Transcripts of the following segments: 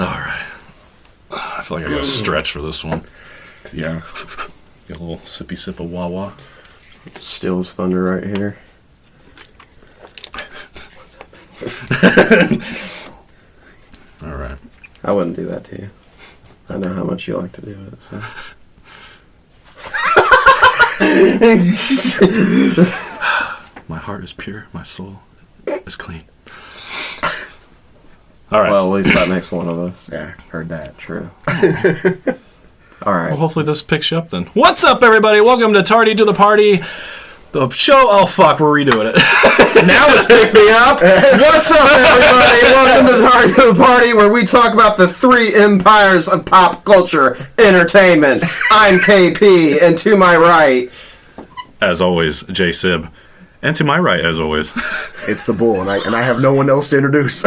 All right. I feel like I got to stretch for this one. Yeah. Get a little sippy sip of Wawa. Still is thunder right here. All right. I wouldn't do that to you. I know how much you like to do it. So. My heart is pure. My soul is clean. All right. Well, at least that makes one of us. Yeah, heard that. True. All right. Well, hopefully this picks you up then. What's up, everybody? Welcome to Tardy to the Party. The show, oh fuck, we're redoing it. Now it's pick me up. What's up, everybody? Welcome to the Tardy to the Party, where we talk about the three empires of pop culture entertainment. I'm KP, and to my right, as always, J Sib, and to my right, as always, it's the Bull, and I have no one else to introduce.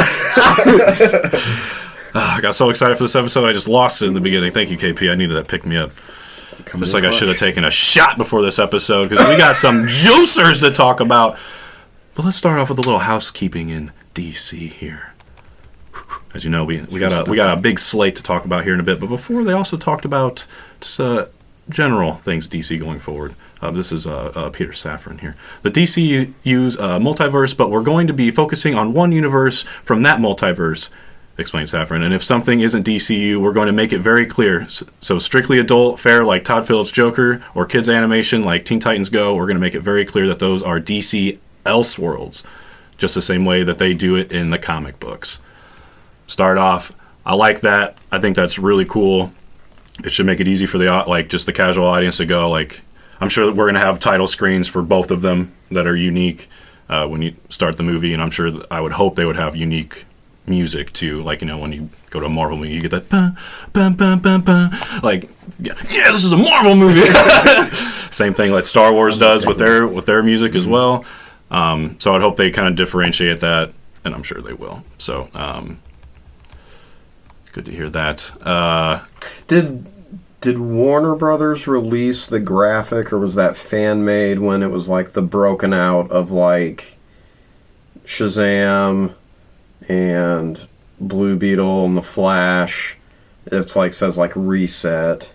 I got so excited for this episode, I just lost it in the beginning. Thank you, KP. I needed that pick me up. Just like I should have taken a shot before this episode, because we got some juicers to talk about. But let's start off with a little housekeeping in DC here. As you know, we got a big slate to talk about here in a bit. But before, they also talked about just general things DC going forward. This is Peter Safran here. The DCU's multiverse, but we're going to be focusing on one universe from that multiverse, explains Safran. And if something isn't DCU, we're going to make it very clear. So strictly adult fare like Todd Phillips' Joker, or kids animation like Teen Titans Go, we're going to make it very clear that those are DC Elseworlds, just the same way that they do it in the comic books. Start off, I like that. I think that's really cool. It should make it easy for just the casual audience to go. I'm sure that we're going to have title screens for both of them that are unique when you start the movie, and I'm sure I would hope they would have unique music too, when you go to a Marvel movie, you get that bum, bum, bum, bum, bum. Yeah, this is a Marvel movie. Same thing like Star Wars does with their music as well. So I'd hope they kind of differentiate that, and I'm sure they will. So good to hear that. Did Warner Brothers release the graphic, or was that fan made when it was the broken out of Shazam and Blue Beetle and the Flash? It's says reset,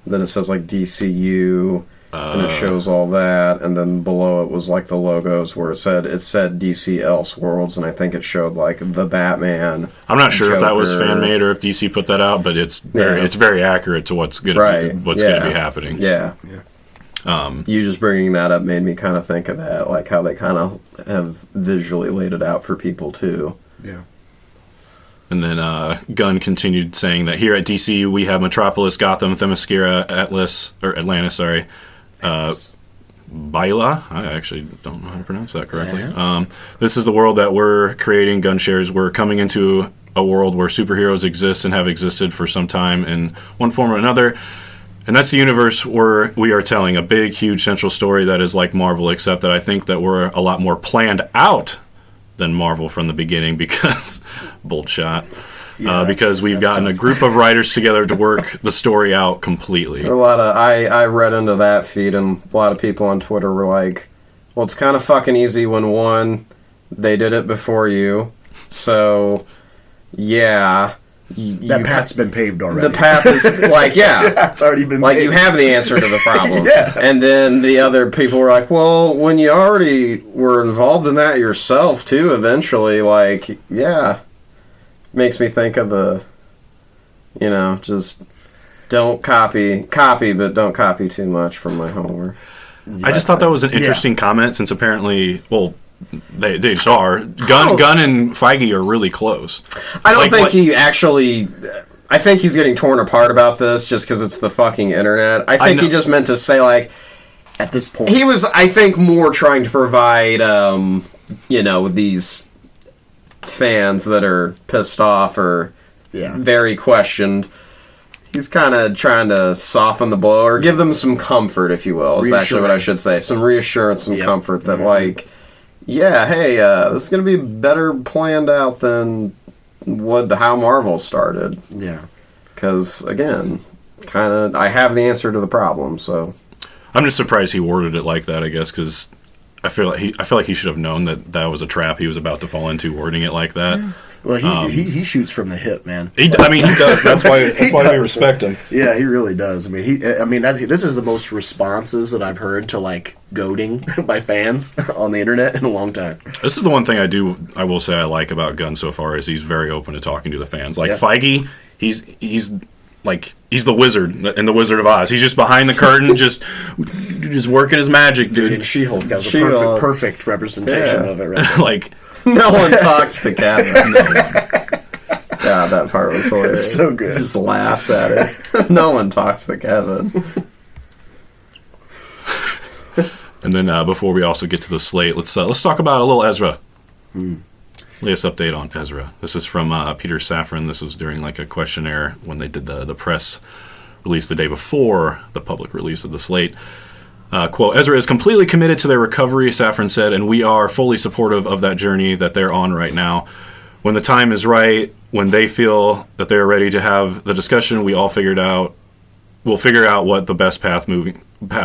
then it says DCU, and it shows all that, and then below it was the logos where it said DC Elseworlds, and I think it showed the Batman. I'm not sure Joker. if that was fan made or if DC put that out, but it's very accurate to what's gonna be happening. Yeah. You just bringing that up made me kind of think of that, how they kind of have visually laid it out for people too. Yeah. And then Gunn continued saying that here at DCU we have Metropolis, Gotham, Themyscira, Atlantis, Baila. I actually don't know how to pronounce that correctly. Yeah. This is the world that we're creating. Gunn shares we're coming into a world where superheroes exist and have existed for some time in one form or another. And that's the universe where we are telling a big, huge central story that is like Marvel, except that I think that we're a lot more planned out than Marvel from the beginning, because bold shot. Because we've gotten a group of writers together to work the story out completely. A lot of I read into that feed, and a lot of people on Twitter were like, "Well, it's kind of fucking easy when they did it before you, so yeah." That path's been paved already. The path is it's already been paved. You have the answer to the problem. Yeah. And then the other people were like, well, when you already were involved in that yourself too, eventually, makes me think of the, just don't copy, but don't copy too much from my homework. I just thought that was an interesting comment, since apparently, they just are. Gunn and Feige are really close. I don't think he actually... I think he's getting torn apart about this just because it's the fucking internet. I think he just meant to say, at this point... He was, I think, more trying to provide, these fans that are pissed off or very questioned. He's kind of trying to soften the blow, or give them some comfort, if you will. Is actually what I should say. Some reassurance, some comfort that, this is going to be better planned out than how Marvel started. Yeah. Because, again, I have the answer to the problem, so... I'm just surprised he worded it like that, I guess, because I feel like he should have known that was a trap he was about to fall into, wording it like that. Well, he shoots from the hip, man. He does. That's why we respect him. Yeah, he really does. This is the most responses that I've heard to like goading by fans on the internet in a long time. This is the one thing I will say I like about Gunn so far is he's very open to talking to the fans. Like Feige, he's the wizard in the Wizard of Oz. He's just behind the curtain, just working his magic, dude. And She-Hulk has a perfect representation of it. Right Like. No one talks to Kevin. No one. God, that part was hilarious. It's so good. He just laughs at it. No one talks to Kevin. And then before we also get to the slate, let's talk about a little Ezra. Latest update on Ezra. This is from Peter Safran. This was during like a questionnaire when they did the press release the day before the public release of the slate. Quote, Ezra is completely committed to their recovery, Safran said, and we are fully supportive of that journey that they're on right now. When the time is right, when they feel that they're ready to have the discussion, we'll figure out what the best path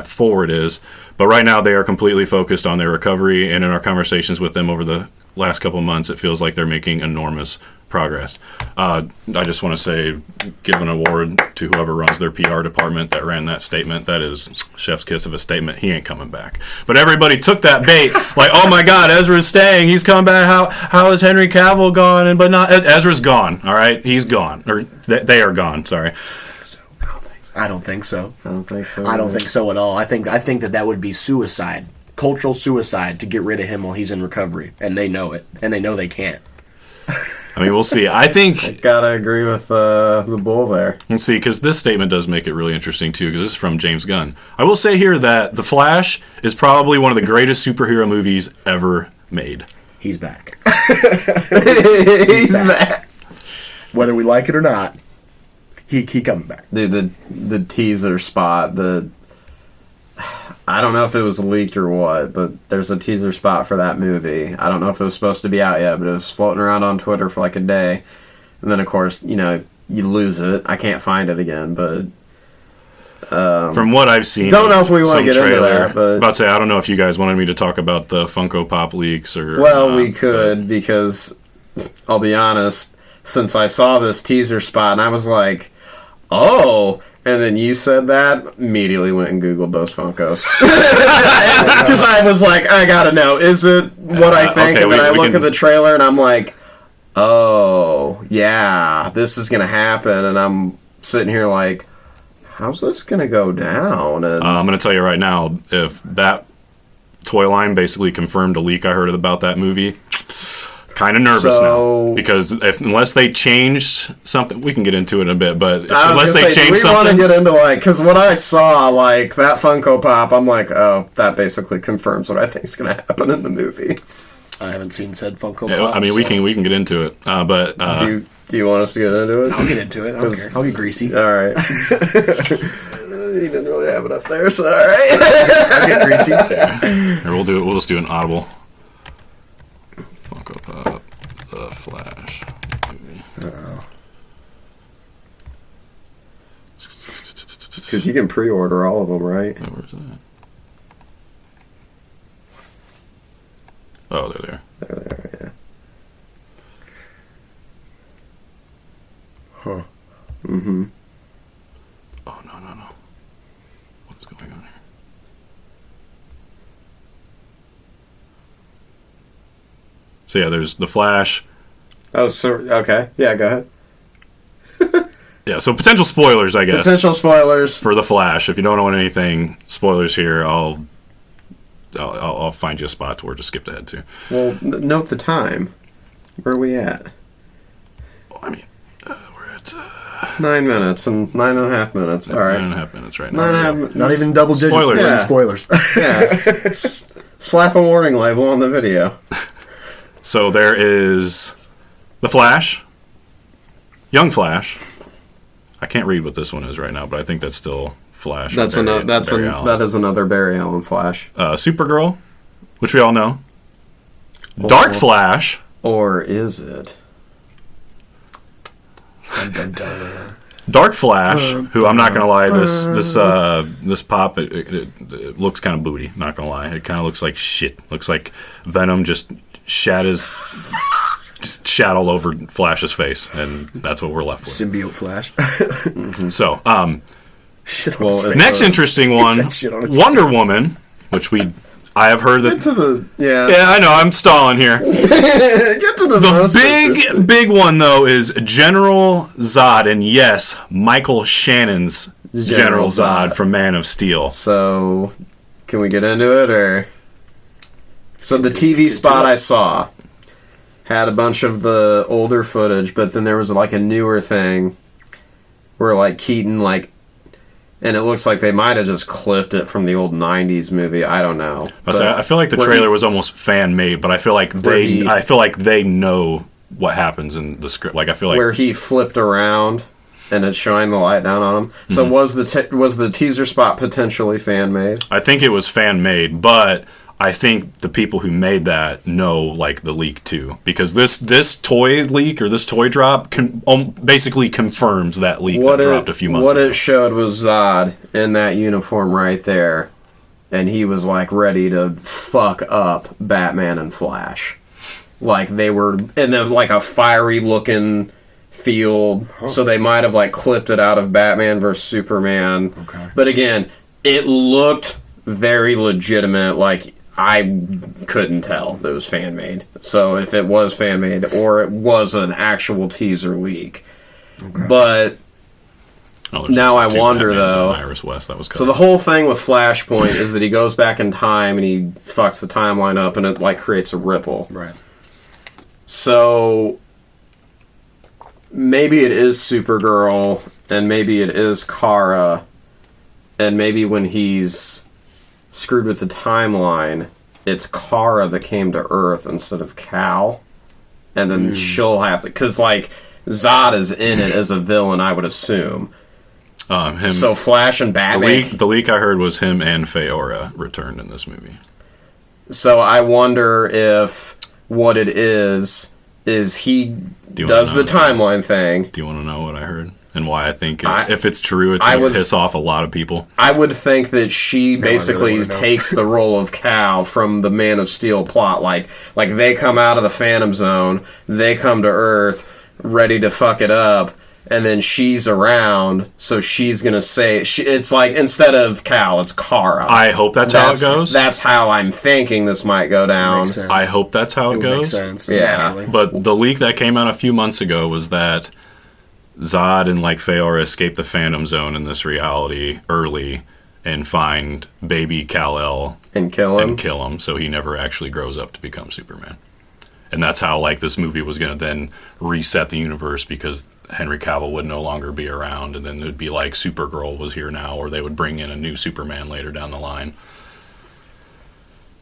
forward is. But right now they are completely focused on their recovery, and in our conversations with them over the last couple of months, it feels like they're making enormous progress. I just want to say, give an award to whoever runs their PR department that ran that statement. That is chef's kiss of a statement. He ain't coming back. But everybody took that bait, like, oh my God, Ezra's staying. He's coming back. How is Henry Cavill gone? But not Ezra's gone. All right, he's gone, or they are gone. Sorry. I don't think so. I don't think so. I don't think so at all. I think that would be suicide, cultural suicide, to get rid of him while he's in recovery, and they know it, and they know they can't. I mean, we'll see. I think gotta agree with the bull there. Let's see, because this statement does make it really interesting too. Because this is from James Gunn. I will say here that The Flash is probably one of the greatest superhero movies ever made. He's back. He's back. Whether we like it or not, he coming back. The teaser spot. I don't know if it was leaked or what, but there's a teaser spot for that movie. I don't know if it was supposed to be out yet, but it was floating around on Twitter for like a day. And then, of course, you lose it. I can't find it again, but... from what I've seen... Don't know if we want to get into that, but... About to say, I don't know if you guys wanted me to talk about the Funko Pop leaks or... Well, we could, because, I'll be honest, since I saw this teaser spot, and I was like, oh... And then you said that, immediately went and Googled those Funkos. Because I was like, I gotta know, is it what I think? Okay, and then I look at the trailer and I'm like, oh, yeah, this is gonna happen. And I'm sitting here like, how's this gonna go down? And I'm gonna tell you right now, if that toy line basically confirmed a leak I heard about that movie... Kind of nervous now, because unless they changed something, we can get into it in a bit. But unless they changed something, we want to get into because when I saw that Funko Pop, I'm like, oh, that basically confirms what I think is going to happen in the movie. I haven't seen said Funko Pop. I mean, we can get into it, but do you want us to get into it? I'll get into it. I'll get greasy. All right. You didn't really have it up there, so all right. I'll get greasy. Yeah. We'll do it. We'll just do an audible. Funko Pop, The Flash movie. Uh-oh. Because you can pre-order all of them, right? Oh, where's that? Oh, they're there. They're there, yeah. Huh. Mm-hmm. Oh, no. What is going on here? So yeah, there's The Flash. Oh, so okay. Yeah, go ahead. Yeah, so potential spoilers, I guess. Potential spoilers for The Flash. If you don't know anything, spoilers here. I'll find you a spot to where to skip ahead to. Well, note the time. Where are we at? Well, I mean, we're at 9 minutes and 9.5 minutes. All right, 9.5 minutes right now. Not even double digits. Spoilers. Yeah. Spoilers. Yeah. Slap a warning label on the video. So there is The Flash, Young Flash. I can't read what this one is right now, but I think that's still Flash. That is another Barry Allen Flash. Supergirl, which we all know. Dark Flash. Or is it? Dark Flash, who I'm not gonna lie, this pop it looks kind of booty. Not gonna lie, it kind of looks like shit. Looks like Venom just shat his just shat all over Flash's face, and that's what we're left with. Symbiote Flash. So, Shit on his face. next interesting one, Shit on his Wonder Woman, which I have heard that. Yeah, I know. I'm stalling here. Get to the big one though is General Zod, and yes, Michael Shannon's General Zod from Man of Steel. So, can we get into it, or? So the TV spot I saw had a bunch of the older footage, but then there was like a newer thing where like Keaton and it looks like they might have just clipped it from the old '90s movie. I don't know. I feel like the trailer was almost fan made, but I feel like they know what happens in the script. Like I feel like where he flipped around and it's showing the light down on him. Mm-hmm. So was the teaser spot potentially fan made? I think it was fan made, but I think the people who made that know like the leak too, because this toy leak or this toy drop basically confirms that leak that dropped a few months ago. What it showed was Zod in that uniform right there, and he was like ready to fuck up Batman and Flash, like they were in like a fiery looking field. So they might have like clipped it out of Batman vs Superman. Okay. But again, it looked very legitimate. Like I couldn't tell that it was fan made. So if it was fan made or it was an actual teaser leak. Okay. But now I wonder though. Iris West, that was so the whole thing with Flashpoint is that he goes back in time and he fucks the timeline up and it like creates a ripple. Right. So maybe it is Supergirl and maybe it is Kara, and maybe when he's screwed with the timeline, it's Kara that came to Earth instead of Cal, and then she'll have to, because like Zod is in it as a villain, I would assume. So Flash and Batman. The leak I heard was him and Feora returned in this movie. So I wonder if what it is he does the timeline thing. Do you want to know what I heard? And why I think if it's true, it's going to piss off a lot of people. I would think that she basically takes the role of Cal from the Man of Steel plot. Like they come out of the Phantom Zone, they come to Earth, ready to fuck it up, and then she's around, so she's going to say... it's like, instead of Cal, it's Kara. I hope that's how it goes. That's how I'm thinking this might go down. I hope that's how it goes. Makes sense. Yeah. Naturally. But the leak that came out a few months ago was that Zod and like Feora escape the Phantom Zone in this reality early and find baby Kal-El and kill him. So he never actually grows up to become Superman. And that's how like this movie was going to then reset the universe, because Henry Cavill would no longer be around, and then it would be like Supergirl was here now, or they would bring in a new Superman later down the line.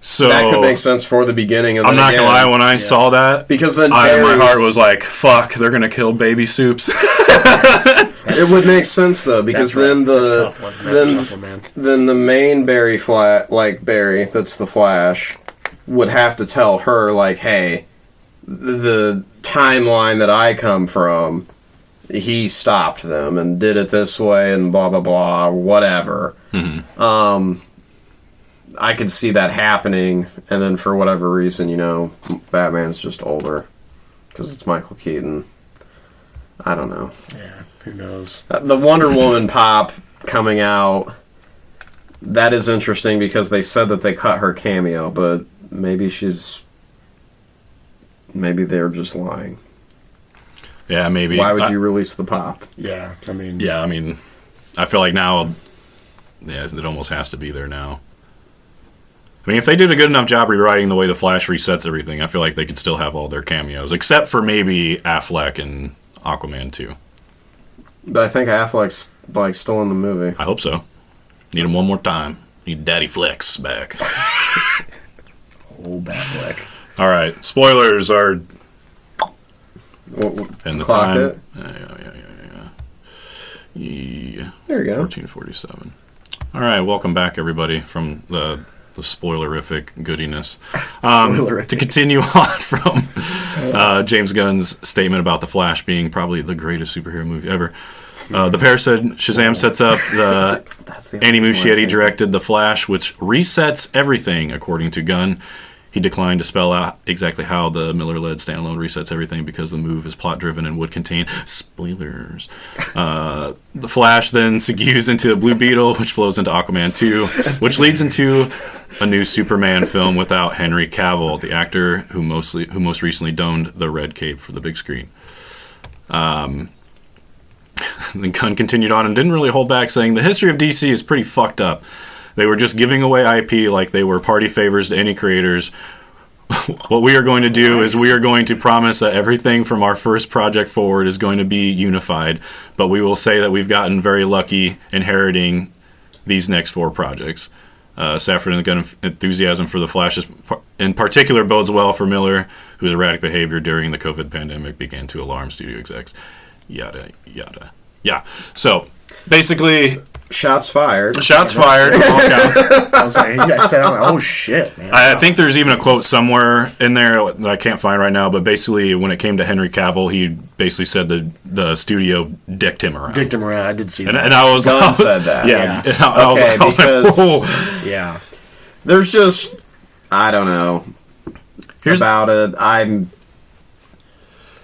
So that could make sense for the beginning. And I'm not gonna lie, when I saw that, because then my heart was like, "Fuck, they're gonna kill baby Soups." It would make sense though, because then the main Barry that's the Flash, would have to tell her like, "Hey, the timeline that I come from, he stopped them and did it this way and blah blah blah, whatever." Mm-hmm. I could see that happening, and then for whatever reason, Batman's just older because it's Michael Keaton. I don't know. Yeah, who knows? The Wonder Woman pop coming out, that is interesting because they said that they cut her cameo, but maybe they're just lying. Yeah, maybe. Why would you release the pop? Yeah, I mean, I feel like now, it almost has to be there now. I mean, if they did a good enough job rewriting the way the Flash resets everything, I feel like they could still have all their cameos, except for maybe Affleck and Aquaman 2. But I think Affleck's still in the movie. I hope so. Need him one more time. Need Daddy Flex back. Old Affleck. All right, spoilers are in the Clock time. It. Yeah. There you go. 1447. All right, welcome back, everybody, from the spoilerific goodiness. To continue on from James Gunn's statement about The Flash being probably the greatest superhero movie ever. The pair said Shazam sets up Andy Muschietti directed The Flash, which resets everything, according to Gunn. He declined to spell out exactly how the Miller-led standalone resets everything because the move is plot-driven and would contain spoilers. The Flash then segues into Blue Beetle, which flows into Aquaman 2, which leads into a new Superman film without Henry Cavill, the actor who most recently donned the red cape for the big screen. The Gunn continued on and didn't really hold back, saying the history of DC is pretty fucked up. They were just giving away IP like they were party favors to any creators. What we are going to do is we are going to promise that everything from our first project forward is going to be unified, but we will say that we've gotten very lucky inheriting these next 4 projects. Safran and the Gunn enthusiasm for the Flash in particular bodes well for Miller, whose erratic behavior during the COVID pandemic began to alarm studio execs. Yada, yada. Yeah, so basically... Shots fired. Shots fired. All counts. I was like, I said, oh shit, man. I think there's even a quote somewhere in there that I can't find right now, but basically when it came to Henry Cavill, he basically said the studio dicked him around. Dicked him around. I did see that. And I was Gunn said that. Yeah. Yeah. Okay, because yeah. There's just, I don't know about it. I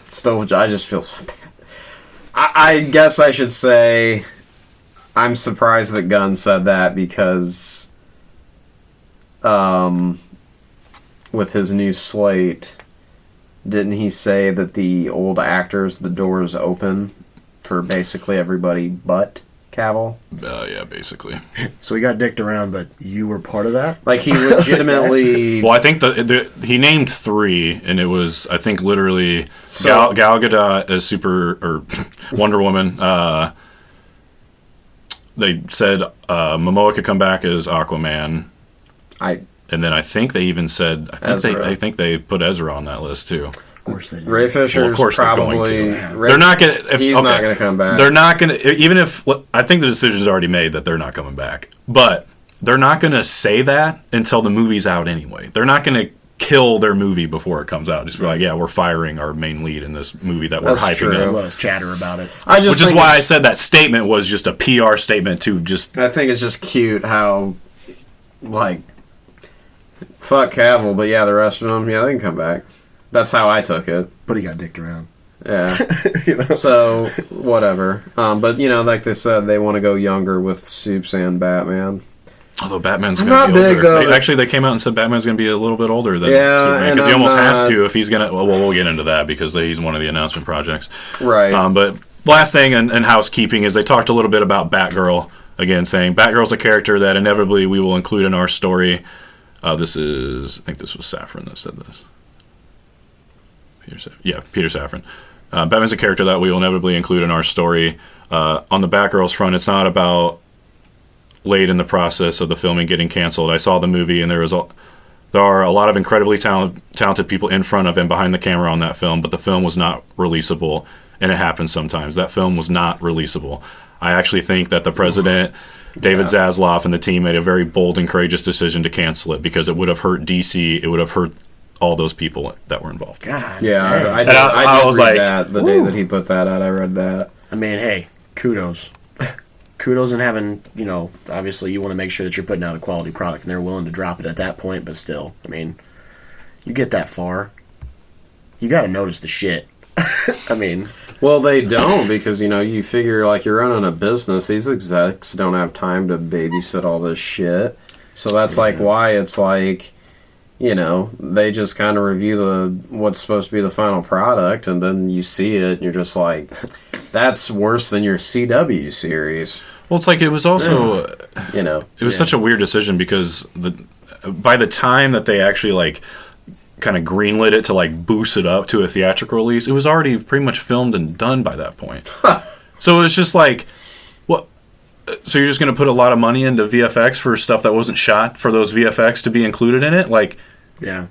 just feel so bad. I guess I should say I'm surprised that Gunn said that because with his new slate, didn't he say that the old actors, the door is open for basically everybody but Cavill? Yeah, basically. So he got dicked around, but you were part of that? Like, he legitimately... Well, I think he named 3, and it was, I think, literally Gal Gadot as Wonder Woman. They said Momoa could come back as Aquaman. And then I think they even said... I think they put Ezra on that list, too. Of course they did. Ray Fisher's of course probably... They're not going to... He's not going to come back. They're not going to... Even if... I think the decision's already made that they're not coming back. But they're not going to say that until the movie's out anyway. They're not going to kill their movie before it comes out. Just be like, yeah, we're firing our main lead in this movie that we're hyping up. Let us chatter about it. Which is why I said that statement was just a PR statement to just... I think it's just cute how, like, fuck Cavill, but yeah, the rest of them, yeah, they can come back. That's how I took it. But he got dicked around. Yeah. So, whatever. But, like they said, they want to go younger with Supes and Batman. Although Batman's going to be older. Actually, they came out and said Batman's going to be a little bit older than Superman. Because he almost has to if he's going to... Well, we'll get into that because he's one of the announcement projects. Right. But last thing in housekeeping is they talked a little bit about Batgirl. Again, saying Batgirl's a character that inevitably we will include in our story. I think this was Safran that said this. Peter Safran. Batman's a character that we will inevitably include in our story. On the Batgirl's front, it's not about late in the process of the filming getting canceled. I saw the movie, and there are a lot of incredibly talented people in front of and behind the camera on that film, but the film was not releasable, and it happens sometimes. That film was not releasable. I actually think that the president, David Zaslav, and the team made a very bold and courageous decision to cancel it because it would have hurt DC. It would have hurt all those people that were involved. God, yeah, I did read that the day that he put that out. I read that. I mean, hey, kudos. Kudos in having, obviously you want to make sure that you're putting out a quality product, and they're willing to drop it at that point, but still, I mean, you get that far, you got to notice the shit. I mean... Well, they don't, because, you figure, like, you're running a business, these execs don't have time to babysit all this shit, so that's, like, why it's like... they just kind of review what's supposed to be the final product, and then you see it, and you're just like, that's worse than your CW series. Well, it's like it was also, it was such a weird decision because by the time that they actually, like, kind of greenlit it to, like, boost it up to a theatrical release, it was already pretty much filmed and done by that point. So it was just like, what? So you're just going to put a lot of money into VFX for stuff that wasn't shot for those VFX to be included in it? Like, yeah.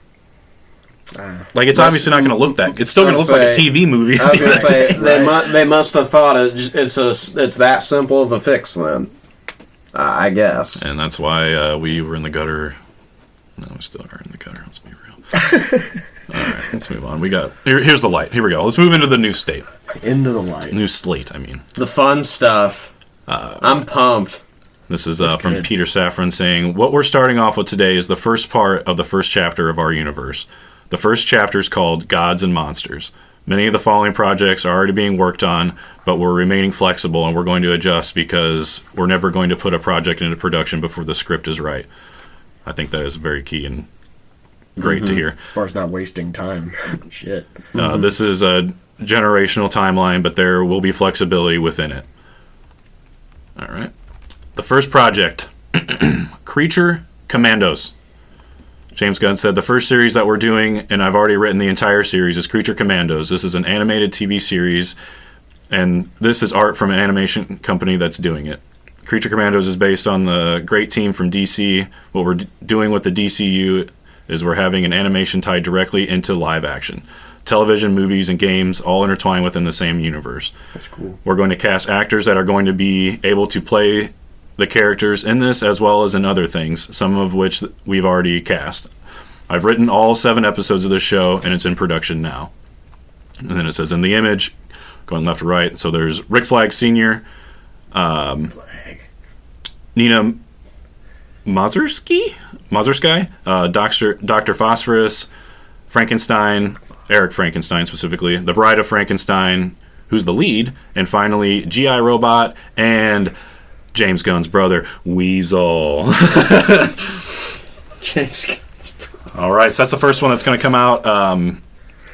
Like, it's obviously not going to look that. It's still going to look like a TV movie. I was going to say, they must have thought it's that simple of a fix then. I guess. And that's why we were in the gutter. No, we still are in the gutter. Let's be real. All right, let's move on. Here's the light. Here we go. Let's move into the new state. Into the light. New slate, I mean. The fun stuff. I'm pumped. This is from Peter Safran saying, what we're starting off with today is the first part of the first chapter of our universe. The first chapter is called Gods and Monsters. Many of the following projects are already being worked on, but we're remaining flexible and we're going to adjust because we're never going to put a project into production before the script is right. I think that is very key and great to hear. As far as not wasting time. Shit. This is a generational timeline, but there will be flexibility within it. All right. The first project, Creature Commandos. James Gunn said, the first series that we're doing, and I've already written the entire series, is Creature Commandos. This is an animated TV series, and this is art from an animation company that's doing it. Creature Commandos is based on the great team from DC. What we're doing with the DCU is we're having an animation tied directly into live action. Television, movies, and games all intertwined within the same universe. That's cool. We're going to cast actors that are going to be able to play the characters in this as well as in other things, some of which we've already cast. I've written all 7 episodes of this show, and it's in production now. And then it says in the image, going left to right, so there's Rick Flag Sr., Nina Mazursky, Dr. Phosphorus, Frankenstein, Eric Frankenstein specifically, the Bride of Frankenstein, who's the lead, and finally G.I. Robot and James Gunn's brother, Weasel. James Gunn's brother. All right, so that's the first one that's going to come out.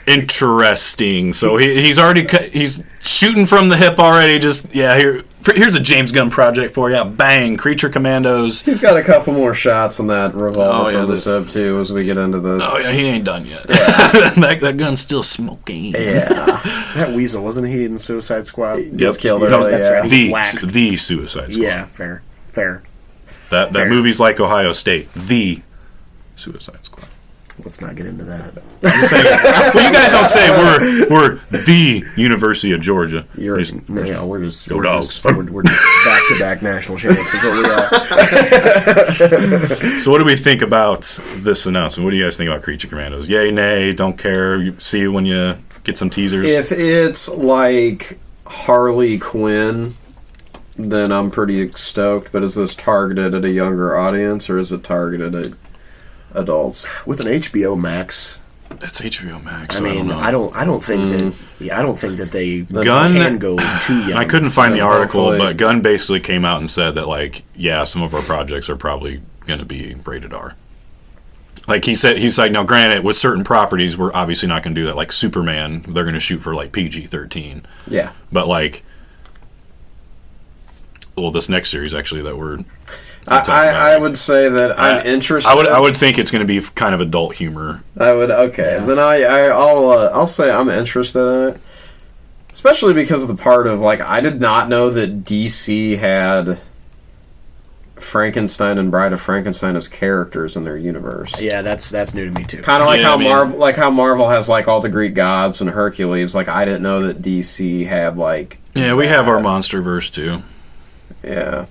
Interesting. So he's already he's shooting from the hip already. Just here's a James Gunn project for you. Bang, Creature Commandos. He's got a couple more shots on that revolver from the sub too as we get into this. Oh yeah, he ain't done yet. Yeah. that gun's still smoking. Yeah, that Weasel, wasn't he in Suicide Squad? He gets killed No, early. that's right. The Suicide Squad. Yeah, fair. That movie's like Ohio State. The Suicide Squad. Let's not get into that. Well, you guys don't say we're the University of Georgia. We're just back-to-back national champs is what we are. So what do we think about this announcement? What do you guys think about Creature Commandos? Yay, nay, don't care. You see you when you get some teasers. If it's like Harley Quinn, then I'm pretty stoked. But is this targeted at a younger audience or is it targeted at adults? With an HBO Max, it's HBO Max. I mean, I don't think that they Gunn can go too young. I couldn't find the article, hopefully. but Gunn basically came out and said that, like, yeah, some of our projects are probably going to be rated R. Like he's like, now granted, with certain properties, we're obviously not going to do that. Like Superman, they're going to shoot for like PG-13. Yeah, but like, well, this next series actually that we're. I would say that I'm interested. I would think it's going to be kind of adult humor. Then I'll say I'm interested in it, especially because of the part of like I did not know that DC had Frankenstein and Bride of Frankenstein as characters in their universe. Yeah, that's new to me too. Kind of like how Marvel has like all the Greek gods and Hercules. Like I didn't know that DC had like. Yeah, we have our MonsterVerse too. Yeah.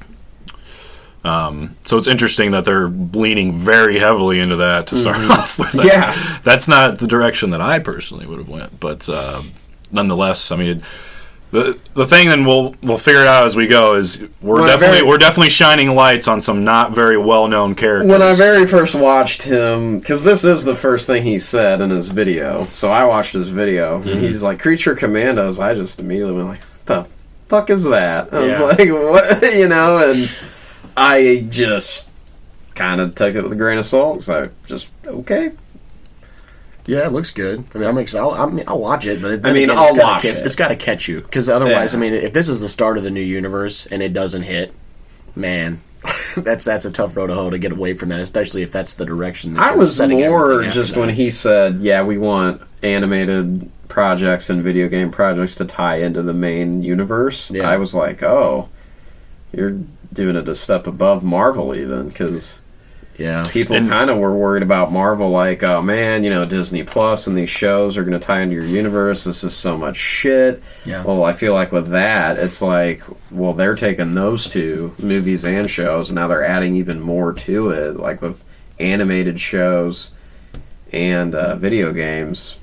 So it's interesting that they're leaning very heavily into that to start off with. Yeah. That's not the direction that I personally would have went, but nonetheless, I mean, the thing, then we'll figure it out as we go, is we're definitely shining lights on some not very well known characters. When I very first watched him, because this is the first thing he said in his video, so I watched his video, and he's like, Creature Commandos, I just immediately went like, what the fuck is that? I was like, what? And I just kind of took it with a grain of salt. So okay. Yeah, it looks good. I mean, I'll watch it, but I'll watch it. It's got to catch you, because otherwise, I mean, if this is the start of the new universe and it doesn't hit, man, that's a tough road to hoe to get away from that, especially if that's the direction. I was more just when he said, "Yeah, we want animated projects and video game projects to tie into the main universe." Yeah. I was like, "Oh, you're doing it a step above Marvel even," because people kind of were worried about Marvel, like, oh man, Disney Plus and these shows are going to tie into your universe. This is so much shit. Yeah. Well, I feel like with that, it's like, well, they're taking those two movies and shows, and now they're adding even more to it, like with animated shows and video games.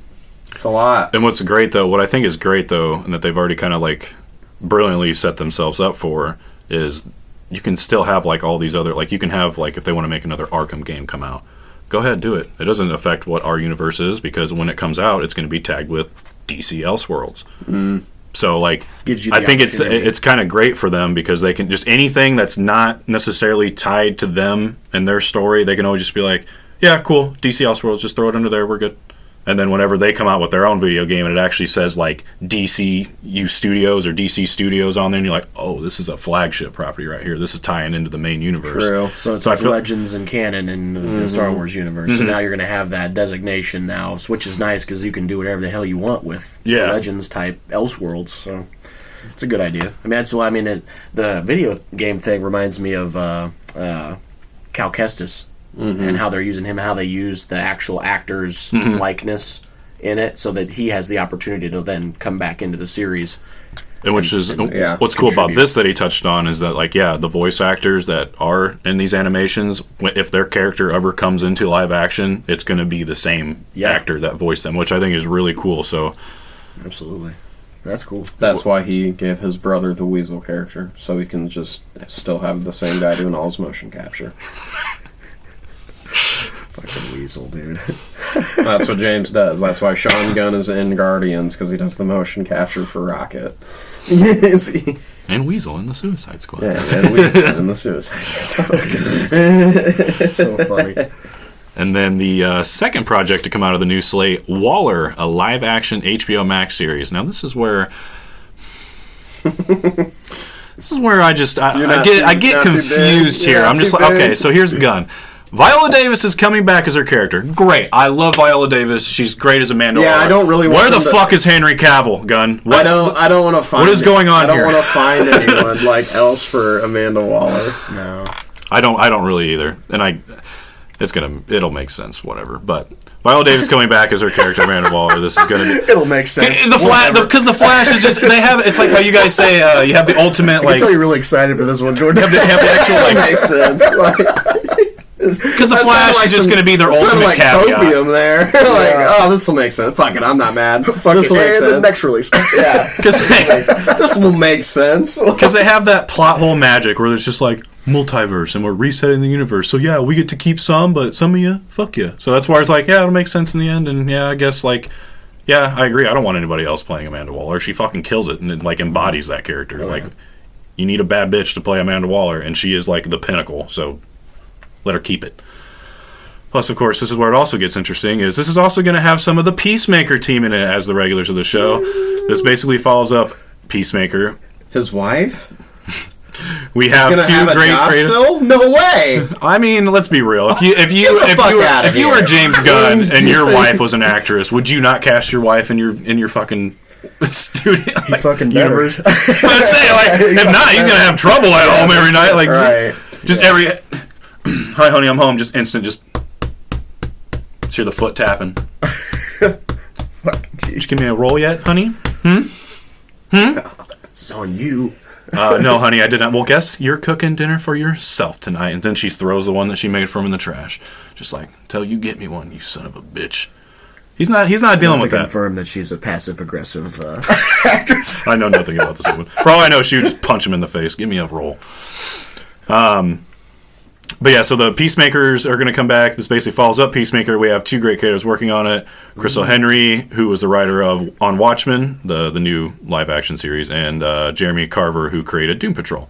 It's a lot. And what I think is great though, and that they've already kind of like brilliantly set themselves up for, is you can still have like all these other, like you can have like if they want to make another Arkham game come out, go ahead, do it. It doesn't affect what our universe is, because when it comes out, it's going to be tagged with DC Elseworlds. So like, I think it's kind of great for them, because they can just, anything that's not necessarily tied to them and their story, they can always just be like, yeah, cool, DC Elseworlds, just throw it under there, we're good. And then whenever they come out with their own video game and it actually says like DCU Studios or DC Studios on there, and you're like, oh, this is a flagship property right here. This is tying into the main universe. True. So it's like Legends and canon in the Star Wars universe. So now you're going to have that designation now, which is nice because you can do whatever the hell you want with the Legends type Elseworlds. So it's a good idea. I mean, that's why the video game thing reminds me of Cal Kestis. And how they're using him, how they use the actual actor's likeness in it, so that he has the opportunity to then come back into the series. And what's cool about this that he touched on is that, like, the voice actors that are in these animations, if their character ever comes into live action, it's going to be the same actor that voiced them, which I think is really cool. So, absolutely. That's cool. That's why he gave his brother the Weasel character, so he can just still have the same guy doing all his motion capture. Fucking Weasel, dude. That's what James does. That's why Sean Gunn is in Guardians, because he does the motion capture for Rocket. And Weasel in the Suicide Squad. Yeah, and Weasel in the Suicide Squad. It's so funny. And then the second project to come out of the new slate, Waller, a live-action HBO Max series. Now, this is where I get confused here. I'm just like, okay, so here's Gunn. Viola Davis is coming back as her character. Great. I love Viola Davis. She's great as Amanda Waller. I don't really want Where the fuck is Henry Cavill, Gunn? I don't want to find... What is going on here? I don't want to find anyone else for Amanda Waller. No. I don't really either. And it'll make sense, whatever. But Viola Davis coming back as her character, Amanda Waller. This is going to be... It'll make sense. Because the Flash is just... It's like how you guys say you have the ultimate, like... I can tell you're really excited for this one, Jordan. You have the actual, like... Makes sense. Because the Flash is just going to be their ultimate like caveat. Copium there. This will make sense. Fuck it, I'm not mad. This will make sense. The next release. Yeah. This will make sense. Because they have that plot hole magic where it's just like, multiverse, and we're resetting the universe. So, yeah, we get to keep some, but some of you, fuck you. So that's why it's like, yeah, it'll make sense in the end. And, yeah, I guess, like, yeah, I agree. I don't want anybody else playing Amanda Waller. She fucking kills it and it, like, embodies that character. Like, you need a bad bitch to play Amanda Waller, and she is, like, the pinnacle. So let her keep it. Plus, of course, this is where it also gets interesting, is this is also going to have some of the Peacemaker team in it as the regulars of the show. This basically follows up Peacemaker. His wife? We have two great creators. Still? No way! I mean, let's be real. If you were James Gunn and your wife was an actress, would you not cast your wife in your fucking studio? He fucking universe. I'd say, like, if not, he's gonna have trouble at home every night. Like, just every. Hi, honey, I'm home. Just instant. Just hear the foot tapping. Did you give me a roll yet, honey? It's on you. No, honey, I did not. Well, guess you're cooking dinner for yourself tonight. And then she throws the one that she made from in the trash. Just like, till you get me one, you son of a bitch. He's not dealing with that. Confirm that she's a passive-aggressive actress. I know nothing about this woman. For all I know, she would just punch him in the face. Give me a roll. But yeah, so the Peacemakers are going to come back. This basically follows up Peacemaker. We have two great creators working on it. Crystal Henry, who was the writer of On Watchmen, the new live-action series, and Jeremy Carver, who created Doom Patrol,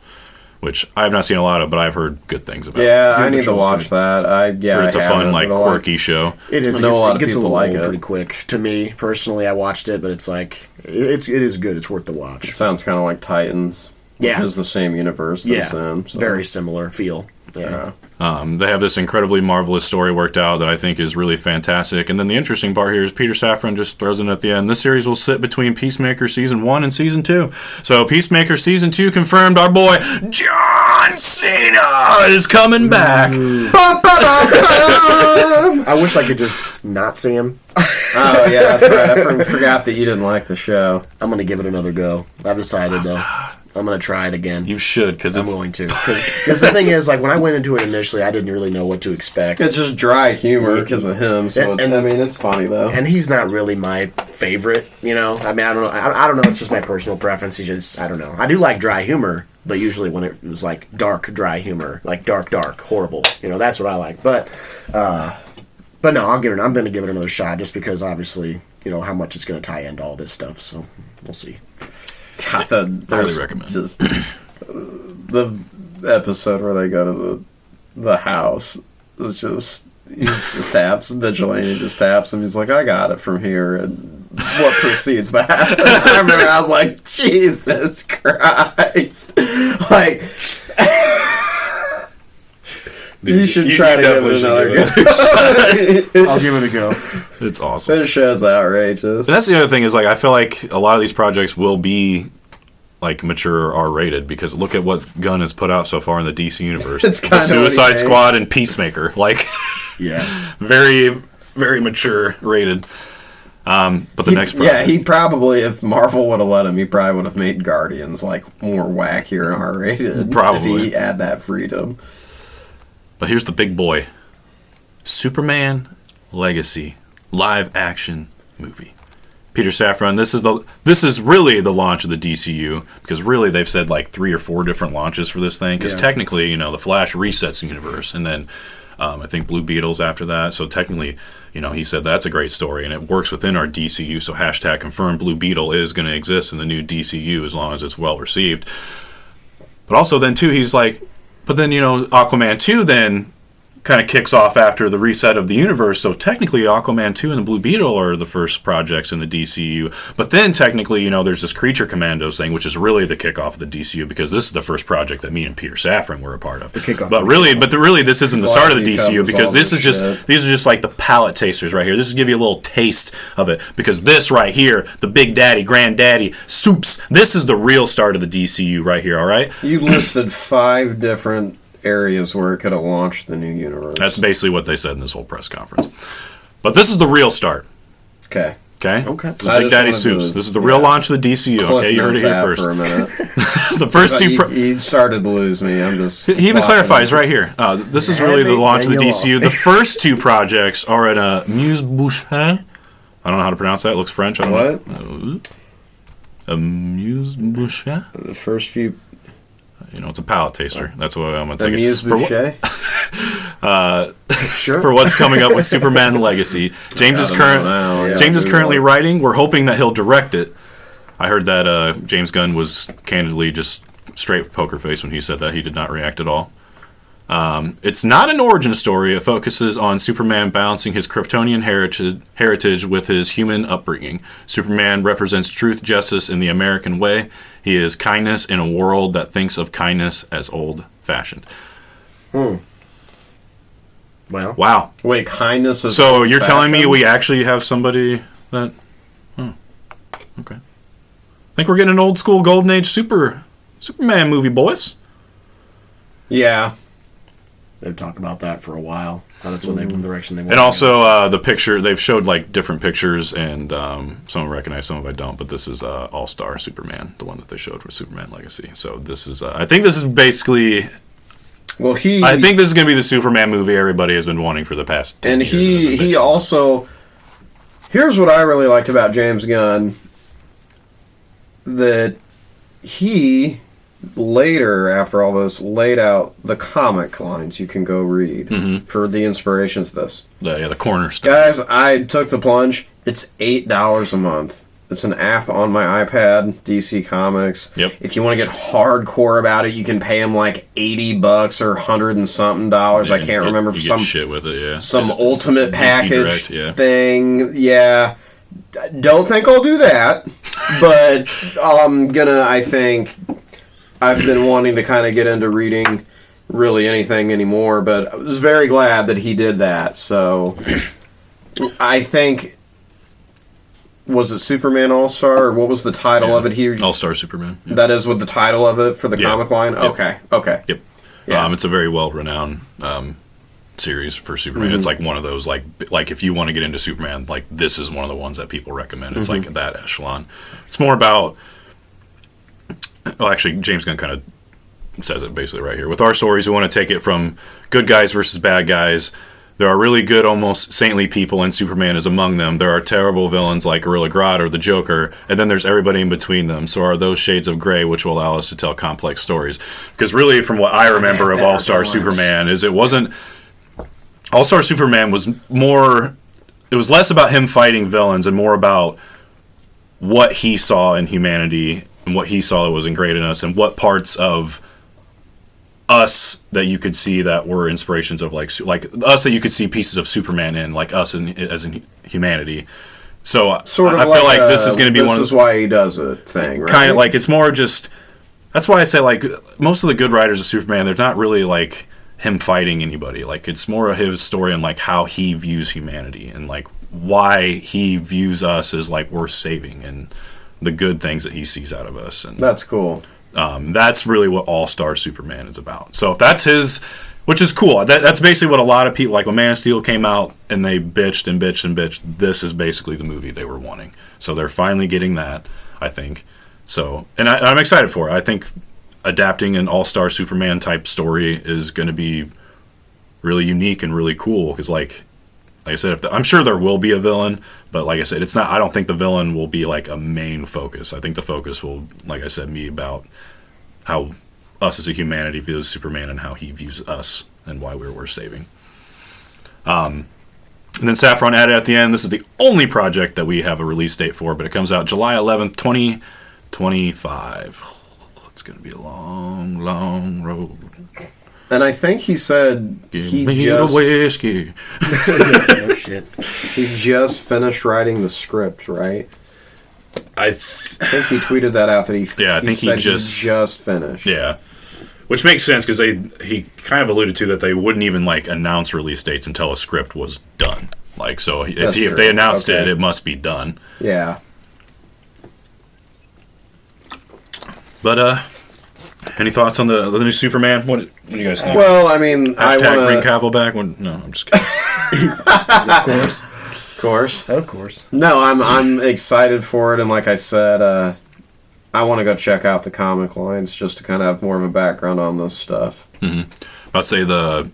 which I have not seen a lot of, but I've heard good things about. Yeah, I need to watch that. It's a fun, like, quirky show. It is. It gets a little old pretty quick. To me, personally, I watched it, but it's like, it is good. It's worth the watch. It sounds kind of like Titans. Yeah. Which is the same universe that it's in. So. Very similar feel. Yeah. They have this incredibly marvelous story worked out that I think is really fantastic. And then the interesting part here is Peter Safran just throws in at the end. This series will sit between Peacemaker Season 1 and Season 2. So Peacemaker Season 2 confirmed our boy John Cena is coming back. I wish I could just not see him. Oh, yeah, that's right. I forgot that you didn't like the show. I'm going to give it another go. I've decided, though. I'm going to try it again. You should, because I'm willing to. Because the thing is, like, when I went into it initially, I didn't really know what to expect. It's just dry humor because of him. So I mean, it's funny though. And he's not really my favorite. You know, I mean, I don't know. I don't know. It's just my personal preference. I don't know. I do like dry humor, But usually when it was like dark, dry humor, like dark, horrible, that's what I like. But no, I'm going to give it another shot just because obviously, how much it's going to tie into all this stuff. So we'll see. God, highly recommend. Just the episode where they go to the house is just. He just taps him. Vigilante just taps him. He's like, I got it from here. And what precedes that? I remember I was like, Jesus Christ. Like, you should try to give it another go. I'll give it a go. It's awesome. This show's outrageous. And that's the other thing is, like, I feel like a lot of these projects will be like mature or R-rated because look at what Gunn has put out so far in the DC universe. It's the Suicide Squad and Peacemaker, like, yeah, very, very mature rated. But the next project, yeah, he probably, if Marvel would have let him, he probably would have made Guardians like more wackier and R-rated. Probably, if he had that freedom. But here's the big boy: Superman Legacy live action movie. Peter Safran, this is really the launch of the DCU because really they've said like 3 or 4 different launches for this thing because technically the Flash resets the universe and then I think Blue Beetle's after that, so technically he said that's a great story and it works within our DCU, so # confirmed Blue Beetle is going to exist in the new DCU as long as it's well received. But also then too he's like, but then Aquaman 2 then kind of kicks off after the reset of the universe, so technically Aquaman 2 and the Blue Beetle are the first projects in the DCU, but then technically there's this Creature Commandos thing which is really the kickoff of the DCU because this is the first project that me and Peter Safran were a part of. The kickoff. But really this isn't the start of the DCU because these are just like the palate tasters right here. This is give you a little taste of it because this right here, the Big Daddy, Granddaddy, Soups, this is the real start of the DCU right here, all right? You listed 5 different areas where it could have launched the new universe. That's basically what they said in this whole press conference. But this is the real start. Okay. This is I Big Daddy Soups. This is the real launch of the DCU. Okay, you heard it here first. For a minute. The first two. He started to lose me. I'm just. He even clarifies right here. This is really the launch of the DCU. The first 2 projects are at Amuse-Bouche. I don't know how to pronounce that. It looks French. I don't know. Amuse-Bouche. The first few. It's a palate taster. That's what I'm going to take Amuse-Bouche? Sure. For what's coming up with Superman Legacy. James is currently writing. We're hoping that he'll direct it. I heard that James Gunn was candidly just straight poker face when he said that. He did not react at all. It's not an origin story. It focuses on Superman balancing his Kryptonian heritage with his human upbringing. Superman represents truth, justice in the American way. He is kindness in a world that thinks of kindness as old-fashioned. Well. Wow. Wait, kindness is so you're telling me we actually have somebody that... Oh, okay. I think we're getting an old-school Golden Age Superman movie, boys. Yeah. They've talked about that for a while. That's when the direction they want. And also the picture, they've showed like different pictures, and some I recognize, some of I don't. But this is All-Star Superman, the one that they showed for Superman Legacy. So this is, I think this is basically. Well, I think this is going to be the Superman movie everybody has been wanting for the past 10 years. And he also. Here's what I really liked about James Gunn. That he. Later, after all this, laid out the comic lines you can go read for the inspirations of this. The corner stuff. Guys, I took the plunge. It's $8 a month. It's an app on my iPad, DC Comics. Yep. If you want to get hardcore about it, you can pay them like $80 or $100 and something dollars. I can't remember for some shit with it. Yeah. Some ultimate package Direct, thing. Yeah. Don't think I'll do that, but I'm gonna. I think. I've been wanting to kind of get into reading really anything anymore, but I was very glad that he did that. So I think, was it Superman All-Star, or what was the title of it? All-Star Superman. Yeah. That is what the title of it for the comic line? Yep. Okay. Yep. Yeah. It's a very well-renowned series for Superman. It's like one of those, like if you want to get into Superman, like this is one of the ones that people recommend. It's like that echelon. It's more about... Well, actually, James Gunn kind of says it basically right here. With our stories, we want to take it from good guys versus bad guys, There are really good, almost saintly people, and Superman is among them. There are terrible villains like Gorilla Grodd or the Joker, and then there's everybody in between them. So are those shades of gray, which will allow us to tell complex stories. Because really, from what I remember of All-Star Superman, is it wasn't... All-Star Superman was more... It was less about him fighting villains and more about what he saw in humanity and what he saw that wasn't great in us and what parts of us that you could see that were inspirations of like us that you could see pieces of Superman in, like us as in humanity. So Sort of I feel like this is going to be this one. Is why he does it thing, right? Kind of like it's more just. That's why I say like most of the good writers of Superman, they're not really like him fighting anybody. Like it's more of his story and like how he views humanity and like why he views us as like worth saving and the good things that he sees out of us. And that's cool. That's really what All-Star Superman is about. So if that's his, which is cool. That's basically what a lot of people, like when Man of Steel came out and they bitched and bitched and bitched, this is basically the movie they were wanting. So they're finally getting that, I think. So, and I'm excited for it. I think adapting an All-Star Superman type story is going to be really unique and really cool because like I said, I'm sure there will be a villain, but like I said, it's not. I don't think the villain will be like a main focus. I think the focus will, like I said, be about how us as a humanity views Superman and how he views us and why we're worth saving. And then Saffron added at the end, this is the only project that we have a release date for, but it comes out July 11th, 2025. It's going to be a long, long road. And I think he said Give me the whiskey. No shit. He just finished writing the script, right? I think he tweeted that out that he just finished. Yeah. Which makes sense because he kind of alluded to that they wouldn't even like announce release dates until a script was done. Like so if they announced it, it must be done. Yeah. But any thoughts on the new Superman? What do you guys think? Well, I mean, Bring Cavill back. No, I'm just kidding. Of course. No, I'm excited for it, and like I said, I want to go check out the comic lines just to kind of have more of a background on this stuff. Mm-hmm. I'd say there's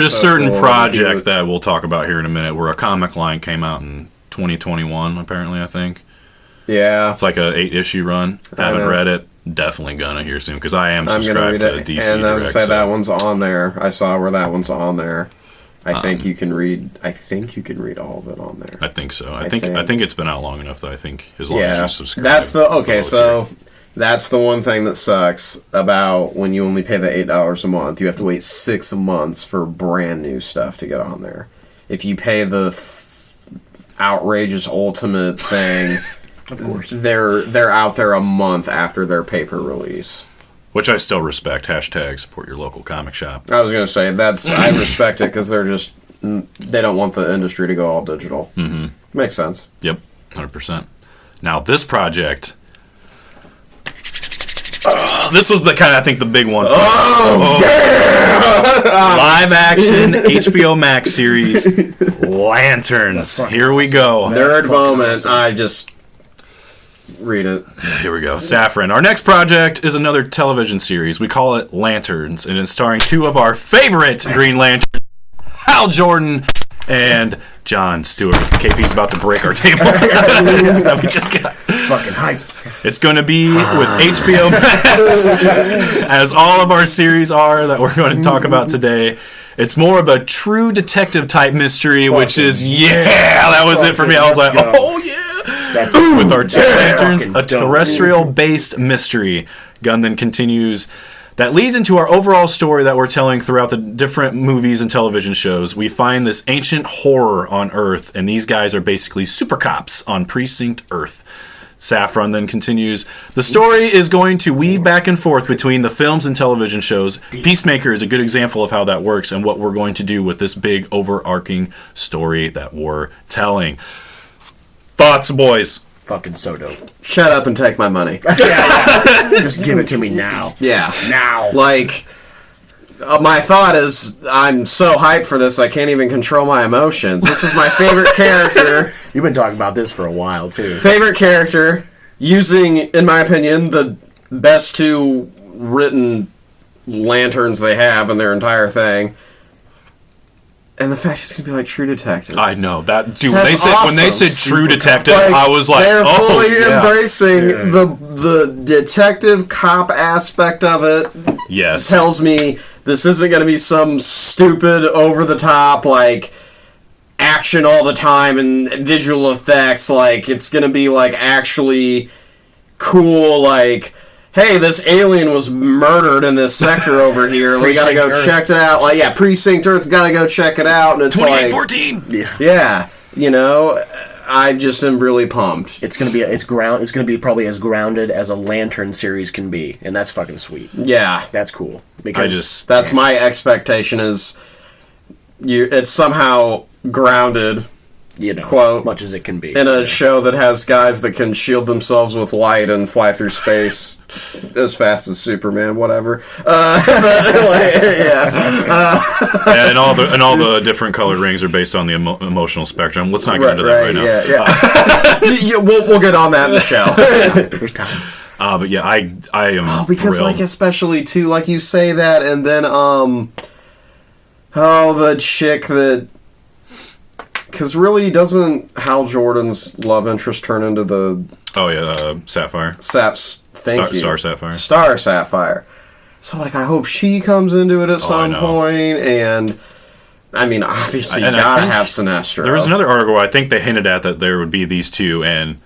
a so certain cool project that we'll talk about here in a minute where a comic line came out in 2021, apparently, I think. Yeah. It's like a 8-issue run. Haven't read it. Definitely gonna here soon because I am subscribed to DC and I would Direct. say that one's on there. I saw where that one's on there. I think you can read all of it on there. I think so. I think it's been out long enough that I think as long as you subscribe. That's that's the one thing that sucks about when you only pay the $8 a month. You have to wait 6 months for brand new stuff to get on there. If you pay the outrageous ultimate thing, of course, they're out there a month after their paper release. Which I still respect. # support your local comic shop. I was going to say, I respect it because they don't want the industry to go all digital. Mm-hmm. Makes sense. Yep, 100%. Now, this project, this was the kind of, I think, the big one. Live action HBO Max series, Lanterns. Here we go. Third moment, I just... read it. Here we go. Saffron. Our next project is another television series. We call it Lanterns, and it's starring 2 of our favorite Green Lanterns, Hal Jordan and John Stewart. KP's about to break our table. That we just got. Fucking hype. It's going to be with HBO Max, as all of our series are that we're going to talk about today. It's more of a true detective type mystery, which is, that was it for me. I was like, oh yeah. With our 2 lanterns, a terrestrial-based mystery. Gunn then continues, that leads into our overall story that we're telling throughout the different movies and television shows. We find this ancient horror on Earth, and these guys are basically super cops on Precinct Earth. Saffron then continues, the story is going to weave back and forth between the films and television shows. Peacemaker is a good example of how that works and what we're going to do with this big overarching story that we're telling. Thoughts, boys? Fucking so dope. Shut up and take my money. Just give it to me now. Yeah. Now. Like, my thought is, I'm so hyped for this, I can't even control my emotions. This is my favorite character. You've been talking about this for a while, too. Favorite character, using, in my opinion, the best 2 written lanterns they have in their entire thing. And the fact it's gonna be like True Detective. I know that, dude. That's When they said True Detective, like, I was like, they're oh, fully yeah. embracing the detective cop aspect of it. Yes, Tells me this isn't gonna be some stupid over the top like action all the time and visual effects. Like it's gonna be like actually cool. Like, hey, this alien was murdered in this sector over here. We gotta go check it out. Like, yeah, Precinct Earth, gotta go check it out. And it's 2814. Yeah, you know, I just am really pumped. It's gonna be probably as grounded as a Lantern series can be, and that's fucking sweet. Yeah, That's cool because that's my expectation is it's somehow grounded. Quote, as much as it can be in a show that has guys that can shield themselves with light and fly through space as fast as Superman, whatever. And all the different colored rings are based on the emotional spectrum. Let's not get into that right now. Yeah. We'll get on that in the show. There's time. But yeah, I am because thrilled. like especially too, like you say that, and then the chick that. Because really, doesn't Hal Jordan's love interest turn into the... Oh, yeah, Sapphire. Star Sapphire. Star Sapphire. So, like, I hope she comes into it at some point, and... I mean, obviously, you gotta have Sinestro. There was another article where I think they hinted at that there would be these two, and...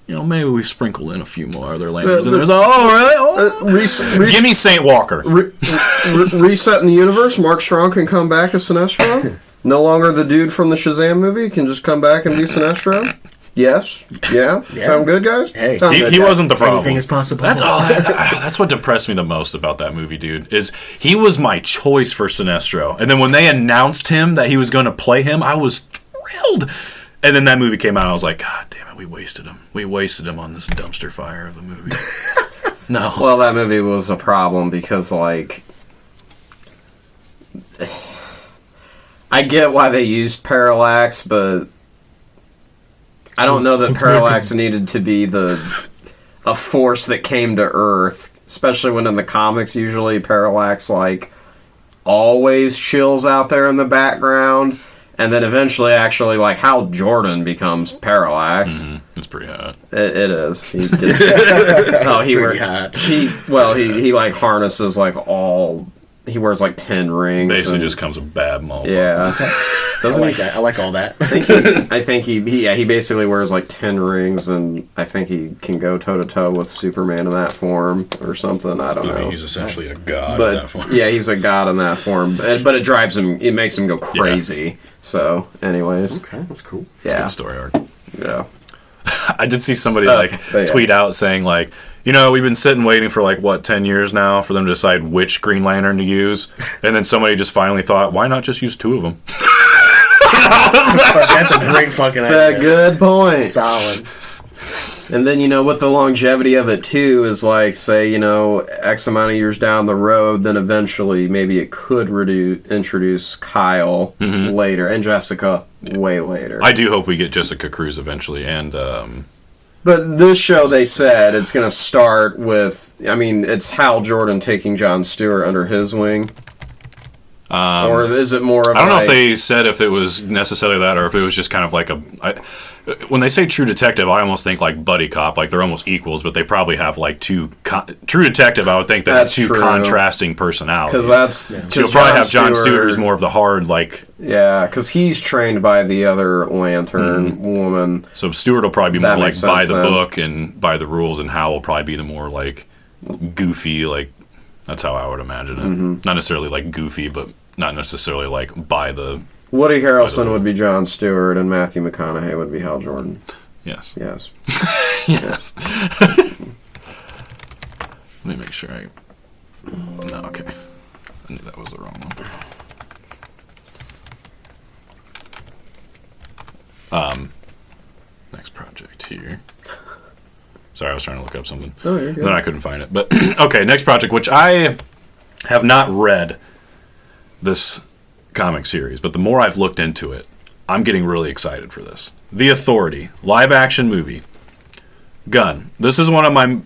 You know, maybe we sprinkle in a few more other languages. And there's really? Oh, give me Saint Walker. Resetting the universe, Mark Strong can come back as Sinestro? No longer the dude from the Shazam movie, can just come back and be Sinestro? Yes. Yeah. Sound good, guys? Hey, he wasn't the problem. Anything is possible. That's what depressed me the most about that movie, dude. Is he was my choice for Sinestro, and then when they announced him that he was going to play him, I was thrilled. And then that movie came out, and I was like, God damn it, we wasted him. We wasted him on this dumpster fire of a movie. No. Well, that movie was a problem because, like, I get why they used Parallax, but I don't know that Parallax needed to be a force that came to Earth, especially when in the comics usually Parallax like always chills out there in the background, and then eventually actually like Hal Jordan becomes Parallax. Mm-hmm. It's pretty hot. It is. He gets, pretty hot. He like harnesses like all. He wears like 10 rings. Basically, just comes a bad motherfucker. Yeah, doesn't he? That. I like all that. I think he basically wears like 10 rings, and I think he can go toe to toe with Superman in that form or something. I don't know. He's essentially a god but, in that form. Yeah, he's a god in that form, but it drives him. It makes him go crazy. Yeah. So, anyways, okay, that's cool. It's a good story arc. Yeah. I did see somebody tweet out saying like, you know, we've been sitting waiting for like 10 years now for them to decide which Green Lantern to use, and then somebody just finally thought, why not just use 2 of them? That's a great fucking idea. That's a good point. Solid. And then, you know, with the longevity of it too is like, say, you know, X amount of years down the road, then eventually maybe it could introduce Kyle later and Jessica way later. I do hope we get Jessica Cruz eventually, and but this show, they said, it's going to start with, I mean, it's Hal Jordan taking Jon Stewart under his wing. Or is it more of I don't know if they said if it was necessarily that or if it was just kind of like when they say True Detective, I almost think like buddy cop, like they're almost equals, but they probably have like True Detective, I would think that's two contrasting personalities. Because so you'll probably have Jon Stewart who's more of the hard, like... Yeah, because he's trained by the other Lantern woman. So Stewart will probably be more like by the book and by the rules, and Hal will probably be the more like goofy, like... That's how I would imagine it. Not necessarily like goofy, but not necessarily like by the... Woody Harrelson would be Jon Stewart, and Matthew McConaughey would be Hal Jordan. Yes. Yes. Yes. Let me make sure No, okay. I knew that was the wrong one. Next project here. Sorry, I was trying to look up something. Oh, you're good. Then I couldn't find it. But, okay, next project, which I have not read this comic series, but the more I've looked into it, I'm getting really excited for this. The Authority, live-action movie. Gun. This is one of my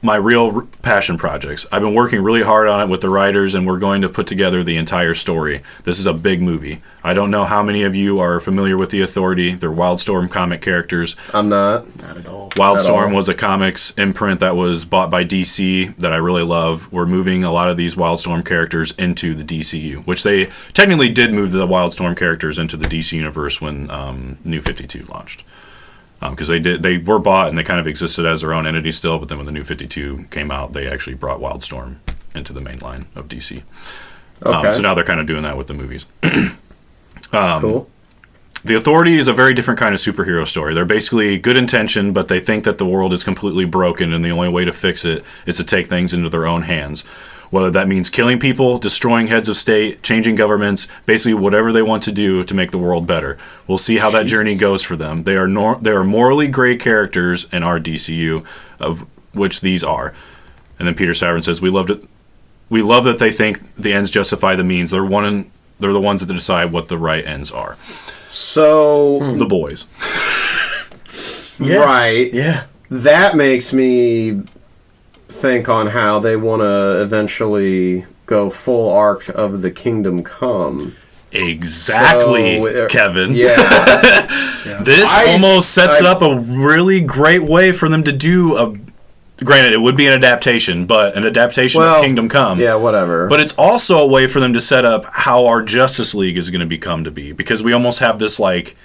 my real passion projects. I've been working really hard on it with the writers, and we're going to put together the entire story. This is a big movie. I don't know how many of you are familiar with the Authority. They're Wildstorm comic characters. I'm not. Not at all. Wildstorm was a comics imprint that was bought by DC that I really love. We're moving a lot of these Wildstorm characters into the DCU, which they technically did move the Wildstorm characters into the DC universe when New 52 launched. Because they were bought and they kind of existed as their own entity still, but then when the New 52 came out, they actually brought Wildstorm into the main line of DC. Okay. So now they're kind of doing that with the movies. Cool. The Authority is a very different kind of superhero story. They're basically good intention, but they think that the world is completely broken and the only way to fix it is to take things into their own hands. Whether that means killing people, destroying heads of state, changing governments, basically whatever they want to do to make the world better. We'll see how that journey goes for them. They are morally gray characters in our DCU, of which these are. And then Peter Savern says, "We love that they think the ends justify the means. They're the ones that decide what the right ends are." So The boys. Yeah. Right. Yeah. That makes me think on how they want to eventually go full arc of the Kingdom Come. Exactly, So, Kevin. Yeah. This almost sets it up a really great way for them to do a... Granted, it would be an adaptation, but an adaptation of Kingdom Come. Yeah, whatever. But it's also a way for them to set up how our Justice League is going to become to be. Because we almost have this, like,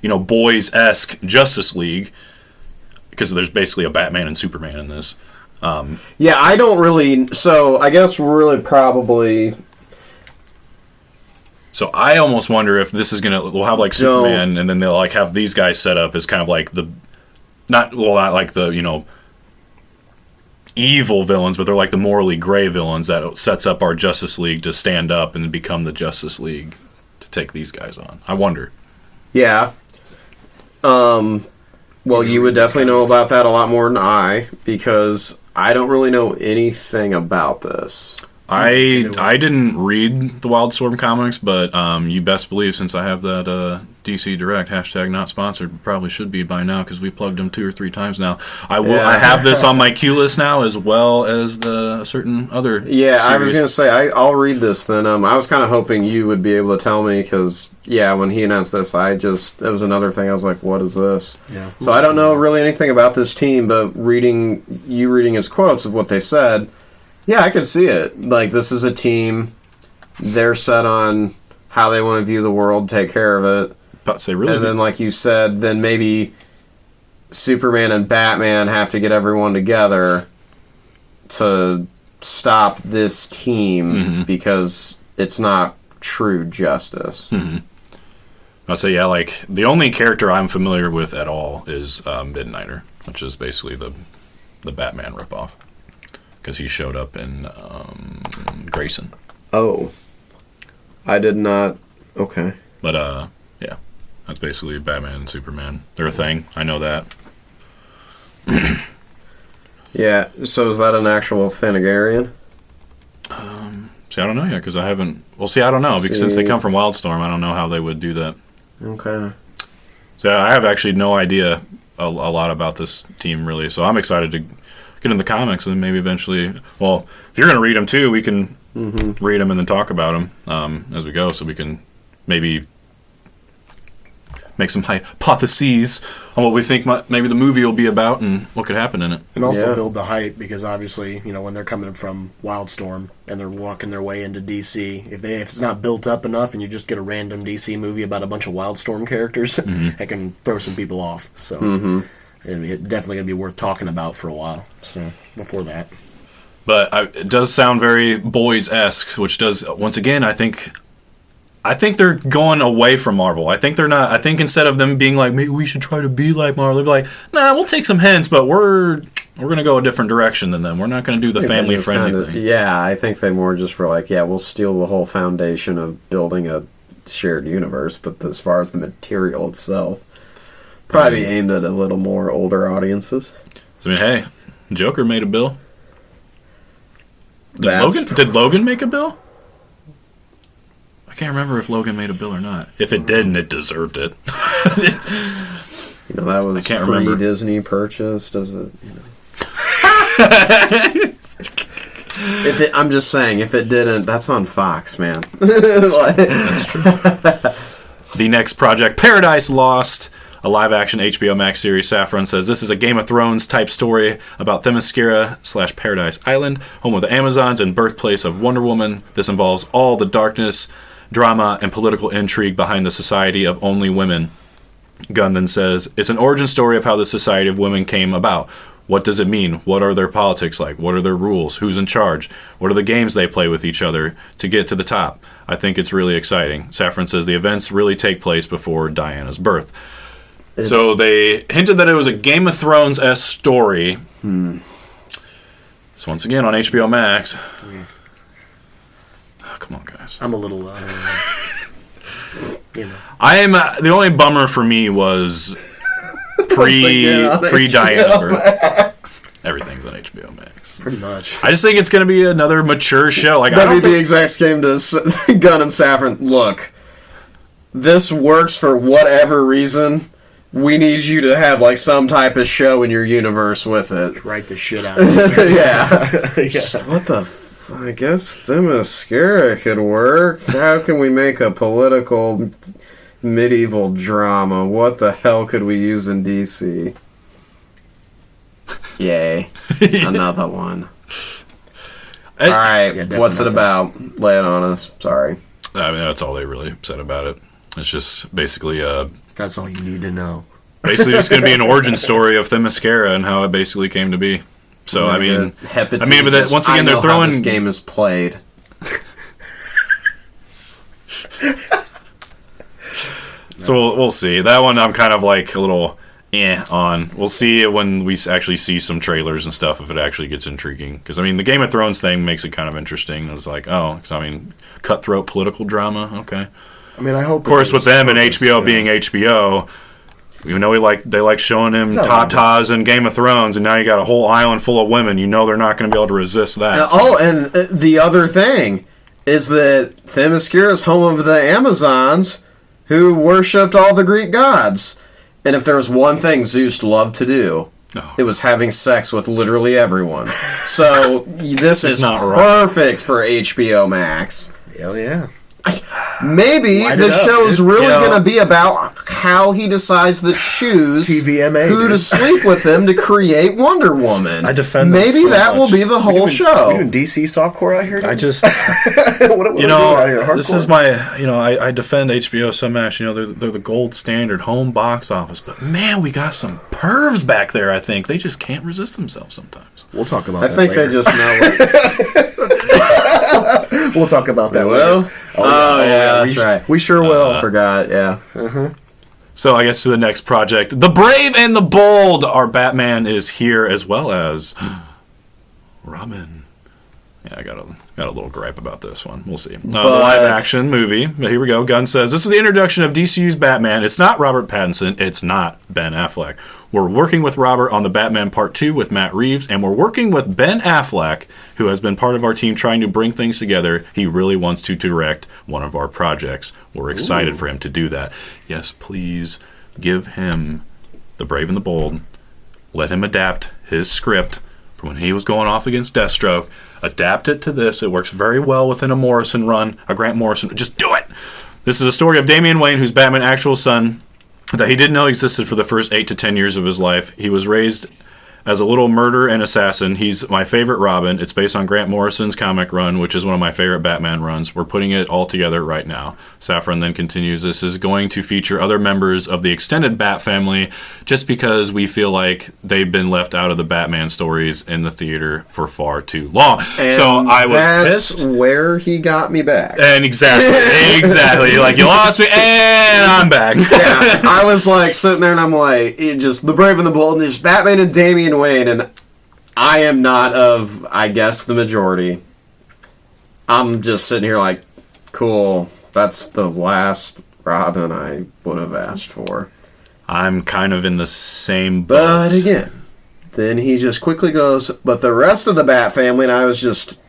boys-esque Justice League. Because there's basically a Batman and Superman in this. Yeah, I don't really... So, I guess really probably... So I almost wonder if this is going to... We'll have, like, Superman, and then they'll, like, have these guys set up as kind of like the... Not like the, evil villains, but they're like the morally gray villains that sets up our Justice League to stand up and become the Justice League to take these guys on. I wonder. Yeah. Well, you would definitely know about that a lot more than I, because I don't really know anything about this. I didn't read the Wildstorm comics, but you best believe since I have that DC Direct #not sponsored, probably should be by now because we plugged them 2 or 3 times now. I have this on my queue list now as well as the certain other. Yeah, series. I was gonna say I'll read this then. I was kind of hoping you would be able to tell me because when he announced this, it was another thing. I was like, what is this? Yeah. So I don't know really anything about this team, but reading his quotes of what they said. Yeah, I could see it. Like, this is a team. They're set on how they want to view the world, take care of it. But say really, and then, like you said, then maybe Superman and Batman have to get everyone together to stop this team because it's not true justice. I'll say, like, the only character I'm familiar with at all is Midnighter, which is basically the Batman ripoff. Because he showed up in Grayson. Oh. I did not... Okay. But, yeah. That's basically Batman and Superman. They're a thing. I know that. Yeah, so is that an actual Thanagarian? See, I don't know yet, because I haven't... Well, see, I don't know, because since they come from Wildstorm, I don't know how they would do that. Okay. So I have actually no idea a lot about this team, really. So I'm excited to get in the comics and then maybe eventually... Well, if you're going to read them, too, we can read them and then talk about them as we go, so we can maybe make some hypotheses on what we think maybe the movie will be about and what could happen in it. And also build the hype, because obviously, when they're coming from Wildstorm and they're walking their way into DC, if it's not built up enough and you just get a random DC movie about a bunch of Wildstorm characters, that can throw some people off. So it's definitely going to be worth talking about for a while. So before that. But it does sound very boys-esque, which does, once again, I think they're going away from Marvel. I think they're not. I think instead of them being like, maybe we should try to be like Marvel, they'll be like, nah, we'll take some hints, but we're going to go a different direction than them. We're not going to do the family-friendly thing. Yeah, I think they more just were like, we'll steal the whole foundation of building a shared universe, but as far as the material itself, probably aimed at a little more older audiences. I mean, hey, Joker made a bill. Did Logan make a bill? I can't remember if Logan made a bill or not. If it didn't, it deserved it. That was I can't remember. Disney purchased. Does it? I'm just saying, if it didn't, that's on Fox, man. That's true. The next project, Paradise Lost, a live-action HBO Max series. Saffron says this is a Game of Thrones type story about Themyscira / Paradise Island, home of the Amazons and birthplace of Wonder Woman. This involves all the darkness, drama, and political intrigue behind the Society of Only Women. Gunn then says, it's an origin story of how the Society of Women came about. What does it mean? What are their politics like? What are their rules? Who's in charge? What are the games they play with each other to get to the top? I think it's really exciting. Saffron says the events really take place before Diana's birth. So they hinted that it was a Game of Thrones-esque story. So once again on HBO Max. Oh, come on, guys. I'm a little, I am the only bummer for me was pre Diana birth. Everything's on HBO Max. Pretty much. I just think it's going to be another mature show. Like WB execs came to Gunn and Saffron. Look, this works for whatever reason. We need you to have like some type of show in your universe with it. Write the shit out of it. Yeah. What the I guess Themyscira could work. How can we make a political medieval drama? What the hell could we use in DC? Yay. Another one. Alright, what's it about? Lay it on us. Sorry. I mean, that's all they really said about it. It's just basically that's all you need to know. Basically, it's going to be an origin story of Themyscira and how it basically came to be. So but once again, they're throwing. How this game is played. So we'll see. That one I'm kind of like a little on. We'll see it when we actually see some trailers and stuff if it actually gets intriguing. Because I mean, the Game of Thrones thing makes it kind of interesting. It's like, cutthroat political drama. Okay. I mean, I hope. Of course, with them and HBO being HBO. Even though they like showing him tatas and Game of Thrones, and now you got a whole island full of women. You know they're not going to be able to resist that. And the other thing is that Themyscira is home of the Amazons, who worshipped all the Greek gods. And if there was one thing Zeus loved to do, it was having sex with literally everyone. So this is perfect for HBO Max. Hell yeah. Maybe the show's really going to be about how he decides to choose who to sleep with him to create Wonder Woman. I defend Maybe that will be the whole show. Are you doing DC softcore out here? I just, this is my, I defend HBO so much. They're the gold standard home box office. But man, we got some pervs back there, I think. They just can't resist themselves sometimes. We'll talk about that later. They just know We'll talk about that later. That's right. We sure will. I forgot, yeah. So I guess to the next project. The Brave and the Bold. Our Batman is here as well as Robin. Yeah, I got a little gripe about this one. We'll see. The live-action movie. Here we go. Gunn says, this is the introduction of DCU's Batman. It's not Robert Pattinson. It's not Ben Affleck. We're working with Robert on the Batman Part 2 with Matt Reeves, and we're working with Ben Affleck, who has been part of our team trying to bring things together. He really wants to direct one of our projects. We're excited for him to do that. Yes, please give him The Brave and the Bold. Let him adapt his script from when he was going off against Deathstroke. Adapt it to this. It works very well within a Morrison run, a Grant Morrison. Just do it! This is a story of Damian Wayne, who's Batman's actual son, that he didn't know existed for the first 8 to 10 years of his life. He was raised as a little murderer and assassin. He's my favorite Robin. It's based on Grant Morrison's comic run, which is one of my favorite Batman runs. We're putting it all together right now. Saffron then continues, this is going to feature other members of the extended Bat family just because we feel like they've been left out of the Batman stories in the theater for far too long. And so I was that's pissed. Where he got me back. And exactly. Like, you lost me, and I'm back. Yeah, I was like sitting there and I'm like, just The Brave and the Bold, and just Batman and Damian Wayne, and I am not of, I guess, the majority. I'm just sitting here like, cool, that's the last Robin I would have asked for. I'm kind of in the same boat. But again, then he just quickly goes, but the rest of the Bat family, and I was just...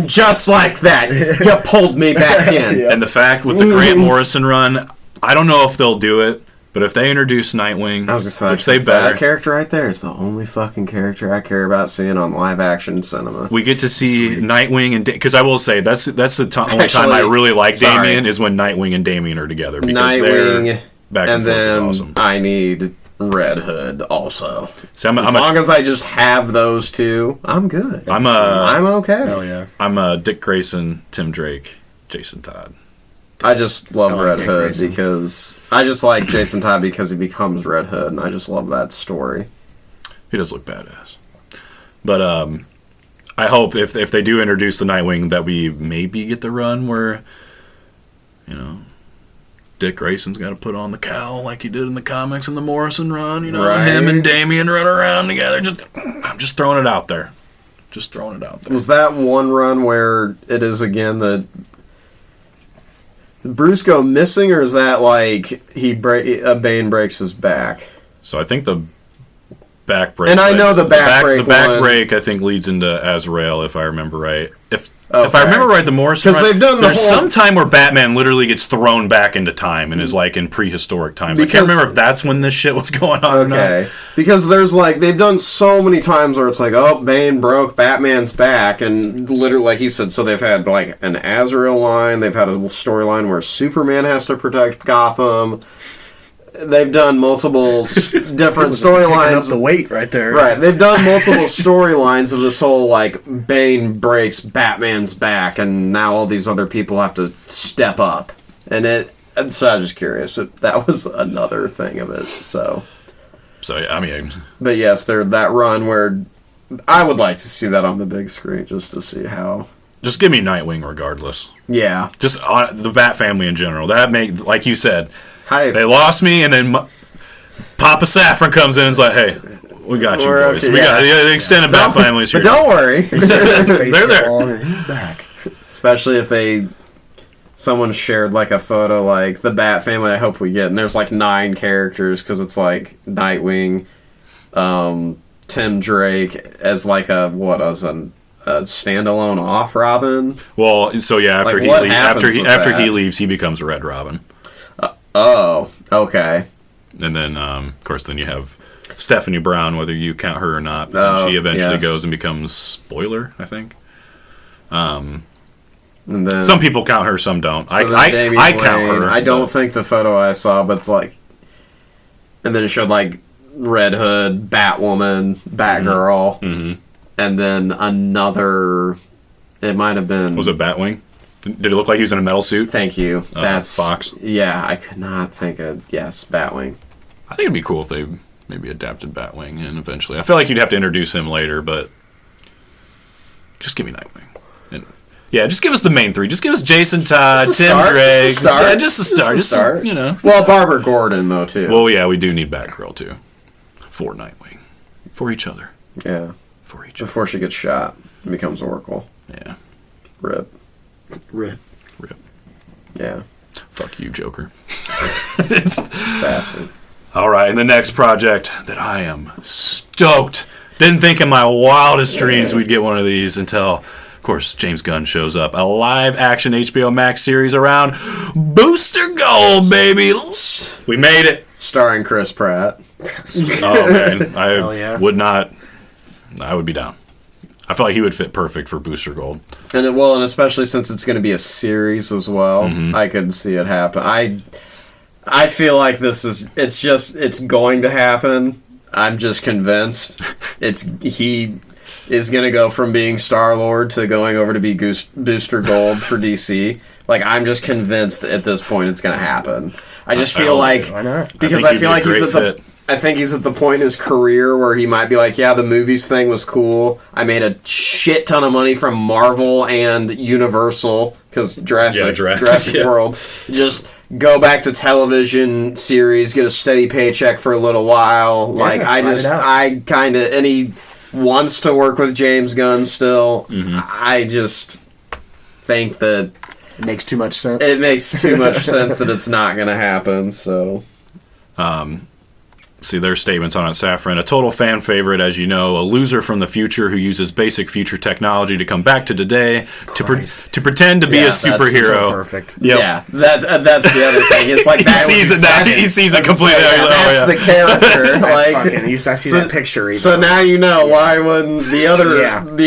just like that. You pulled me back in. And the fact with the Grant Morrison run, I don't know if they'll do it, But if they introduce Nightwing, I was just like, which they better, that character right there is the only fucking character I care about seeing on live action cinema. we get to see Nightwing and because I will say that's the only time I really like Damian is when Nightwing and Damian are together because Nightwing, back and forth is awesome. I need Red Hood also. So as long as I just have those two, I'm good. I'm okay. Hell yeah. I'm a Dick Grayson, Tim Drake, Jason Todd. I just love Red Dick Hood Grayson. because I just like Jason Todd because he becomes Red Hood, and I just love that story. He does look badass. But I hope if they do introduce the Nightwing that we maybe get the run where, Dick Grayson's got to put on the cowl like he did in the comics in the Morrison run, Right. and him and Damian run around together. I'm just throwing it out there. Was that one run where it is again the Bruce go missing, or is that like Bane breaks his back? So I think the back break. And I know the back break. The back break I think leads into Azrael, if I remember right. If Okay. I remember right, the Morrison run, they've done there's some time where Batman literally gets thrown back into time and is like in prehistoric times. I can't remember if that's when this shit was going on. Okay, or not. because there's they've done so many times where it's like, oh, Bane broke Batman's back, and literally, like you said, so they've had like an Azrael line, they've had a storyline where Superman has to protect Gotham. They've done multiple different storylines. Up the weight right there. Right, they've done multiple storylines of this whole Bane breaks Batman's back, and now all these other people have to step up. And so I was just curious, but that was another thing of it. So I mean, but yes, that run where I would like to see that on the big screen just to see how. just give me Nightwing regardless. Yeah, Just the Bat family in general. That like you said. Hi. They lost me, and then Papa Saffron comes in and is like, "Hey, we got you, boys. We got the extended Bat family's here." But don't worry, They're there. He's back. especially if someone shared a photo the Bat family. I hope we get, and there's 9 characters because it's Nightwing, Tim Drake as a standalone off Robin. Well, so yeah, after he leaves, he becomes Red Robin. Oh, okay. And then, of course, then you have Stephanie Brown, whether you count her or not. She eventually goes and becomes Spoiler, I think. And then some people count her, some don't. So I count her. I don't think the photo I saw, but and then it showed Red Hood, Batwoman, Batgirl, and then another. It might have been. Was it Batwing? Did it look like he was in a metal suit? Thank you. That's Fox. Yeah, I could not think of. Yes, Batwing. I think it'd be cool if they maybe adapted Batwing in eventually. I feel like you'd have to introduce him later, but just give me Nightwing. And yeah, just give us the main 3. Just give us Jason Todd, Tim Drake. Just a start. Well, Barbara Gordon though too. Well, yeah, we do need Batgirl too. For Nightwing. For each other. Yeah. For each other. Before she gets shot and becomes Oracle. Yeah. Rip. Yeah. Fuck you, Joker. Bastard. All right, and the next project that I am stoked. Didn't think in my wildest dreams we'd get one of these until, of course, James Gunn shows up. A live-action HBO Max series around Booster Gold, baby. We made it. Starring Chris Pratt. Oh, man. Yeah. I would be down. I feel like he would fit perfect for Booster Gold. And especially since it's going to be a series as well, I could see it happen. I feel like it's going to happen. I'm just convinced. He is going to go from being Star-Lord to going over to be Booster Gold for DC. I'm just convinced at this point it's going to happen. I just feel why not? Because I feel like I think he's at the point in his career where he might be yeah, the movies thing was cool. I made a shit ton of money from Marvel and Universal because Jurassic World. Just go back to television series, get a steady paycheck for a little while. And he wants to work with James Gunn still. I just think that it makes too much sense. It makes too much sense that it's not going to happen. So, see their statements on it. Saffron, a total fan favorite, as you know, a loser from the future who uses basic future technology to come back to today to pretend to be a superhero. So perfect. Yep. Yeah, that's the other thing. It's like that he sees it now. He sees it completely. That's the character. I see that picture. Even. So now you know why when the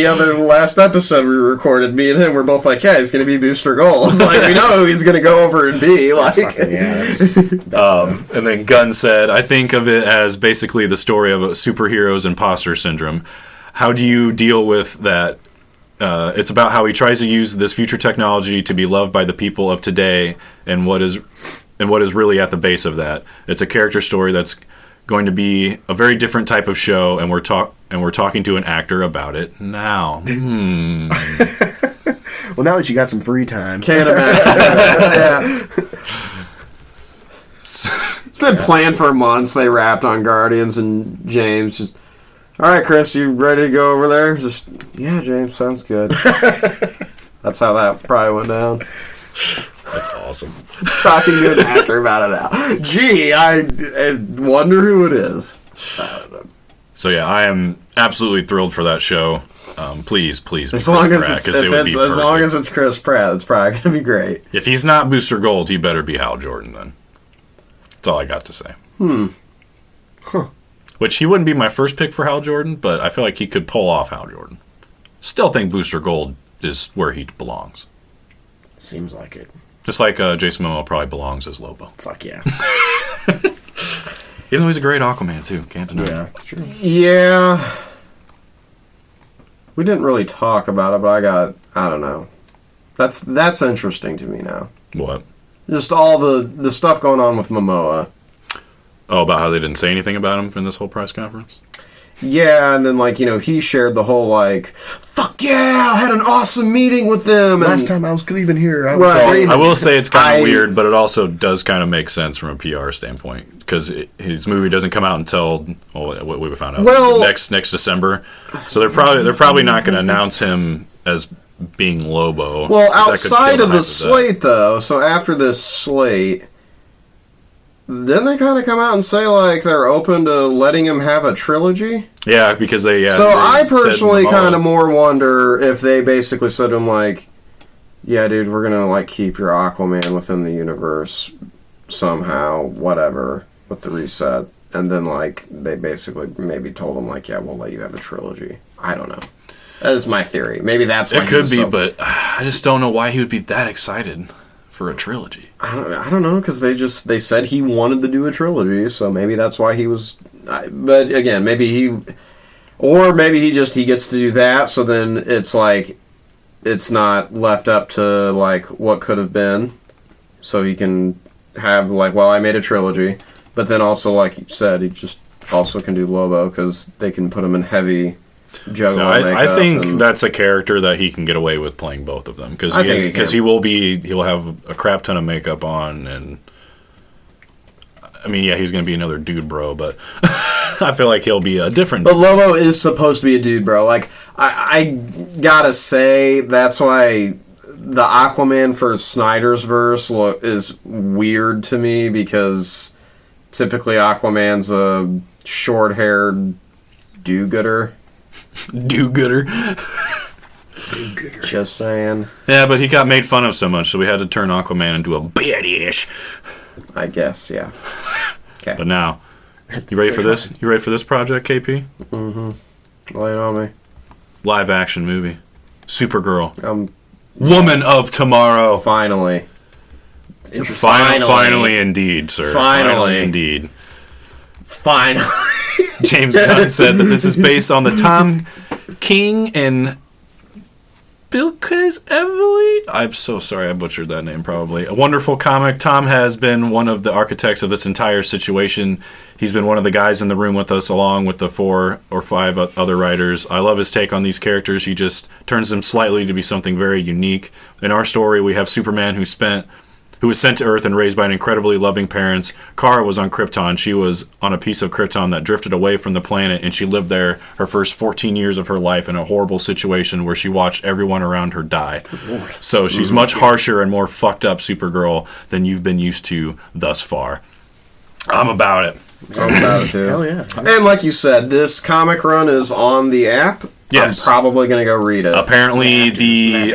other last episode we recorded, me and him were both like, yeah, he's going to be Booster Gold. Like we know who he's going to go over and be. Like, that's and then Gunn said, I think of it as basically the story of a superhero's imposter syndrome. How do you deal with that? It's about how he tries to use this future technology to be loved by the people of today, and what is really at the base of that. It's a character story that's going to be a very different type of show, and we're talking to an actor about it now. Well, now that you got some free time, can't imagine. It's been planned for months. They wrapped on Guardians, and James just, all right, Chris, you ready to go over there? Just, yeah, James, sounds good. That's how that probably went down. That's awesome. Talking to an actor about it now. Gee, I wonder who it is. So yeah, I am absolutely thrilled for that show. Please, as long as it's Chris Pratt, it's probably gonna be great. If he's not Booster Gold, he better be Hal Jordan then. That's all I got to say. Which he wouldn't be my first pick for Hal Jordan, but I feel like he could pull off Hal Jordan. Still think Booster Gold is where he belongs. Seems like it. Just like Jason Momoa probably belongs as Lobo. Fuck yeah. Even though he's a great Aquaman too, can't deny. Yeah, it's true. Yeah. We didn't really talk about it, but I don't know. That's interesting to me now. What? Just all the stuff going on with Momoa. Oh, about how they didn't say anything about him in this whole press conference? Yeah, and then, he shared the whole, fuck yeah, I had an awesome meeting with them. Last time I was leaving here, I was I will say it's kind of weird, but it also does kind of make sense from a PR standpoint, because his movie doesn't come out until, what we found out, next December. So they're probably not going to announce him as being Lobo. Well, outside of the slate, though, so after this slate, then they kind of come out and say, they're open to letting him have a trilogy? Yeah, because they... Yeah, so I personally kind of more wonder if they basically said to him, yeah, dude, we're going to, keep your Aquaman within the universe somehow, whatever, with the reset. And then, they basically maybe told him, yeah, we'll let you have a trilogy. I don't know. That is my theory. Maybe that's why it could be, but I just don't know why he would be that excited for a trilogy. I don't know, because they said he wanted to do a trilogy, so maybe that's why he was. But again, maybe he gets to do that, so then it's it's not left up to what could have been, so he can have I made a trilogy, but then also like you said, he just also can do Lobo because they can put him in heavy. So I think that's a character that he can get away with playing both of them because he'll have a crap ton of makeup on, and I mean, yeah, he's gonna be another dude bro, but I feel like he'll be a different. But Lobo is supposed to be a dude bro. I gotta say that's why the Aquaman for Snyder's verse is weird to me because typically Aquaman's a short-haired do-gooder. Do-gooder. Just saying. Yeah, but he got made fun of so much, so we had to turn Aquaman into a badass. I guess, yeah. Okay. But now, you ready for this? You ready for this project, KP? Mm-hmm. Lay it on me. Live action movie. Supergirl. Woman of Tomorrow. Finally. Finally indeed, sir. Finally indeed. Finally. James Gunn said that this is based on the Tom King and Bill Evely. I'm so sorry I butchered that name probably. A wonderful comic. Tom has been one of the architects of this entire situation. He's been one of the guys in the room with us along with the 4 or 5 other writers. I love his take on these characters. He just turns them slightly to be something very unique. In our story, we have Superman who was sent to Earth and raised by an incredibly loving parents. Kara was on Krypton. She was on a piece of Krypton that drifted away from the planet, and she lived there her first 14 years of her life in a horrible situation where she watched everyone around her die. So she's much harsher and more fucked up Supergirl than you've been used to thus far. I'm about it. I'm about it too. Hell yeah. And like you said, this comic run is on the app. Yes. I'm probably gonna go read it. Apparently, the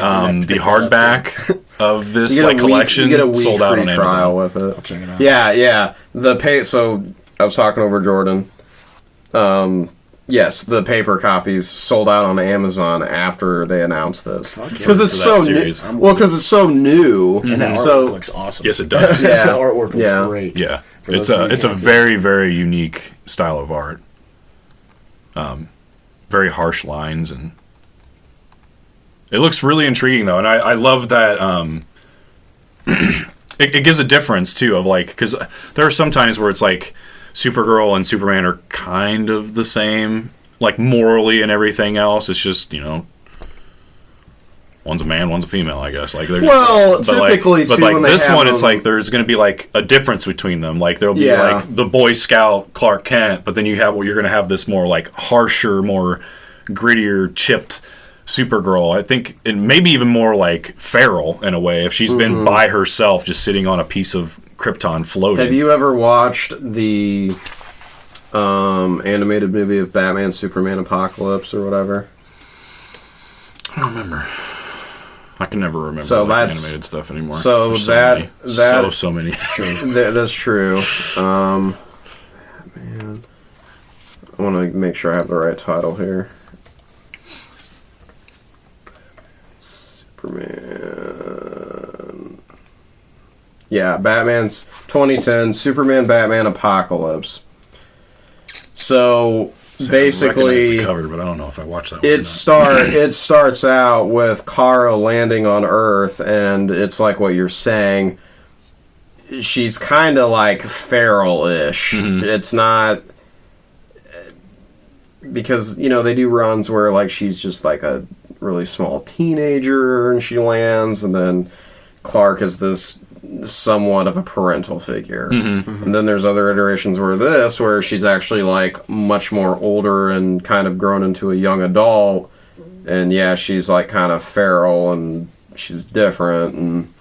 hardback of this collection you get a week sold out free on trial Amazon. with it. I'll check it out. Yeah. So I was talking over Jordan. Yes, the paper copies sold out on Amazon after they announced this because it's so new. Well, because it's so new, and that artwork looks awesome. Yes, it does. The artwork looks great. Yeah, it's a very, very unique style of art. Very harsh lines, and it looks really intriguing though, and I love that. It gives a difference too of like, because there are some times where it's like Supergirl and Superman are kind of the same, like morally and everything else. It's just, one's a man, one's a female, I guess. Like, typically, but like this one, it's like there's going to be like a difference between them. Like there'll be like the Boy Scout Clark Kent, but then you're going to have this more like harsher, more grittier, chipped Supergirl. I think, and maybe even more like feral in a way if she's been by herself, just sitting on a piece of Krypton floating. Have you ever watched the animated movie of Batman, Superman, Apocalypse, or whatever? I don't remember. I can never remember animated stuff anymore. So There's so many. That's true. Man, I want to make sure I have the right title here. Superman. Yeah, Batman's 2010 Superman, Batman, Apocalypse. So basically, the cover, but I don't know if I watched that one. It starts out with Kara landing on Earth, and it's like what you're saying. She's kind of like feral-ish. It's not because they do runs where like she's just like a really small teenager, and she lands, and then Clark is this somewhat of a parental figure. And then there's other iterations where she's actually like much more older and kind of grown into a young adult, and she's like kind of feral and she's different, and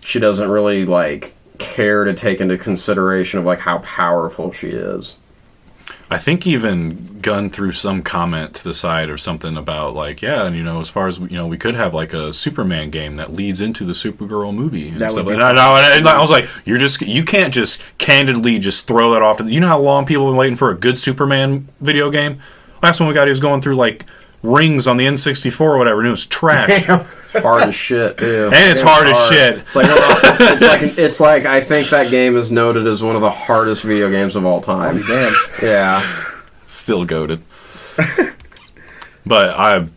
she doesn't really like care to take into consideration of like how powerful she is. I think even Gunn threw some comment to the side or something about like, and as far as we could have like a Superman game that leads into the Supergirl movie and stuff. And I was like, you can't just candidly just throw that off. You know how long people have been waiting for a good Superman video game? Last one we got, he was going through like rings on the N64 or whatever, and it was trash. It's hard as shit, too. And it's hard as shit. It's like I think that game is noted as one of the hardest video games of all time. Damn. Yeah. Still goated. But I'm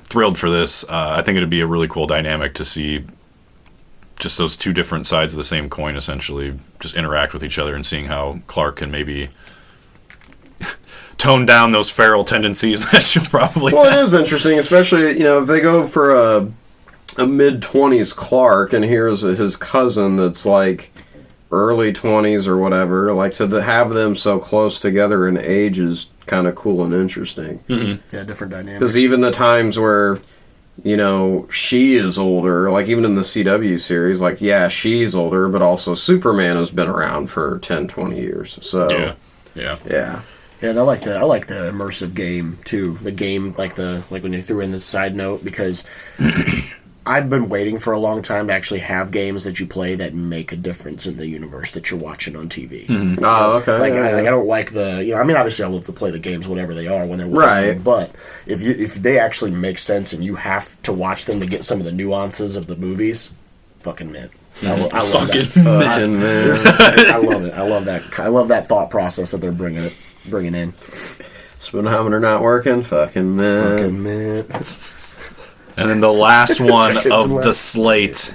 thrilled for this. I think it'd be a really cool dynamic to see just those two different sides of the same coin essentially just interact with each other, and seeing how Clark can maybe tone down those feral tendencies that she'll probably have. It is interesting, especially if they go for a mid-20s Clark, and here's his cousin that's like early 20s or whatever. Like, to have them so close together in age is kind of cool and interesting. Yeah, different dynamic. Because even the times where she is older, like even in the CW series, like she's older, but also Superman has been around for 10, 20 years. So Yeah, I like the immersive game too. The game, like when you threw in the side note, because I've been waiting for a long time to actually have games that you play that make a difference in the universe that you're watching on TV. Oh, okay. I don't like the obviously I love to play the games whatever they are when they're right. But if they actually make sense and you have to watch them to get some of the nuances of the movies, fucking man. I love that. I love it. I love that thought process that they're bringing in. Speedometer not working. Fucking man. And then the last one of the slate,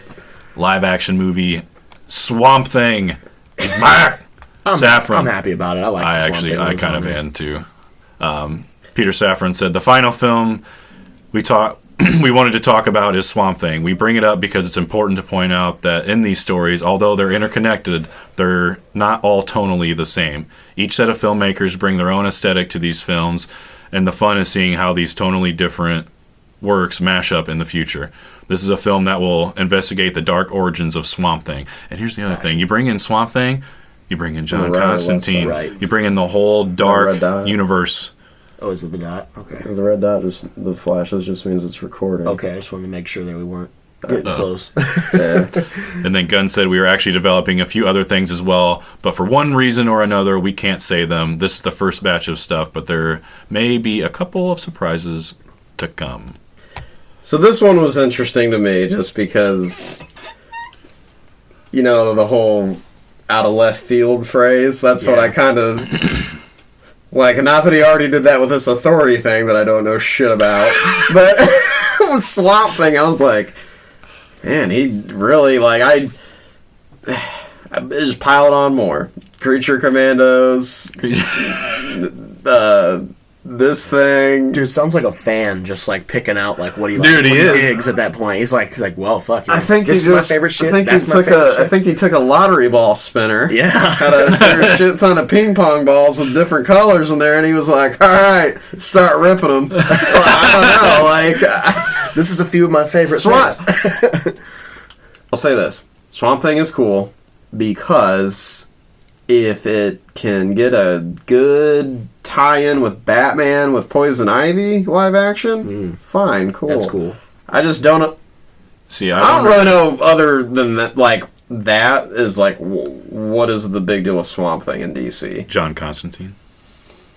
live action movie, Swamp Thing is back. Safran. I'm happy about it. I kind of am too. Peter Safran said the final film we wanted to talk about is Swamp Thing. We bring it up because it's important to point out that in these stories, although they're interconnected, they're not all tonally the same. Each set of filmmakers bring their own aesthetic to these films, and the fun is seeing how these tonally different works mash up in the future. This is a film that will investigate the dark origins of Swamp Thing. And here's the other thing. You bring in Swamp Thing, You bring in John Right, Constantine. right. You bring in the whole dark Red Dot. universe. Oh, is it the dot? Okay. Because the red dot, the flashes just means it's recording. Okay, I just wanted to make sure that we weren't getting close. Yeah. And then Gunn said we were actually developing a few other things as well, but for one reason or another, we can't say them. This is the first batch of stuff, but there may be a couple of surprises to come. So this one was interesting to me just because, you know, the whole out of left field phrase. That's what I kind of... Like, not that he already did that with this authority thing that I don't know shit about, but with Swamp Thing, I was like, man, he really, like, I just piled on more. Creature Commandos, this thing. Dude, sounds like a fan just like picking out like what he Dude, he is. digs at that point. He's like, well, fuck. You know, I think this he is just, my favorite shit. I think That's he my took favorite I shit. think he took a lottery ball spinner. Yeah. Had a shit ton of ping pong balls with different colors in there, and he was like, all right, start ripping them. Well, I don't know, like... This is a few of my favorite things. I'll say this. Swamp Thing is cool because if it can get a good tie-in with Batman with Poison Ivy live action, fine, cool. That's cool. I just don't... See, I don't really know other than that, like, that is like, what is the big deal with Swamp Thing in DC? John Constantine.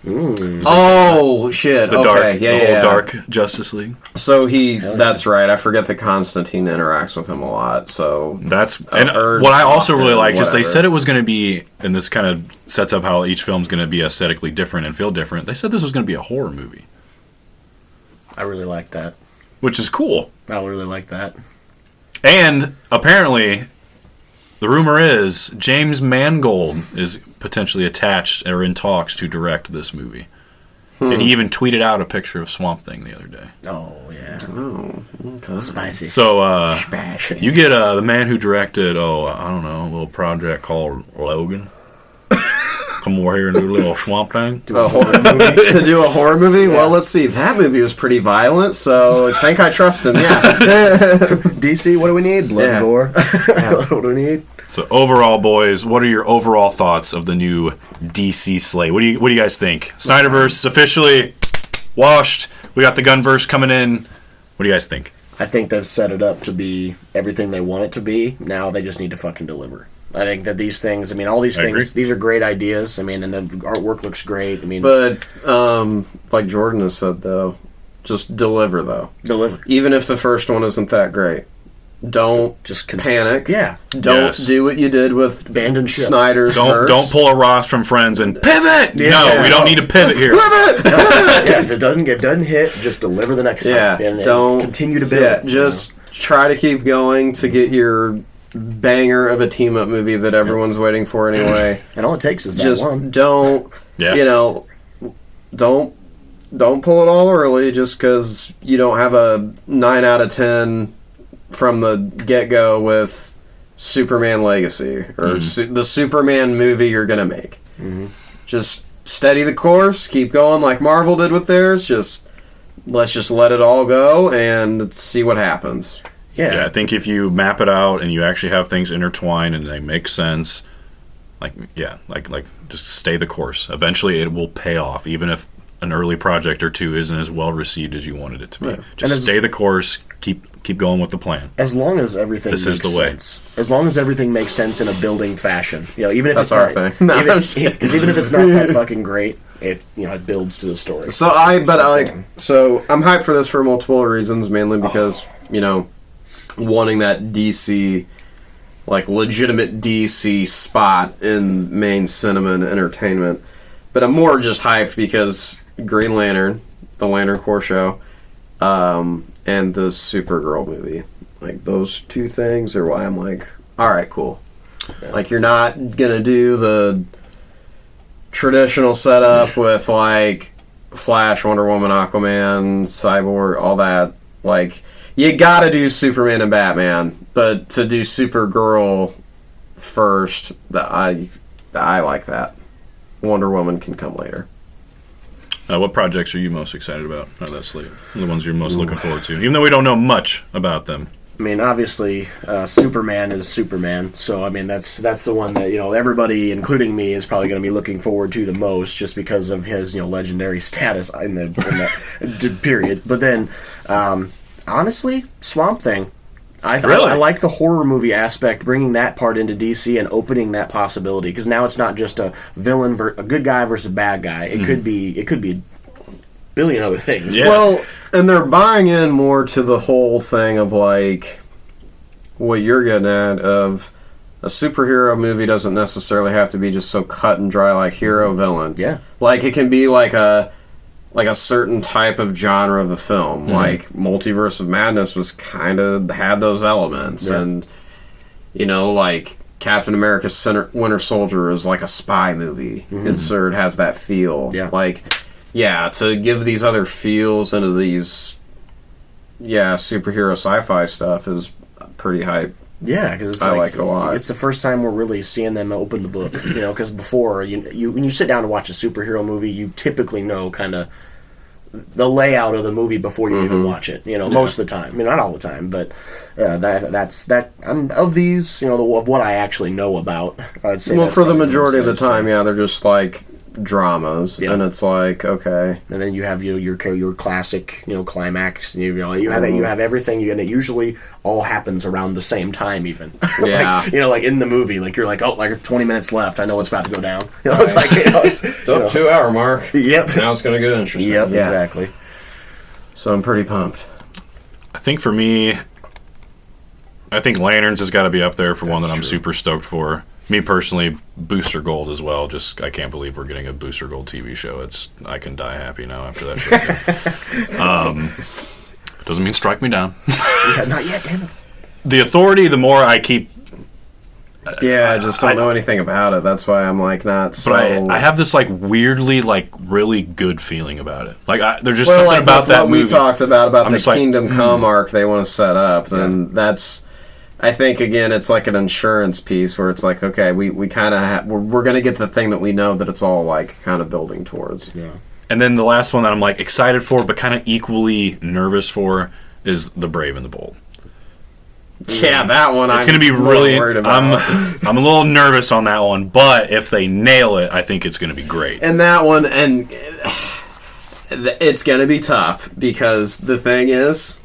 Oh, shit. The okay. dark, yeah, the yeah. whole dark Justice League. So that's right. I forget that Constantine interacts with him a lot. So That's Or and what I also really often, liked is they whatever. said it was going to be, and this kind of sets up how each film's going to be aesthetically different and feel different. They said this was going to be a horror movie, I really like that. which is cool. I really like that. And apparently, the rumor is James Mangold is potentially attached or in talks to direct this movie. And he even tweeted out a picture of Swamp Thing the other day. Oh, yeah. Oh, okay. Spicy. So, you get the man who directed, I don't know, a little project called Logan. Come over here and do a little Swamp Thing. Do a horror movie. To do a horror movie? Well, let's see. That movie was pretty violent, so I think I trust him. Yeah. DC, what do we need? Blood and gore. What do we need? So overall, boys, what are your overall thoughts of the new DC slate? What do you guys think? Snyderverse is officially washed. We got the Gunverse coming in. What do you guys think? I think they've set it up to be everything they want it to be. Now they just need to fucking deliver. I think that these things, I mean, all these I things, agree. these are great ideas. I mean, and the artwork looks great. I mean, But, like Jordan has said, though, just deliver, though. deliver. Even if the first one isn't that great. Don't Just panic. Yeah. Don't Yes. do what you did with Abandon ship. Snyder's verse. Don't pull a Ross from Friends and pivot. Yeah. No, we don't need to pivot here. Yeah, if it doesn't hit, just deliver the next Yeah, time. And don't continue to build. Yeah, just try to keep going to get your banger of a team up movie that everyone's waiting for anyway. And all it takes is that Just one. don't, Yeah. don't pull it all early just because you don't have a 9 out of 10 from the get go with Superman Legacy or the Superman movie you're gonna make. Mm-hmm. Just steady the course, keep going like Marvel did with theirs. Let's just let it all go and see what happens. Yeah, I think if you map it out and you actually have things intertwined and they make sense, like just stay the course. Eventually, it will pay off, even if an early project or two isn't as well received as you wanted it to be. Right. Just stay the course. Keep going with the plan. As long as everything This makes is the way. sense. As long as everything makes sense in a building fashion. Even if That's it's our not, thing. No, I'm just kidding. because even if it's not that fucking great, it builds to the story. So I'm hyped for this for multiple reasons, mainly because wanting that DC, like legitimate DC spot in main cinema and entertainment. But I'm more just hyped because Green Lantern, the Lantern Corps show, and the Supergirl movie. Like, those two things are why I'm like, alright, cool. Yeah. Like, you're not gonna do the traditional setup with, like, Flash, Wonder Woman, Aquaman, Cyborg, all that. Like, you gotta do Superman and Batman, but to do Supergirl first, I like that. Wonder Woman can come later. What projects are you most excited about out of that slate? The ones you're most looking forward to, even though we don't know much about them. I mean, obviously, Superman is Superman. So, I mean, that's the one that, everybody, including me, is probably going to be looking forward to the most just because of his, legendary status in the period. But then, honestly, Swamp Thing. I like the horror movie aspect, bringing that part into DC and opening that possibility, because now it's not just a villain, a good guy versus a bad guy. It could be a billion other things. Yeah. Well, and they're buying in more to the whole thing of like what you're getting at of a superhero movie doesn't necessarily have to be just so cut and dry like hero villain. Yeah. Like it can be like a certain type of genre of a film. Like Multiverse of Madness was kind of had those elements, and like Captain America's Winter Soldier is like a spy movie. It sort of has that feel. Yeah. Like, to give these other feels into these, superhero sci-fi stuff is pretty hype. Yeah, because I like it a lot. It's the first time we're really seeing them open the book. Because before, when you sit down to watch a superhero movie, you typically know kind of the layout of the movie before you even watch it. Most of the time. Not all the time, but that's I'm of these. Of what I actually know about. I'd say. Well, for the majority of the time, they're just like dramas, and it's like, okay. And then you have your classic climax. You have everything. And it usually all happens around the same time, even. Yeah. Like in the movie, like you're like, oh, like 20 minutes left. I know what's about to go down. It's like It's up 2 hour mark. Yep. Now it's gonna get interesting. Yep. Yeah. Exactly. So I'm pretty pumped. I think for me, Lanterns has got to be up there for one that I'm super stoked for. Me personally, Booster Gold as well. Just I can't believe we're getting a Booster Gold TV show. I can die happy now after that show. Doesn't mean strike me down. Not yet, damn it. The Authority, the more I keep. I just don't know anything about it. That's why I'm like not so. But I have this like weirdly like really good feeling about it. Like there's just something like about that what movie. We talked about I'm the Kingdom Come arc they want to set up. Then that's. I think again, it's like an insurance piece where it's like, okay, we kind of we're gonna get the thing that we know that it's all like kind of building towards. Yeah. And then the last one that I'm like excited for, but kind of equally nervous for, is The Brave and the Bold. Yeah, that one. It's going to be really. Worried about. I'm a little nervous on that one, but if they nail it, I think it's going to be great. And that one, and it's going to be tough because the thing is,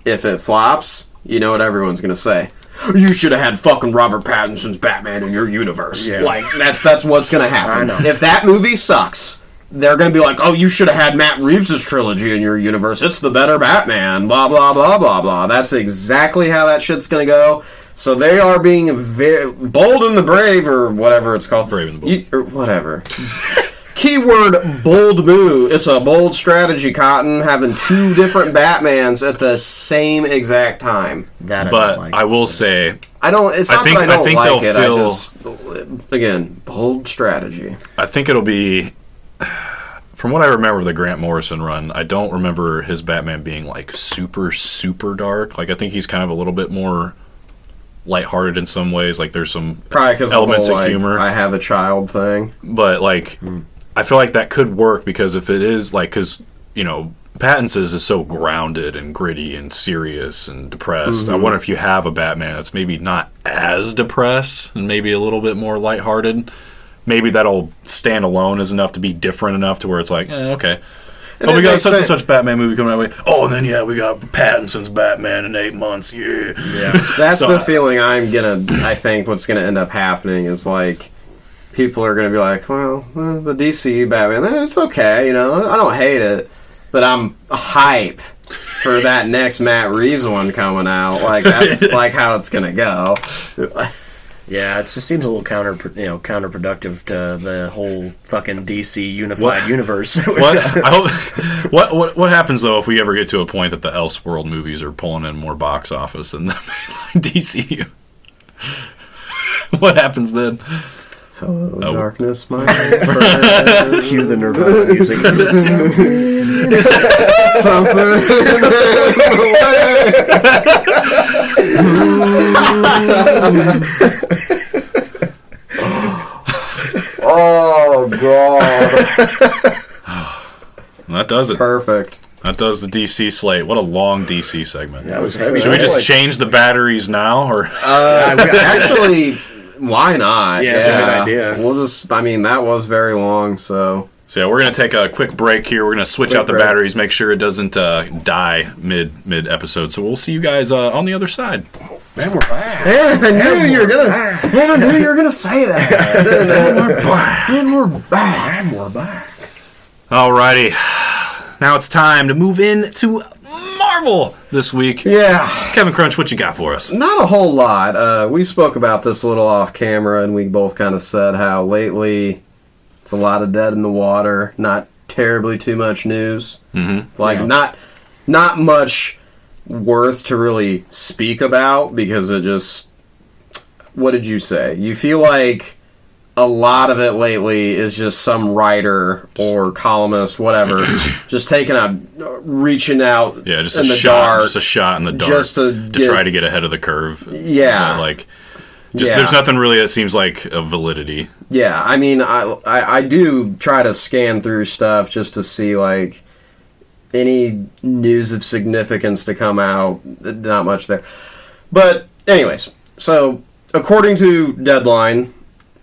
if it flops, you know what everyone's going to say. You should have had fucking Robert Pattinson's Batman in your universe. Yeah. Like that's what's going to happen. I know. If that movie sucks, they're going to be like, oh, you should have had Matt Reeves' trilogy in your universe. It's the better Batman. Blah, blah, blah, blah, blah. That's exactly how that shit's going to go. So they are being very bold and the brave, or whatever it's called. Brave and the Bold. Or whatever. Keyword bold move. It's a bold strategy, Cotton, having two different Batmans at the same exact time. I will say, I don't. It's not that I don't like it. Feel, I just, again, bold strategy. I think it'll be. From what I remember of the Grant Morrison run, I don't remember his Batman being like super, super dark. Like I think he's kind of a little bit more lighthearted in some ways. Like there's some elements of humor. I have a child thing, but like I feel like that could work because if it is like, because Pattinson's is so grounded and gritty and serious and depressed. I wonder if you have a Batman that's maybe not as depressed and maybe a little bit more lighthearted. Maybe that'll stand alone as enough to be different enough to where it's like, okay. We got such and such Batman movie coming out. Oh, and then we got Pattinson's Batman in 8 months. Yeah. That's the feeling I think what's gonna end up happening is like people are gonna be like, well, the DC Batman, it's okay, I don't hate it, but I'm hype for that next Matt Reeves one coming out. Like that's like how it's gonna go. Yeah, it just seems a little counterproductive to the whole fucking DC unified universe. What happens though if we ever get to a point that the Elseworld movies are pulling in more box office than the DCU? What happens then? Hello, darkness, my friend. Cue the Nirvana music. Oh God! That does it. Perfect. That does the DC slate. What a long DC segment. That was heavy. Should we just change the batteries now, or Actually, why not? Yeah, that's a good idea. We'll just. I mean, that was very long, so. So yeah, we're gonna take a quick break here. We're gonna switch out the batteries, make sure it doesn't die mid episode. So we'll see you guys on the other side. Man, we're back. Man, I knew you were gonna say that. And we're back. And we're back. Alrighty, now it's time to move into Marvel this week. Yeah. Kevin Crunch, what you got for us? Not a whole lot. We spoke about this a little off camera, and we both kind of said how lately it's a lot of dead in the water. Not terribly too much news. Mm-hmm. Not much worth to really speak about because it just. What did you say? You feel like a lot of it lately is just some writer or columnist, whatever, just reaching out. Yeah, just in a the shot, dark, just a shot in the dark just to try to get ahead of the curve. Yeah, there's nothing really that seems like a validity. Yeah, I mean, I do try to scan through stuff just to see like any news of significance to come out. Not much there, but anyways, so according to Deadline,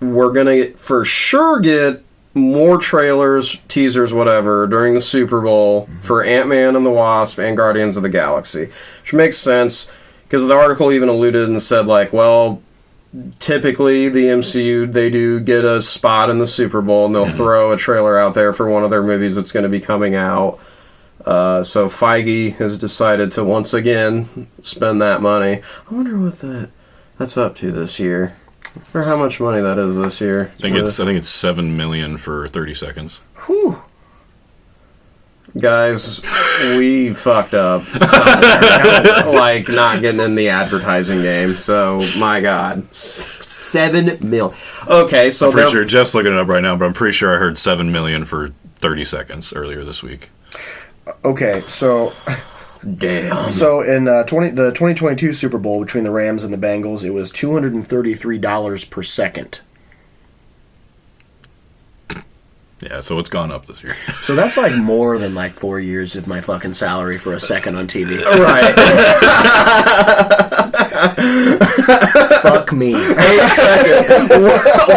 we're gonna for sure get more trailers, teasers, whatever, during the Super Bowl for Ant-Man and the Wasp and Guardians of the Galaxy. Which makes sense, because the article even alluded and said, like, well, typically the MCU, they do get a spot in the Super Bowl, and they'll throw a trailer out there for one of their movies that's going to be coming out. So Feige has decided to, once again, spend that money. I wonder what that's up to this year. Or how much money that is this year. I think it's $7 million for 30 seconds. Whew. Guys, we fucked up. Like, not getting in the advertising game. So, my God. $7 million. Okay, so I'm pretty sure Jeff's looking it up right now, but I'm pretty sure I heard $7 million for 30 seconds earlier this week. Okay, so... Damn. So in the 2022 Super Bowl between the Rams and the Bengals, it was $233 per second. Yeah, so it's gone up this year. So that's like more than like 4 years of my fucking salary for a second on TV. Right. Fuck me. 8 seconds.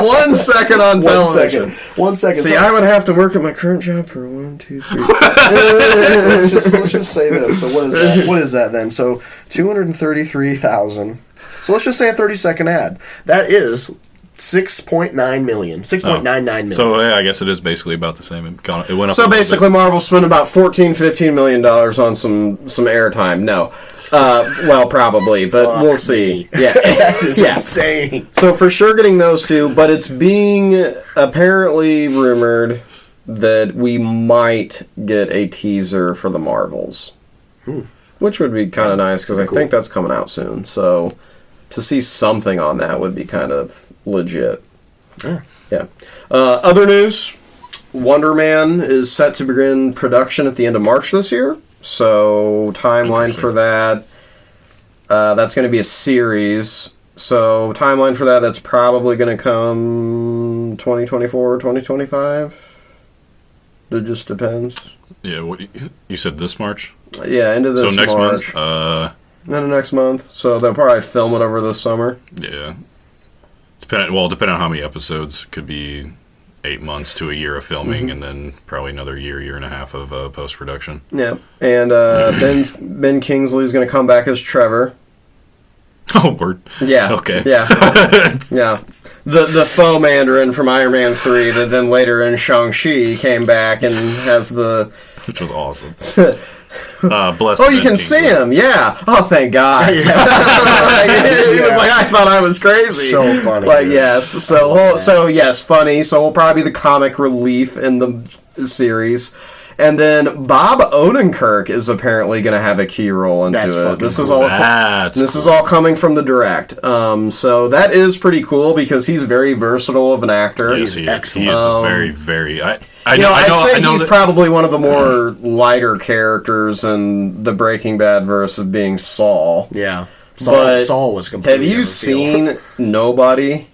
1 second on television. 1 second. See, I would have to work at my current job for 1, 2, 3. let's just say this. So what is that? What is that then? So 233,000. So let's just say a 30-second ad. That is 6.9 million. 6.99 million. So yeah, I guess it is basically about the same. It went up. So basically, Marvel spent about $14-15 million on some airtime. No. Well, probably, but Fuck we'll see. Me. Yeah. That is insane. So for sure getting those two, but it's being apparently rumored that we might get a teaser for the Marvels. Which would be kind of nice, because I think that's coming out soon. So to see something on that would be kind of legit. Yeah. Other news, Wonder Man is set to begin production at the end of March this year. So, timeline for that. That's going to be a series. So, timeline for that's probably going to come 2024, 2025. It just depends. Yeah, what you said this March? Yeah, end of this March. So next March. month? End of next month. So, they'll probably film it over this summer. Yeah. Depending on how many episodes. Could be 8 months to a year of filming, and then probably another year and a half of post-production. Yeah. And Ben Kingsley is going to come back as Trevor. Oh, word. Yeah. Okay. Yeah. Yeah. The faux Mandarin from Iron Man 3 that then later in Shang-Chi came back and has the... Which was awesome. Bless you can see him. Yeah. Oh, thank God. Yeah. He was like, I thought I was crazy. So funny. But yes. So yes, funny. So we'll probably be the comic relief in the series. And then Bob Odenkirk is apparently going to have a key role into it. This is all coming from the direct. So that is pretty cool because he's very versatile of an actor. Yes, he's excellent. He is very, very. I'd say he's probably one of the more lighter characters in the Breaking Bad verse of being Saul. Yeah, Saul was completely. Have you seen Nobody?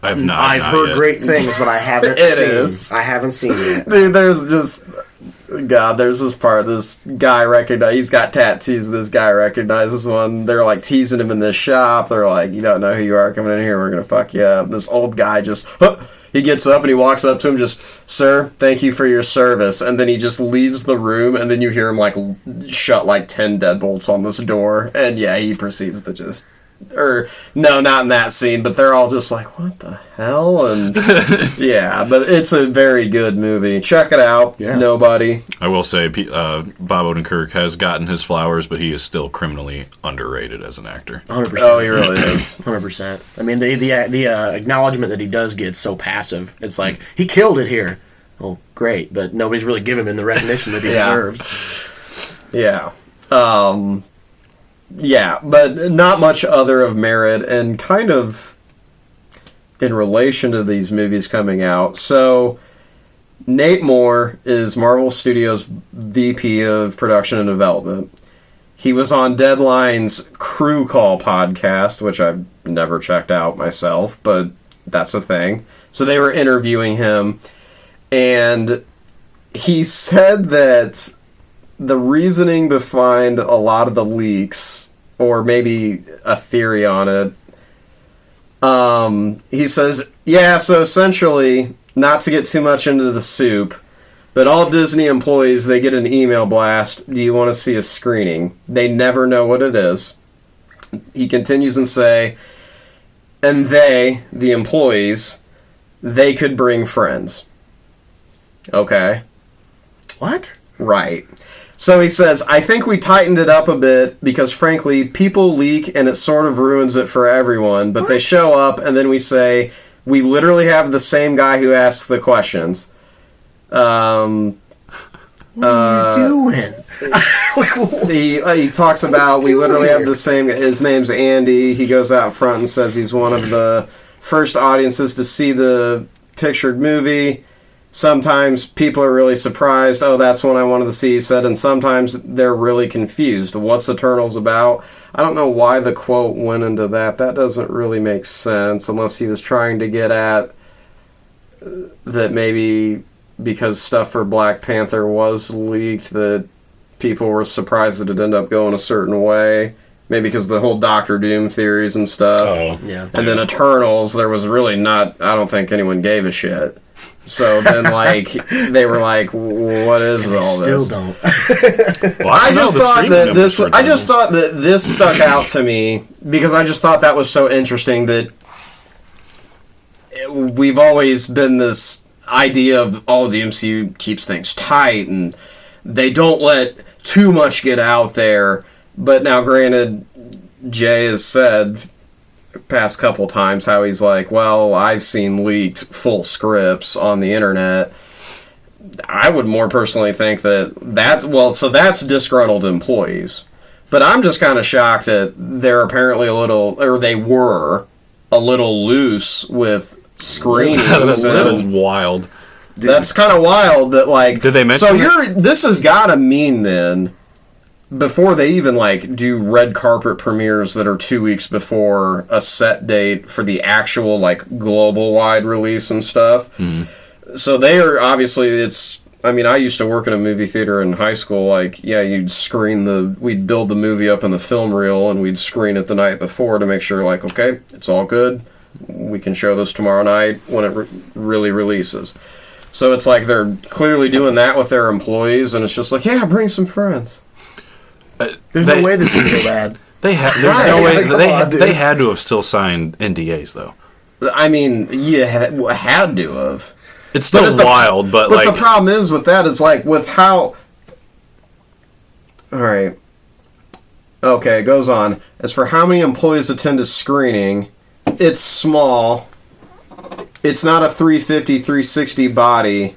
I've not. I've heard great things, but I haven't seen. I haven't seen it. Dude, there's just God, there's this part. This guy he's got tattoos. This guy recognizes one. They're like teasing him in this shop. They're like, "You don't know who you are coming in here. We're gonna fuck you up." This old guy just, he gets up and he walks up to him, just, "Sir, thank you for your service." And then he just leaves the room. And then you hear him like shut like 10 deadbolts on this door. And yeah, he proceeds to just. Or no, not in that scene, but they're all just like, "What the hell?" And yeah, but it's a very good movie. Check it out. Yeah. Nobody. I will say, Bob Odenkirk has gotten his flowers, but he is still criminally underrated as an actor. 100%. Oh, he really is. 100%. I mean, the acknowledgement that he does get is so passive. It's like, he killed it here. Oh, great, but nobody's really giving him the recognition that he deserves. Yeah. Yeah, but not much other of merit, and kind of in relation to these movies coming out. So, Nate Moore is Marvel Studios' VP of Production and Development. He was on Deadline's Crew Call podcast, which I've never checked out myself, but that's a thing. So they were interviewing him, and he said that the reasoning behind a lot of the leaks, or maybe a theory on it, he says, yeah, so essentially, not to get too much into the soup, but all Disney employees, they get an email blast, "Do you want to see a screening?" They never know what it is. He continues and say, and they, the employees, they could bring friends. Okay. What? Right. So he says, I think we tightened it up a bit because, frankly, people leak and it sort of ruins it for everyone. But They show up and then we say, we literally have the same guy who asks the questions. What are you doing? He talks about, we literally have the same, his name's Andy. He goes out front and says he's one of the first audiences to see the pictured movie. Sometimes people are really surprised. Oh, that's one I wanted to see, he said. And sometimes they're really confused. What's Eternals about? I don't know why the quote went into that. That doesn't really make sense unless he was trying to get at that maybe because stuff for Black Panther was leaked that people were surprised that it ended up going a certain way. Maybe because the whole Doctor Doom theories and stuff. Oh, yeah. And then Eternals, there was really not, I don't think anyone gave a shit. So then, like, they were like, "What is all this?" Still don't. Well, I just thought that this stuck out to me because I just thought that was so interesting that we've always been this idea of all the MCU keeps things tight and they don't let too much get out there. But now, granted, Jay has said past couple times how he's like, well, I've seen leaked full scripts on the internet. I would more personally think so that's disgruntled employees. But I'm just kind of shocked that they're apparently they were a little loose with screenings. that is wild. That's kind of wild that, like, did they mention this has got to mean then, before they even, like, do red carpet premieres that are 2 weeks before a set date for the actual, like, global-wide release and stuff. Mm-hmm. So they are, obviously, I used to work in a movie theater in high school. Like, yeah, we'd build the movie up in the film reel, and we'd screen it the night before to make sure, like, okay, it's all good. We can show this tomorrow night when it really releases. So it's like they're clearly doing that with their employees, and it's just like, yeah, bring some friends. There's no way this can go bad. There's no way. They had to have still signed NDAs, though. I mean, yeah, had to have. It's still wild, but like... But the problem is with that is, like, with how... Alright. Okay, it goes on. As for how many employees attend a screening, it's small. It's not a 350, 360 body.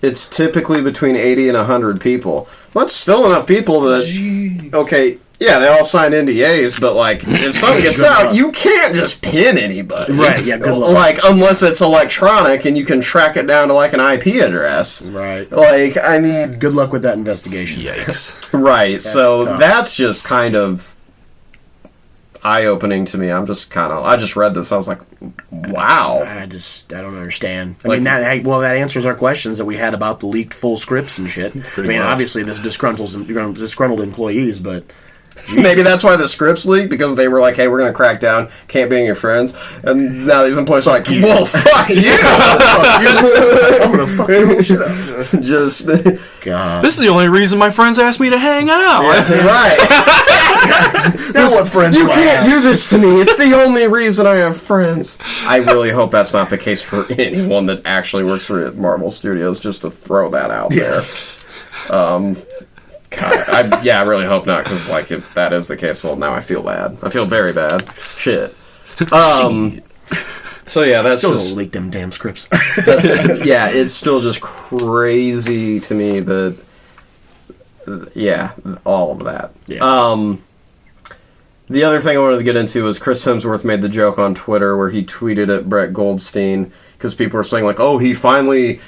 It's typically between 80 and 100 people. Well, that's still enough people that... Gee. Okay, yeah, they all sign NDAs, but, like, if something gets out, you can't just pin anybody. Right, yeah, good luck. Like, unless it's electronic and you can track it down to, like, an IP address. Right. Like, I mean... Good luck with that investigation. Yikes. Right, That's so tough. that's just kind of... eye-opening to me. I just read this. I was like, wow. I don't understand. I mean, that answers our questions that we had about the leaked full scripts and shit. Obviously, this disgruntled employees, but Jesus. Maybe that's why the scripts leaked, because they were like, hey, we're going to crack down, can't be your friends. And now these employees are like, well, fuck you. I'm going to fuck your whole shit up. Just, God. This is the only reason my friends asked me to hang out. Yeah, right. That's what friends You can't do this to me. It's the only reason I have friends. I really hope that's not the case for anyone that actually works for Marvel Studios, just to throw that out there. I really hope not, because like if that is the case, well, now I feel bad. I feel very bad. Shit. So yeah, that's still just, don't leak them damn scripts. yeah, it's still just crazy to me that all of that. Yeah. The other thing I wanted to get into was Chris Hemsworth made the joke on Twitter where he tweeted at Brett Goldstein because people were saying like, oh, he finally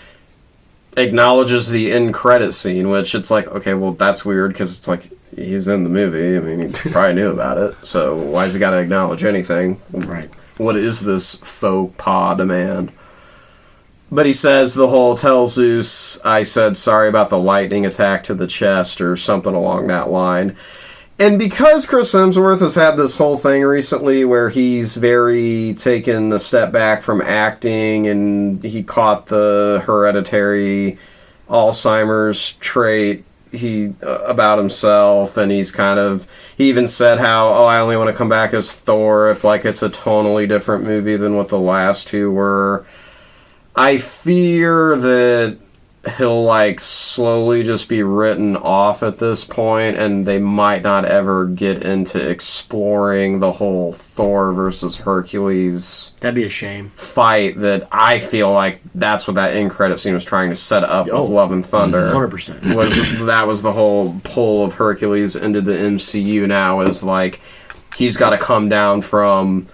acknowledges the end credit scene, which it's like, okay, well, that's weird because it's like he's in the movie. I mean, he probably knew about it, so why has he got to acknowledge anything? Right. What is this faux pas demand? But he says the whole tell Zeus I said sorry about the lightning attack to the chest or something along that line. And because Chris Hemsworth has had this whole thing recently where he's very taken a step back from acting and he caught the hereditary Alzheimer's trait about himself, and he even said how, I only want to come back as Thor if like it's a tonally different movie than what the last two were. I fear that he'll like slowly just be written off at this point, and they might not ever get into exploring the whole Thor versus Hercules That'd be a shame. fight that I feel like that's what that end credit scene was trying to set up with Love and Thunder. 100%. That was the whole pull of Hercules into the MCU now, is like he's got to come down from,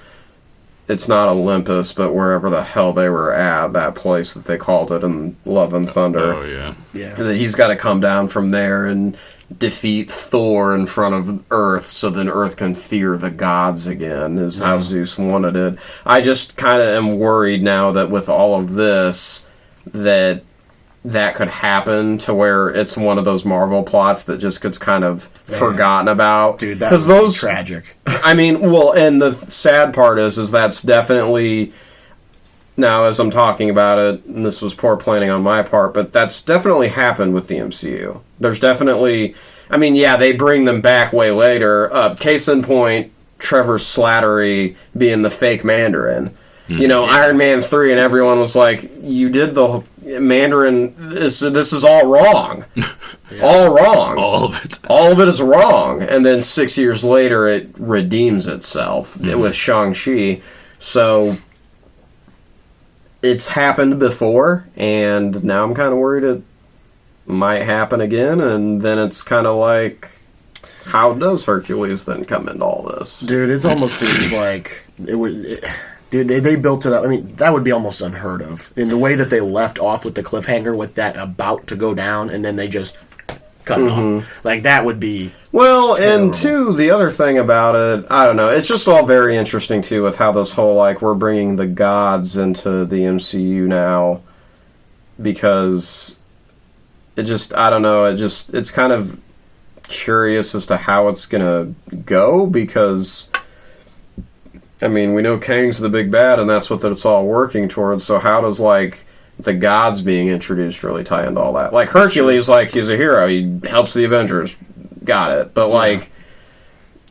it's not Olympus, but wherever the hell they were at, that place that they called it in Love and Thunder. Oh, yeah. Yeah. And that he's got to come down from there and defeat Thor in front of Earth so then Earth can fear the gods again, is how Zeus wanted it. I just kind of am worried now that with all of this, that could happen to where it's one of those Marvel plots that just gets kind of forgotten about. Dude, that's tragic. I mean, well, and the sad part is that's definitely, now as I'm talking about it, and this was poor planning on my part, but that's definitely happened with the MCU. There's definitely, I mean, yeah, they bring them back way later. Case in point, Trevor Slattery being the fake Mandarin. You know, Iron Man 3, and everyone was like, you did the Mandarin, this is all wrong. All wrong. All of it. All of it is wrong. And then 6 years later, it redeems itself with Shang-Chi. So, it's happened before, and now I'm kind of worried it might happen again, and then it's kind of like, how does Hercules then come into all this? Dude, it almost seems like it would... Dude, they built it up. I mean, that would be almost unheard of. In the way that they left off with the cliffhanger with that about to go down, and then they just cut it off. Like, that would be well, terrible. And two, the other thing about it, I don't know, it's just all very interesting, too, with how this whole, like, we're bringing the gods into the MCU now, because it just, I don't know, it's kind of curious as to how it's going to go, because... I mean, we know Kang's the big bad, and that's what it's all working towards, so how does, like, the gods being introduced really tie into all that? Like, Hercules, like, he's a hero, he helps the Avengers, got it, but, like,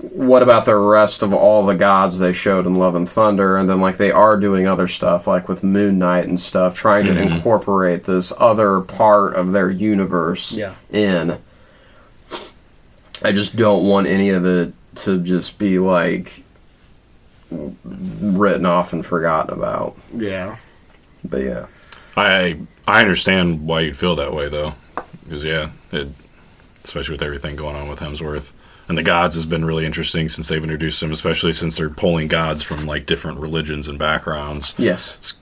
what about the rest of all the gods they showed in Love and Thunder, and then, like, they are doing other stuff, like with Moon Knight and stuff, trying to incorporate this other part of their universe in. I just don't want any of it to just be, like... written off and forgotten about. Yeah. But yeah. I understand why you'd feel that way, though. Because, especially with everything going on with Hemsworth. And the gods has been really interesting since they've introduced him, especially since they're pulling gods from, like, different religions and backgrounds. Yes. It's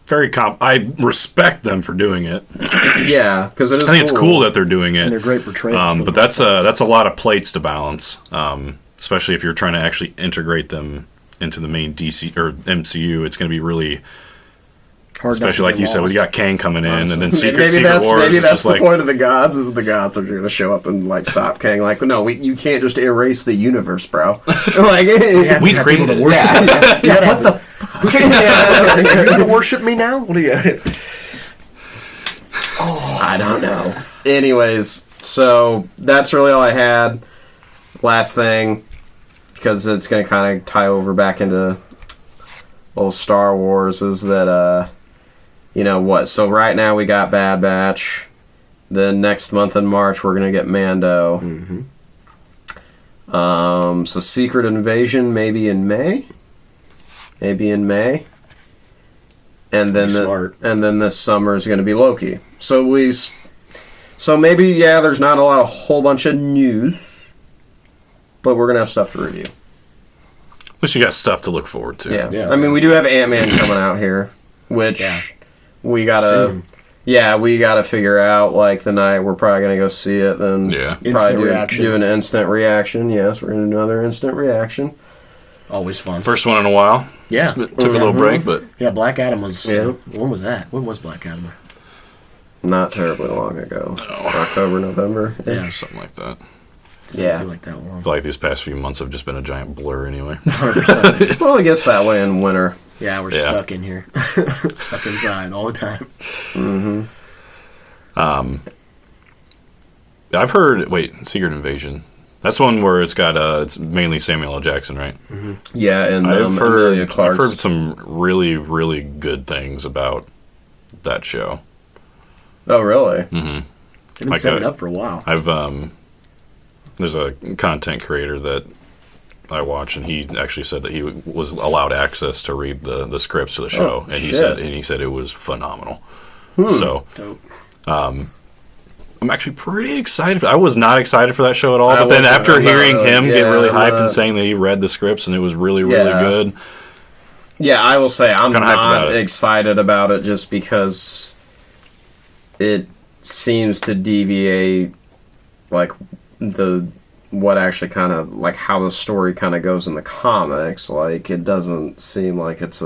very I respect them for doing it. Yeah, because it is I think it's cool that they're doing it. And they're great portrayals. But that's a lot of plates to balance. especially if you're trying to actually integrate them into the main DC or MCU. It's going to be really hard, especially like you said, we got Kang coming in, honestly. And then Secret Wars. Maybe that's the point of the gods. Is the gods are going to show up and like stop Kang? Like, no, you can't just erase the universe, bro. Like we created it. Yeah. What the? You're going to worship me now? What do you? I don't know. Anyways, so that's really all I had. Last thing, because it's going to kind of tie over back into old Star Wars, is that, you know what? So right now we got Bad Batch. Then next month in March we're going to get Mando. Mm-hmm. So Secret Invasion maybe in May. And then this summer is going to be Loki. So maybe there's not a whole bunch of news. But we're going to have stuff to review. At least you got stuff to look forward to. Yeah. I mean, we do have Ant-Man coming out here, which we got to... Yeah, we got to figure out, like, the night we're probably going to go see it. Then probably do an instant reaction. Yes, we're going to do another instant reaction. Always fun. First one in a while. Yeah. Took a little break, but... Yeah, Black Adam was... When was that? When was Black Adam? Not terribly long ago. No. October, November. Yeah. Something like that. I feel like that long. I feel like these past few months have just been a giant blur anyway. 100%. Well, it gets that way in winter. Yeah, we're stuck in here. Stuck inside all the time. Mm-hmm. I've heard... Wait, Secret Invasion. That's one where it's got... it's mainly Samuel L. Jackson, right? Mm-hmm. Yeah, and I've heard some really, really good things about that show. Oh, really? Mm-hmm. They've been setting it up for a while. There's a content creator that I watch, and he actually said that he was allowed access to read the scripts to the show, and he said it was phenomenal. So, I'm actually pretty excited. I was not excited for that show at all, but then after hearing him get really hyped and saying that he read the scripts and it was really, really good. Yeah, I will say I'm not excited about it just because it seems to deviate, like, what actually kind of, like, how the story kind of goes in the comics. Like, it doesn't seem like it's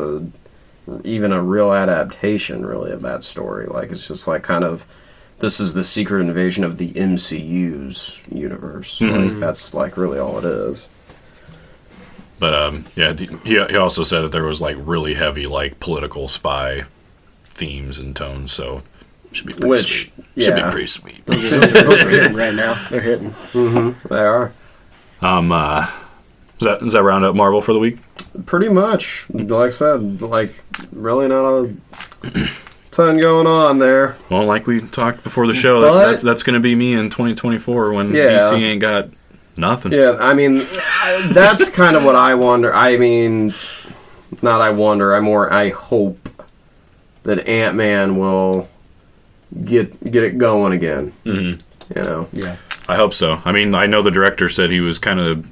even a real adaptation, really, of that story. Like, it's just, like, kind of, this is the Secret Invasion of the MCU's universe. Mm-hmm. Like, that's, like, really all it is. But, he also said that there was, like, really heavy, like, political spy themes and tones, so... Should be pretty sweet. Should be pretty sweet. Those are hitting right now. They're hitting. Mm-hmm. They are. Does that round up Marvel for the week? Pretty much. Like I said, like, really not a ton going on there. Well, like we talked before the show, that's going to be me in 2024 when DC ain't got nothing. Yeah, I mean, that's kind of what I wonder. I mean, not I wonder. I hope that Ant-Man will... get it going again. Mm-hmm. You know? Yeah. I hope so. I mean, I know the director said he was kind of...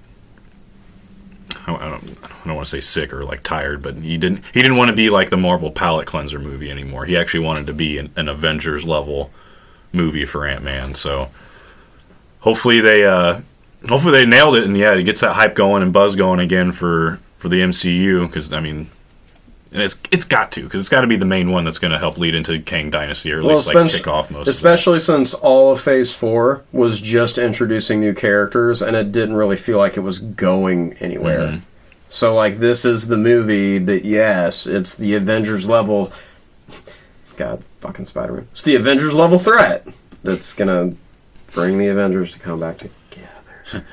I don't want to say sick or like tired, but he didn't want to be like the Marvel palate cleanser movie anymore. He actually wanted to be an Avengers level movie for Ant-Man. So hopefully they nailed it, and it gets that hype going and buzz going again for the MCU, because I mean... And it's got to, because it's got to be the main one that's going to help lead into Kang Dynasty, or at least like kick off most of it. Especially since all of Phase 4 was just introducing new characters, and it didn't really feel like it was going anywhere. Mm-hmm. So, like, this is the movie that, yes, it's the Avengers level... God, fucking Spider-Man. It's the Avengers level threat that's going to bring the Avengers to come back together.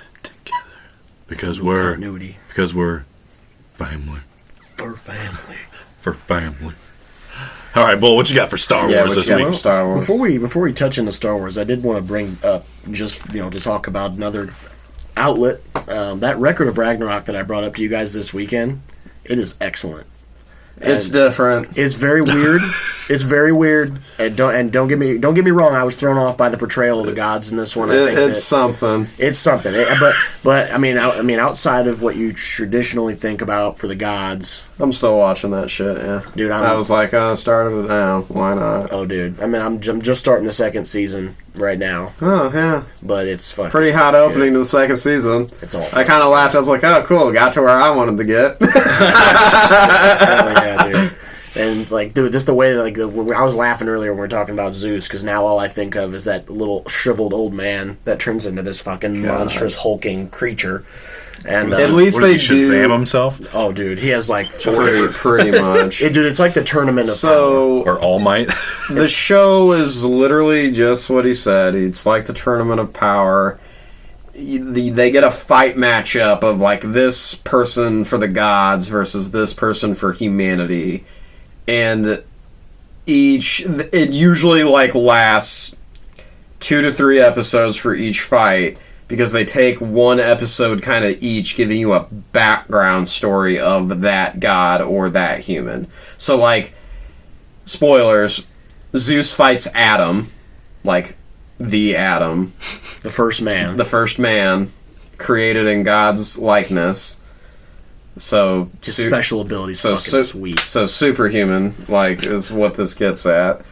Because we're family. For family. All right, Bull, what you got for Star Wars this week? Star Wars. Before we touch into Star Wars, I did want to bring up, just to talk about another outlet. That Record of Ragnarok that I brought up to you guys this weekend, it is excellent. It's different. It's very weird. It's very weird. And don't get me wrong. I was thrown off by the portrayal of the gods in this one. It's something. It's something. But I mean, outside of what you traditionally think about for the gods, I'm still watching that shit, yeah. Dude, I was like, started it now. Why not? Oh, dude. I mean, I'm just starting the second season right now. Oh, yeah. But it's fucking... Pretty hot opening to the second season. It's all I kind of laughed. I was like, oh, cool. Got to where I wanted to get. Hell yeah, dude. And, like, dude, just the way that, like, I was laughing earlier when we were talking about Zeus, because now all I think of is that little shriveled old man that turns into this fucking monstrous hulking creature. And at least they do Shazam himself. Oh, dude, he has like pretty much. Dude, it's like the tournament of or All Might. The show is literally just what he said. It's like the tournament of power. They get a fight matchup of like this person for the gods versus this person for humanity, and it usually like lasts 2 to 3 episodes for each fight. Because they take one episode kind of each, giving you a background story of that god or that human. So, like, spoilers, Zeus fights Adam, like, the Adam. The first man. The first man, created in God's likeness. So... His special abilities fucking sweet. So, superhuman, like, is what this gets at.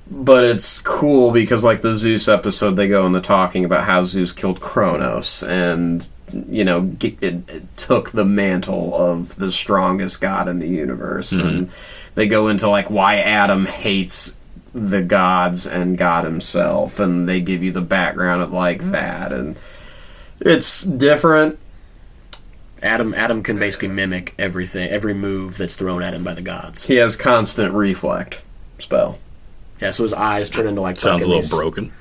But it's cool because, like, the Zeus episode, they go into talking about how Zeus killed Kronos and, you know, it took the mantle of the strongest god in the universe. Mm-hmm. And they go into, like, why Adam hates the gods and God himself, and they give you the background of, like, that. And it's different. Adam can basically mimic everything, every move that's thrown at him by the gods. He has constant reflect spell. Yeah, so his eyes turn into like... Sounds a little broken.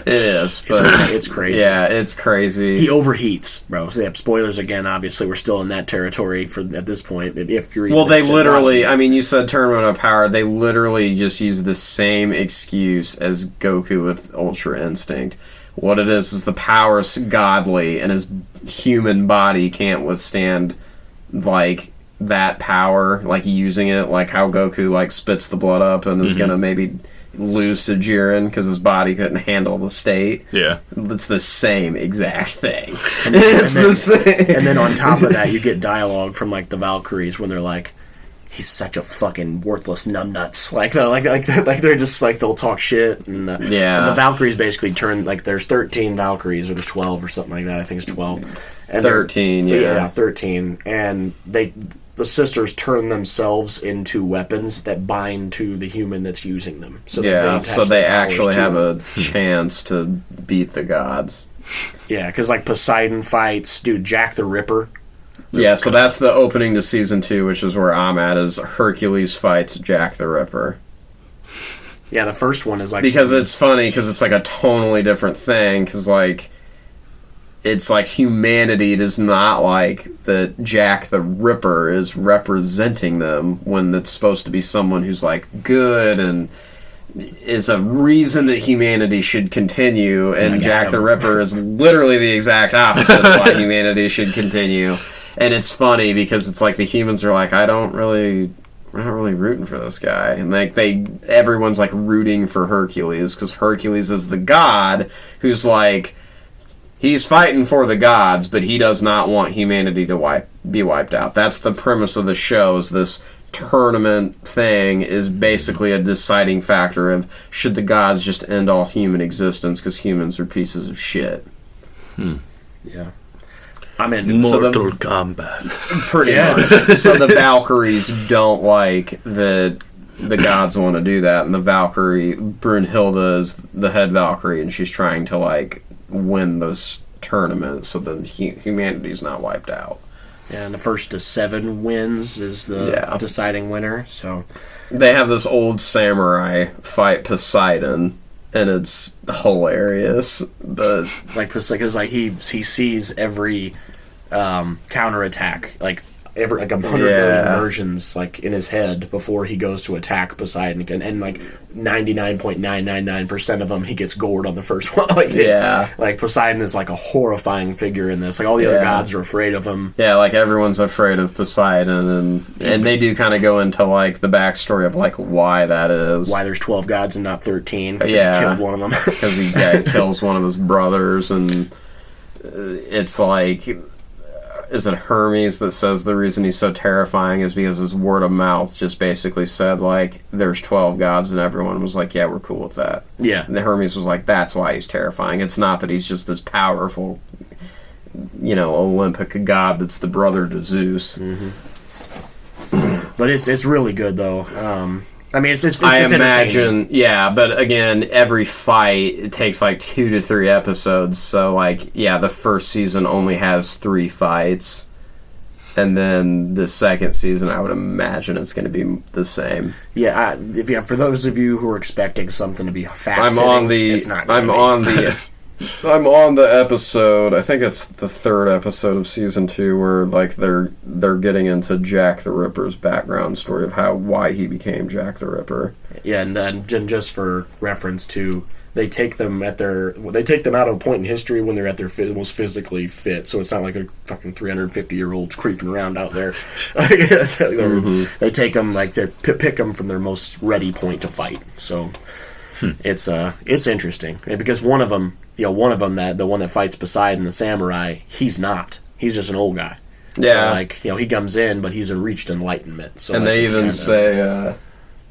It is, but... It's crazy. Yeah, it's crazy. He overheats, bro. So, yeah, spoilers again, obviously. We're still in that territory at this point. If you're well, they literally... I mean, you said Tournament of Power. They literally just use the same excuse as Goku with Ultra Instinct. What it is the power's godly, and his human body can't withstand, like... that power, like using it, like how Goku like spits the blood up and is gonna maybe lose to Jiren because his body couldn't handle the state. Yeah, it's the same exact thing. The same. And then on top of that, you get dialogue from like the Valkyries when they're like, "He's such a fucking worthless numbnuts." Like they're just like they'll talk shit. And, and the Valkyries basically turn like there's 13 Valkyries or there's 12 or something like that. I think it's 12. And 13. Yeah, 13. And the sisters turn themselves into weapons that bind to the human that's using them. So they actually have a chance to beat the gods. Yeah, because like Poseidon fights, dude, Jack the Ripper. Yeah, so that's the opening to season 2, which is where I'm at, is Hercules fights Jack the Ripper. Yeah, the first one is like... Because it's funny, because it's like a totally different thing, because like... It's like humanity does not like that Jack the Ripper is representing them when it's supposed to be someone who's like good and is a reason that humanity should continue, and Jack the Ripper is literally the exact opposite of why humanity should continue. And it's funny because it's like the humans are like, we're not really rooting for this guy, and like everyone's like rooting for Hercules because Hercules is the god who's like, he's fighting for the gods, but he does not want humanity to be wiped out. That's the premise of the show. Is this tournament thing is basically a deciding factor of should the gods just end all human existence because humans are pieces of shit. Yeah. I'm in Mortal Kombat. Pretty much. So the Valkyries don't like that the gods want to do that, and the Valkyrie, Brunhilde, is the head Valkyrie, and she's trying to like win those tournaments so then humanity's not wiped out. Yeah, and the first to 7 wins is the deciding winner. So they have this old samurai fight Poseidon, and it's hilarious. But because he sees every counterattack, like 100 million versions like in his head before he goes to attack Poseidon, and like 99.999% of them he gets gored on the first one. Like Poseidon is like a horrifying figure in this. Like all the other gods are afraid of him. Yeah, like everyone's afraid of Poseidon, and they do kind of go into like the backstory of like why that is. Why there's 12 gods and not 13. Yeah, he killed one of them because he kills one of his brothers, and it's like is it Hermes that says the reason he's so terrifying is because his word of mouth just basically said, like, there's 12 gods, and everyone was like, yeah, we're cool with that. Yeah. And the Hermes was like, that's why he's terrifying. It's not that he's just this powerful, Olympic god that's the brother to Zeus. Mm-hmm. But it's really good, though. It's I imagine, yeah, but again, every fight, it takes like 2 to 3 episodes, so the first season only has 3 fights, and then the second season, I would imagine it's going to be the same. Yeah, for those of you who are expecting something to be fast, I'm on the episode, I think it's the 3rd episode of season 2, where they're getting into Jack the Ripper's background story of why he became Jack the Ripper. Yeah, and then just for reference to, they take them out of a point in history when they're at their most physically fit, so it's not like they're fucking 350-year-olds creeping around out there. They take them to pick them from their most ready point to fight. So it's interesting, because one of them, the one that fights Poseidon, the samurai, he's not. He's just an old guy. Yeah. So he comes in, but he's reached enlightenment. So and they even say, I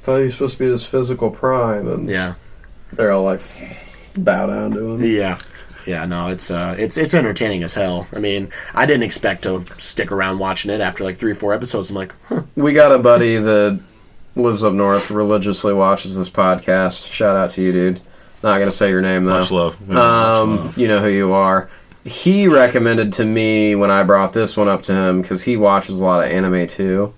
thought he was supposed to be his physical prime, and they're all like, bow down to him. Yeah. Yeah, no, it's entertaining as hell. I mean, I didn't expect to stick around watching it after 3 or 4 episodes. I'm like, huh. We got a buddy that lives up north, religiously watches this podcast. Shout out to you, dude. Not going to say your name, though. Much love. You know who you are. He recommended to me when I brought this one up to him, because he watches a lot of anime, too.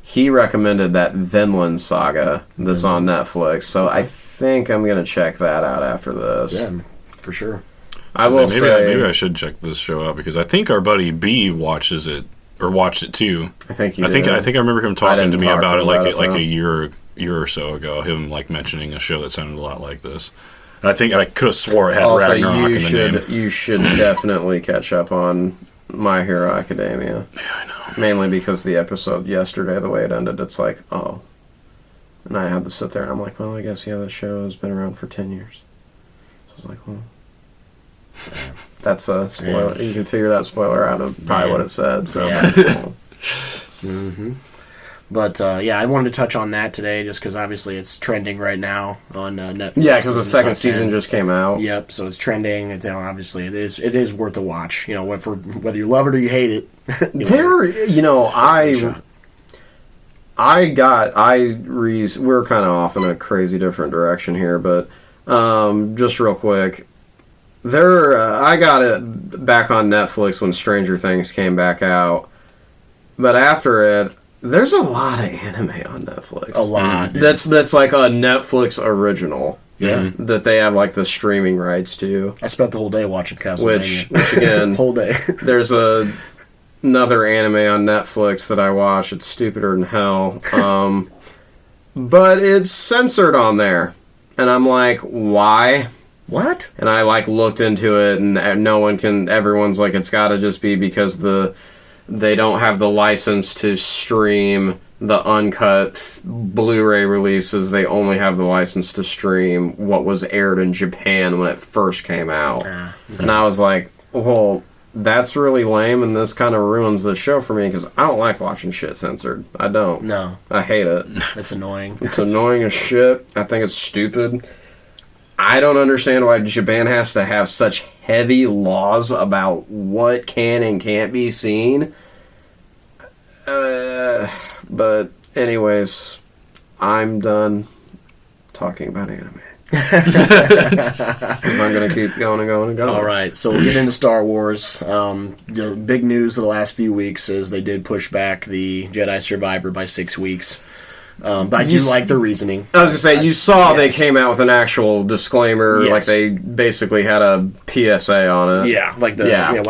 He recommended that Vinland Saga that's on Netflix. So I think I'm going to check that out after this. Yeah, for sure. I will say... Maybe I should check this show out, because I think our buddy B watches it, or watched it, too. I think I think I remember him talking to me about it like a a year or so ago. Him mentioning a show that sounded a lot like this. And I think I could have swore it had Ragnarok in the name. You should definitely catch up on My Hero Academia. Yeah, I know. Mainly because the episode yesterday, the way it ended, it's like, oh. And I had to sit there and I'm like, well, I guess, the show has been around for 10 years. So I was like, well. That's a spoiler. Yeah. You can figure that spoiler out of probably what it said. So yeah. Mm-hmm. But, I wanted to touch on that today just because obviously it's trending right now on Netflix. Yeah, because the second season just came out. Yep, so it's trending. It's, obviously, it is worth a watch. Whether you love it or you hate it. We're kind of off in a crazy different direction here, but just real quick. I got it back on Netflix when Stranger Things came back out. But after it, there's a lot of anime on Netflix. A lot. That's like a Netflix original. Yeah. That they have the streaming rights to. I spent the whole day watching Castlevania. Which again, whole day. There's another anime on Netflix that I watch. It's stupider than hell. But it's censored on there. And I'm like, why? What? And I looked into it, and everyone's like, it's got to just be because they don't have the license to stream the uncut Blu-ray releases. They only have the license to stream what was aired in Japan when it first came out. Okay. And I was like, well, that's really lame, and this kind of ruins the show for me, because I don't like watching shit censored. I don't. No. I hate it. It's annoying. It's annoying as shit. I think it's stupid. I don't understand why Japan has to have such heavy laws about what can and can't be seen. But anyways, I'm done talking about anime. Because I'm going to keep going and going and going. All right, so we'll get into Star Wars. The big news of the last few weeks is they did push back the Jedi Survivor by 6 weeks. But I do like the reasoning. I was going to say, you saw they came out with an actual disclaimer, like they basically had a PSA on it. Yeah,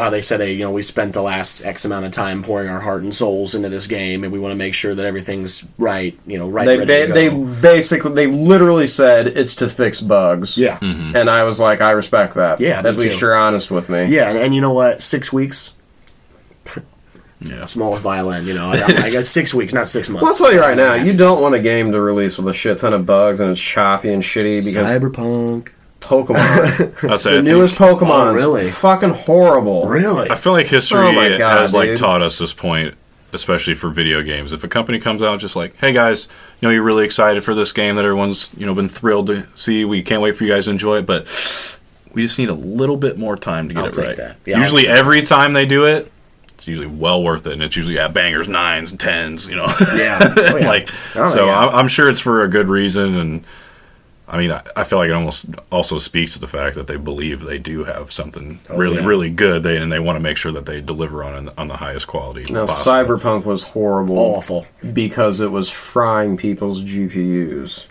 they said we spent the last X amount of time pouring our heart and souls into this game, and we want to make sure that everything,'s right, ready to go. They literally said it's to fix bugs. Yeah. Mm-hmm. And I was like, I respect that. Yeah, at least you're honest with me. Yeah, and you know what? 6 weeks. Yeah. Smallest violin, I got 6 weeks, not 6 months. Well, I'll tell you right now, you don't want a game to release with a shit ton of bugs and it's choppy and shitty because Cyberpunk. Pokemon. I'll say, The newest Pokemon. Oh, really? Fucking horrible. Really? I feel like history Oh my God, has like dude. taught us this point, especially for video games. If a company comes out just like, hey guys, you're really excited for this game that everyone's been thrilled to see. We can't wait for you guys to enjoy it, but we just need a little bit more time to get I'll it take right. that. Yeah, usually I'll take every time they do it, it's usually well worth it, and it's usually at bangers, 9s, and 10s. Yeah. Oh, yeah. Like Oh, so. yeah. I'm sure it's for a good reason, and I mean, I feel like it almost also speaks to the fact that they believe they do have something really, yeah. really good, and they want to make sure that they deliver on the highest quality Now, possible. Cyberpunk was horrible. Awful. Because it was frying people's GPUs.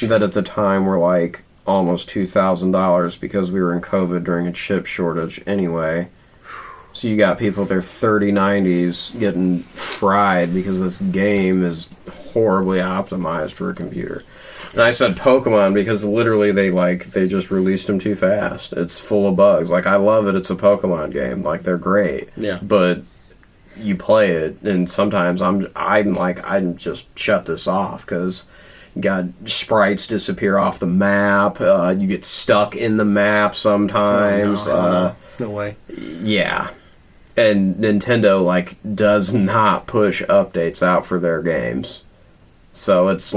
That at the time were like almost $2,000 because we were in COVID during a chip shortage anyway. So you got people with their 3090s getting fried because this game is horribly optimized for a computer. And I said Pokemon because literally they just released them too fast. It's full of bugs. Like, I love it. It's a Pokemon game. Like, they're great. Yeah. But you play it, and sometimes I'm like, I just shut this off because you got sprites disappear off the map. You get stuck in the map sometimes. No way. Yeah. And Nintendo does not push updates out for their games. So it's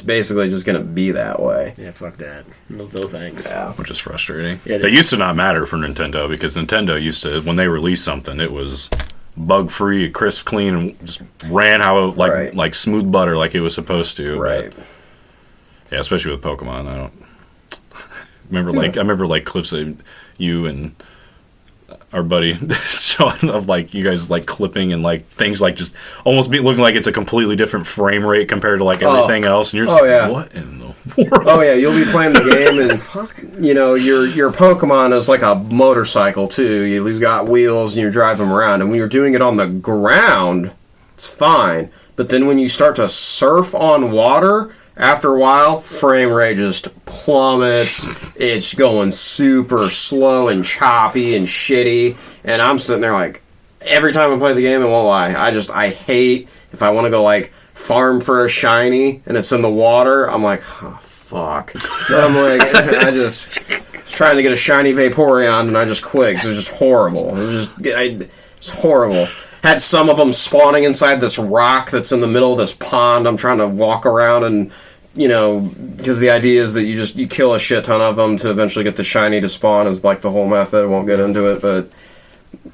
basically just going to be that way. Yeah, fuck that. No thanks. Yeah. Which is frustrating. Yeah, It used to not matter for Nintendo because Nintendo used to, when they released something, it was bug free, crisp, clean, and just ran how Right. like smooth butter, like it was supposed to. Right. But, yeah, especially with Pokemon. I remember clips of you and our buddy showing of you guys clipping and things just almost looking like it's a completely different frame rate compared to everything else, and you're just yeah. what in the world? Oh yeah, you'll be playing the game and your Pokemon is like a motorcycle too. He's got wheels and you're driving him around, and when you're doing it on the ground, it's fine. But then when you start to surf on water, after a while, frame rate just plummets. It's going super slow and choppy and shitty. And I'm sitting there every time I play the game, I won't lie, I hate if I want to go farm for a shiny and it's in the water. I'm like, oh, fuck. I'm I just was trying to get a shiny Vaporeon and I just quit 'cause it was just horrible. It's horrible. Had some of them spawning inside this rock that's in the middle of this pond. I'm trying to walk around and, because the idea is that you kill a shit ton of them to eventually get the shiny to spawn is the whole method. I won't get into it, but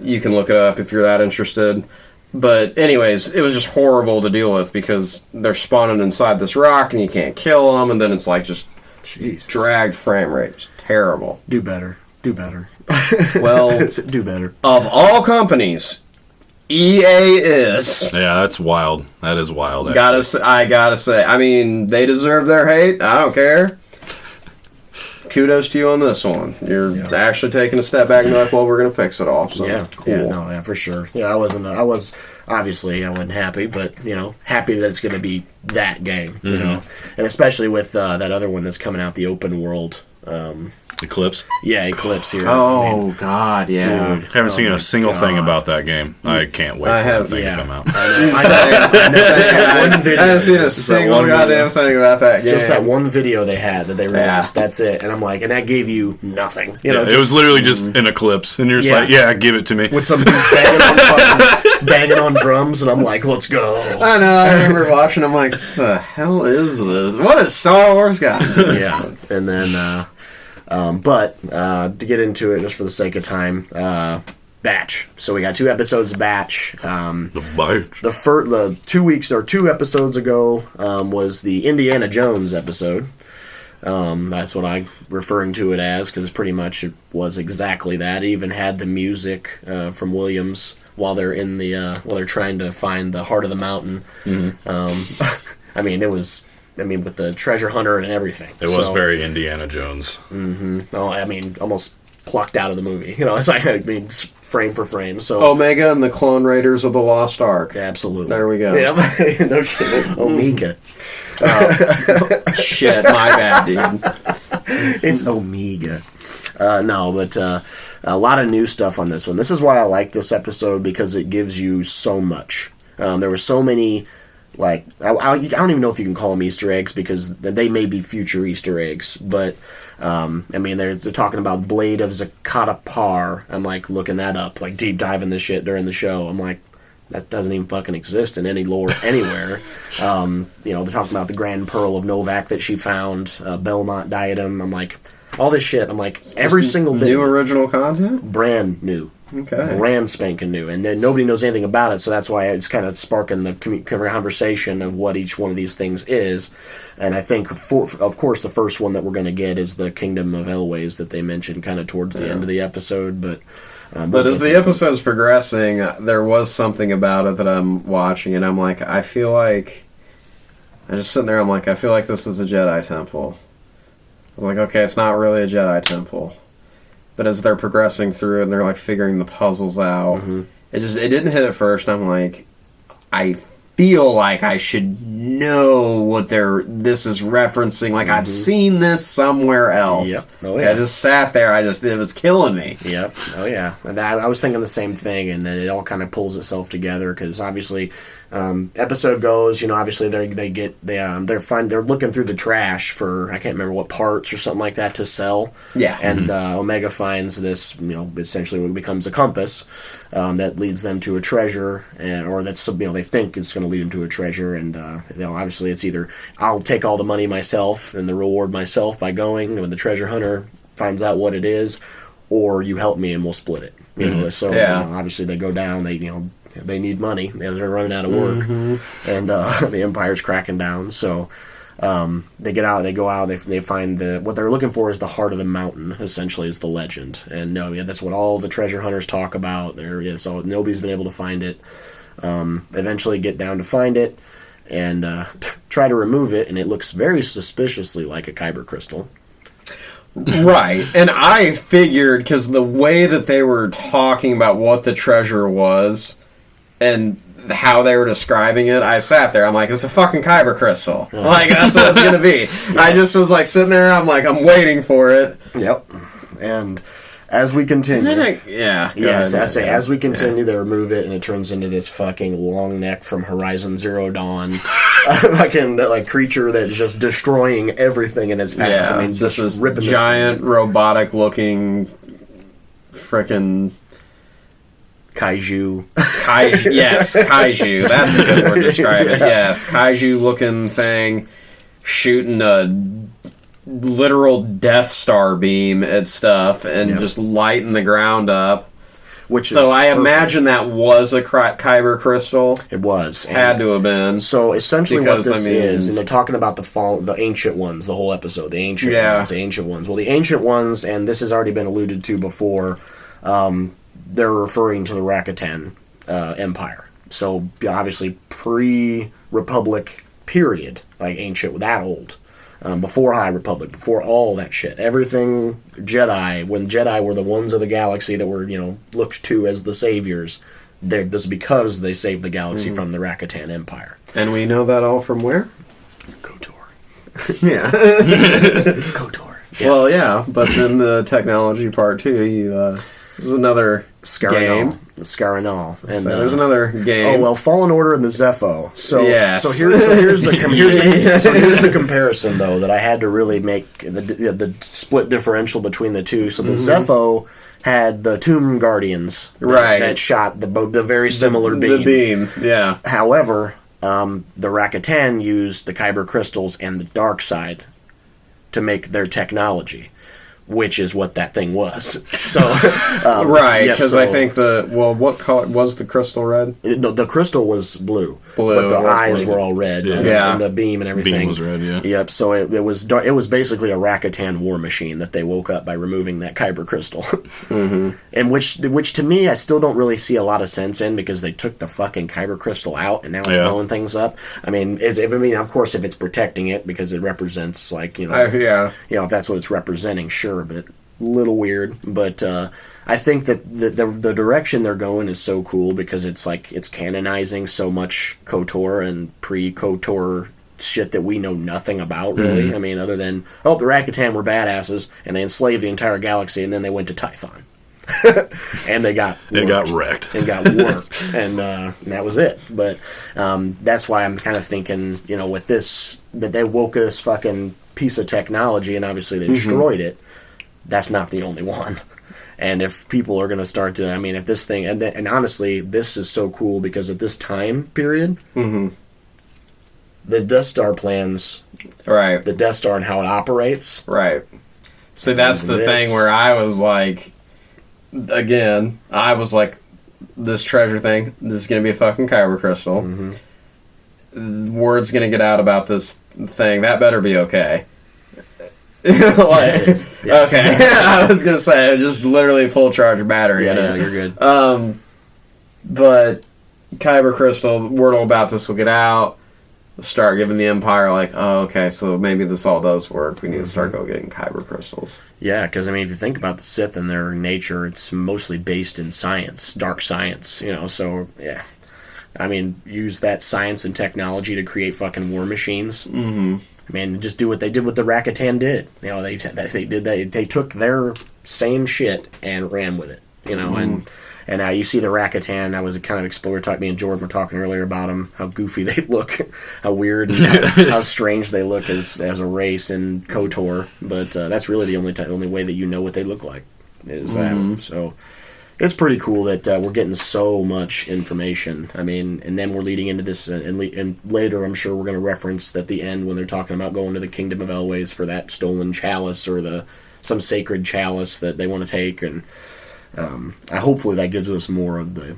you can look it up if you're that interested. But anyways, it was just horrible to deal with because they're spawning inside this rock and you can't kill them, and then it's just Jesus. dragged frame rate. It's terrible. Do better. Do better. Well, do better. of all companies, EA is. Yeah, that's wild. That is wild. I gotta say. I mean, they deserve their hate. I don't care. Kudos to you on this one. You're actually taking a step back and be like, well, we're gonna fix it all. So cool. Yeah, for sure. Yeah, I was obviously I wasn't happy, but happy that it's gonna be that game. And especially with that other one that's coming out, the open world. Eclipse. Yeah, Eclipse here. Oh God, yeah. Dude. I haven't seen my a single thing God. about that game. I can't wait I for have- that thing yeah. to come out. I haven't seen a single goddamn thing about that game. Just that one video they had that they released. That's it. And I'm like, and that gave you nothing. It was literally just an eclipse, and you're just give it to me. with some dudes banging on drums, and I'm like, let's go. I know. I remember watching. I'm like, the hell is this? What has Star Wars got? Yeah, and then, but to get into it, just for the sake of time, Batch. So we got 2 episodes of Batch. The 2 weeks or 2 episodes ago was the Indiana Jones episode. That's what I'm referring to it as, because pretty much it was exactly that. It even had the music from Williams while they're in the while they're trying to find the heart of the mountain. I mean, it was. I mean, with the treasure hunter and everything. It was very Indiana Jones. Oh, I mean, almost plucked out of the movie. It's frame for frame. So Omega and the Clone Raiders of the Lost Ark. absolutely. There we go. Yeah, no shit. Omega. Shit, my bad, dude. It's Omega. No, but a lot of new stuff on this one. This is why I like this episode, because it gives you so much. There were so many like I don't even know if you can call them Easter eggs because they may be future Easter eggs, but I mean they're talking about Blade of Zakatapar. I'm like looking that up, like deep diving this shit during the show. I'm like, that doesn't even fucking exist in any lore anywhere. You know, they're talking about the Grand Pearl of Novak that she found, Belmont Diadem. I'm like, all this shit. I'm like, every single bit. New original content? Brand new. Okay. Brand spanking new. And then nobody knows anything about it, so that's why it's kind of sparking the conversation of what each one of these things is. And I think, of course, the first one that we're going to get is the Kingdom of Elways that they mentioned kind of towards the end of the episode, but as the episode's progressing, there was something about it that I'm watching, and I'm like, I'm just sitting there, I'm like, I feel like this is a Jedi temple. I was like, okay, it's not really a Jedi temple. But as they're progressing through it, and they're like figuring the puzzles out, it didn't hit at first, and I'm like, I feel like I should know what this is referencing. Like, I've seen this somewhere else. Yep. Oh, yeah. I just sat there. it was killing me. Yep. Oh, yeah. And I was thinking the same thing, and then it all kind of pulls itself together, because obviously, episode goes, you know, obviously they're looking through the trash for, I can't remember what parts or something like that to sell. Yeah. And Omega finds this, you know, essentially what becomes a compass that leads them to a treasure, or that's, you know, they think it's going to lead them to a treasure, and you know, obviously it's either I'll take all the money myself and the reward myself by going when the treasure hunter finds out what it is, or you help me and we'll split it. You know, so you know, obviously they go down. They need money. They're running out of work, and the Empire's cracking down. So they get out. They go out. They find what they're looking for is the heart of the mountain. Essentially, is the legend. And that's what all the treasure hunters talk about. So nobody's been able to find it. Eventually, get down to find it and try to remove it, and it looks very suspiciously like a kyber crystal. Right, and I figured, because the way that they were talking about what the treasure was and how they were describing it, I sat there, I'm like, it's a fucking kyber crystal. Like, that's what it's gonna be. I just was like sitting there, I'm like, I'm waiting for it. Yep. And as we continue, as we continue, they remove it, and it turns into this fucking long neck from Horizon Zero Dawn, fucking like creature that's just destroying everything in its path. Yeah, I mean, this is ripping giant robotic-looking frickin' kaiju. Yes, kaiju. That's a good word to describe it. Yes, kaiju-looking thing shooting a literal Death Star beam at stuff and just lighting the ground up. So I imagine that was a kyber crystal. It was. Had to have been. So essentially what this is, and they're talking about the ancient ones, the whole episode, the ancient ones. Well, the ancient ones, and this has already been alluded to before, they're referring to the Rakuten Empire. So obviously pre-Republic period, like ancient, that old. Before High Republic, before all that shit. Everything Jedi, when Jedi were the ones of the galaxy that were, looked to as the saviors, this because they saved the galaxy from the Rakuten Empire. And we know that all from where? KOTOR. Yeah. KOTOR. Yeah. Well, yeah, but then the technology part, too, there's another game. Scaranol. And so there's another game. Oh, well, Fallen Order and the Zepho. So here's the comparison, though, that I had to really make the split differential between the two. So the Zepho had the Tomb Guardians that shot the very similar beam. The beam, yeah. However, the Rakuten used the kyber crystals and the dark side to make their technology, which is what that thing was. So because I think what color was the crystal? Red? The crystal was blue, but the eyes were all red, and the beam and everything. Beam was red, yeah. Yep. So it was basically a Rakuten war machine that they woke up by removing that kyber crystal, and which to me I still don't really see a lot of sense in, because they took the fucking kyber crystal out and now it's blowing things up. I mean, of course, if it's protecting it because it represents if that's what it's representing, sure. But a little weird, but I think that the direction they're going is so cool, because it's canonizing so much KOTOR and pre-KOTOR shit that we know nothing about, really. I mean, other than the Rakuten were badasses and they enslaved the entire galaxy and then they went to Tython. And they got wrecked. And got warped. And that was it. But that's why I'm kind of thinking, with this, that they woke this fucking piece of technology, and obviously they destroyed it. That's not the only one. And if people are going to start to, if this thing, and honestly, this is so cool because at this time period, the Death Star plans, right? The Death Star and how it operates, right? See, that's the thing where I was like, again, I was like, this treasure thing, this is going to be a fucking kyber crystal. Word's going to get out about this thing. That better be okay. Okay. I was gonna say just literally full charge battery. Yeah, you're good. But kyber crystal, word all about this will get out. Start giving the Empire like, oh, okay, so maybe this all does work. We need to start getting kyber crystals. Yeah, because if you think about the Sith and their nature, it's mostly based in science, dark science. So yeah, use that science and technology to create fucking war machines. Just do what they did, what the Rakatan did. They did that. They took their same shit and ran with it. And now you see the Rakatan. I was kind of explorer type. Me and Jordan were talking earlier about them, how goofy they look, how weird, and how strange they look as a race in KOTOR. But that's really the only way that you know what they look like is that. So it's pretty cool that we're getting so much information. And then we're leading into this, and later I'm sure we're going to reference at the end when they're talking about going to the Kingdom of Elways for that stolen chalice or some sacred chalice that they want to take, and hopefully that gives us more of the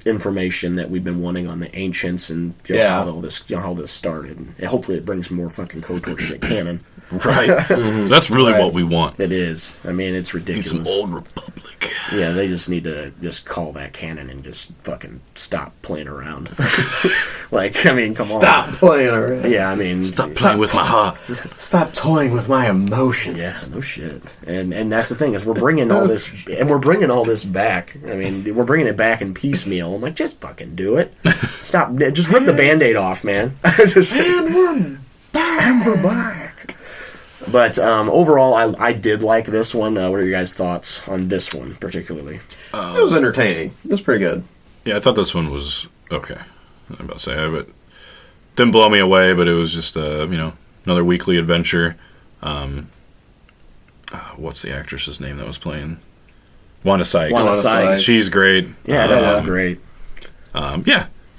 information that we've been wanting on the ancients and how all this how this started. And hopefully it brings more fucking KOTOR shit canon. Right. So that's really what we want. It is. It's ridiculous. Need some old Republic. Yeah, they just need to just call that canon and just fucking stop playing around. Come on. Stop playing around. Yeah, stop playing with my heart. Stop toying with my emotions. Yeah, no shit. And that's the thing is we're bringing all this, and we're bringing all this back. We're bringing it back in piecemeal. I'm like, just fucking do it. Stop. Just rip the Band-Aid off, man. And we're back. But overall, I did like this one. What are your guys' thoughts on this one particularly? It was entertaining. It was pretty good. Yeah, I thought this one was okay. I'm about to say, but didn't blow me away. But it was just another weekly adventure. What's the actress's name that was playing? Wanda Sykes. Wanda Sykes. She's great. Yeah, that was great.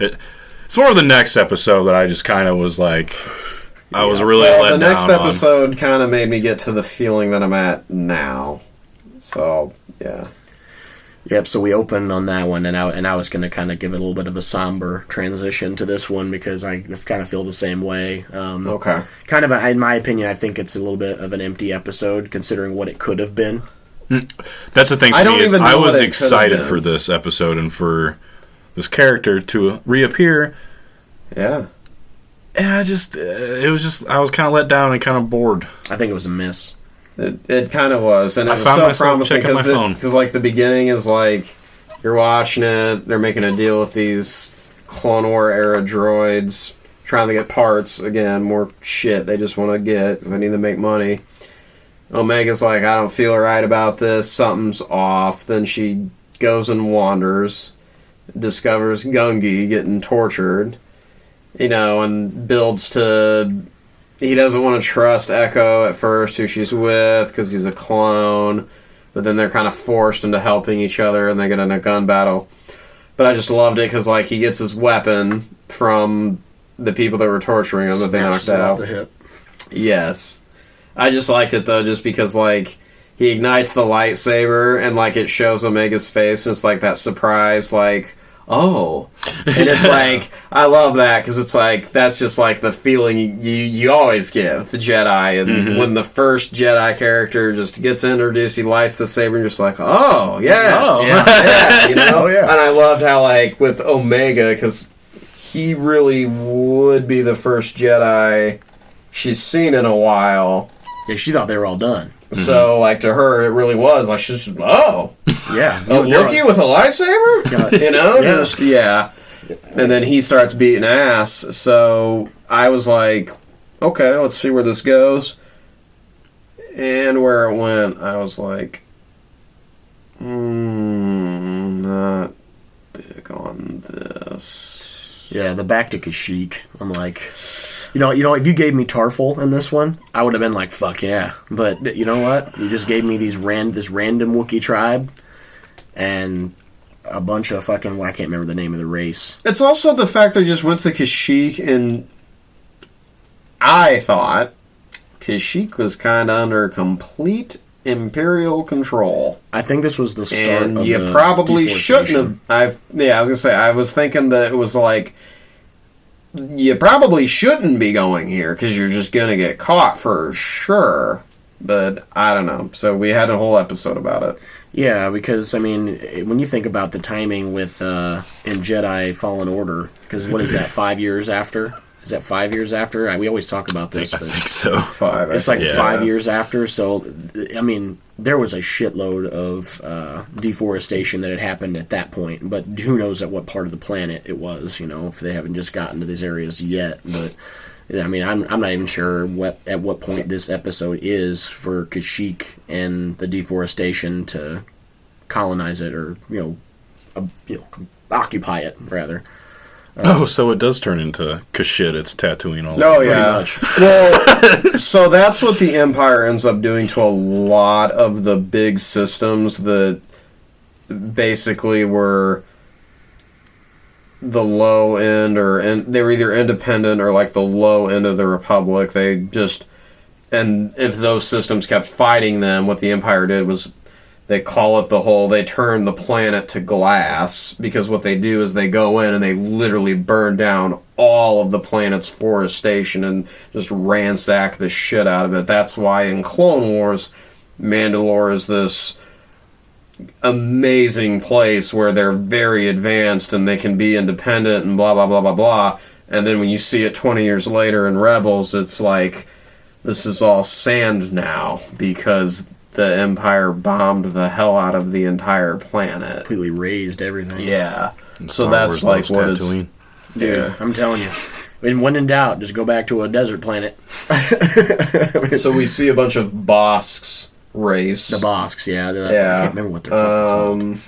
It's more of the next episode that I just kind of was like. I was really let down. The next episode kind of made me get to the feeling that I'm at now. So, yeah. Yep, so we opened on that one, and I was going to kind of give it a little bit of a somber transition to this one because I kind of feel the same way. Okay. Kind of, in my opinion, I think it's a little bit of an empty episode considering what it could have been. That's the thing for me is I was excited for this episode and for this character to reappear. Yeah. Yeah, I was kind of let down and kind of bored. I think it was a miss. It kind of was, and it was so promising because like the beginning is like you're watching it, they're making a deal with these Clone War era droids, trying to get parts again, more shit they just want to get. They need to make money. Omega's like, I don't feel right about this. Something's off. Then she goes and wanders, discovers Gungi getting tortured. And builds to... He doesn't want to trust Echo at first, who she's with, because he's a clone. But then they're kind of forced into helping each other, and they get in a gun battle. But I just loved it, because, he gets his weapon from the people that were torturing him that they knocked out. Off the hip. Yes. I just liked it, though, just because, he ignites the lightsaber, and, it shows Omega's face, and it's, that surprise, oh. And it's I love that because it's that's just the feeling you always get with the Jedi. And when the first Jedi character just gets introduced, he lights the saber and just oh, yes. Oh. Yeah, Oh, yeah. And I loved how, with Omega, because he really would be the first Jedi she's seen in a while. Yeah, she thought they were all done. So, to her, it really was. She's just, oh. Yeah. A Wookiee with a lightsaber? Yeah. And then he starts beating ass. So, I was like, okay, let's see where this goes. And where it went, I was like, Not big on this. Yeah, the back to Kashyyyk. I'm like, you know, if you gave me Tarful in this one, I would have been like, fuck yeah. But you know what? You just gave me this random Wookiee tribe and a bunch of fucking, well, I can't remember the name of the race. It's also the fact they just went to Kashyyyk, and I thought Kashyyyk was kind of under complete Imperial control. I think this was the start and of you the probably shouldn't have. I was gonna say, I was thinking that it was like, you probably shouldn't be going here because you're just gonna get caught for sure. But I don't know. So we had a whole episode about it. Yeah, because I mean, when you think about the timing with in Jedi Fallen Order, because what is that? 5 years after? Is that 5 years after? We always talk about this. I think so. 5. It's like 5 years after. So, I mean, there was a shitload of deforestation that had happened at that point. But who knows at what part of the planet it was, you know, if they haven't just gotten to these areas yet. But, I mean, I'm not even sure at what point this episode is for Kashyyyk and the deforestation to colonize it or, occupy it, rather. So it does turn into Kashyyyk. It's Tatooine all Oh, over. yeah. Much. Well, so that's what the Empire ends up doing to a lot of the big systems that basically were the low end, they were either independent or like the low end of the Republic. And if those systems kept fighting them, what the Empire did was they turn the planet to glass, because what they do is they go in and they literally burn down all of the planet's forestation and just ransack the shit out of it. That's why in Clone Wars, Mandalore is this amazing place where they're very advanced and they can be independent and blah, blah, blah, blah, blah. And then when you see it 20 years later in Rebels, it's like, this is all sand now, because the Empire bombed the hell out of the entire planet. Completely razed everything. Yeah. And So Star that's Wars like loves what it's... Tatooine. Dude, Yeah. I'm telling you. When in doubt, just go back to a desert planet. So we see a bunch of Bosks race. The Bosks, yeah. I Yeah. can't remember what they're fucking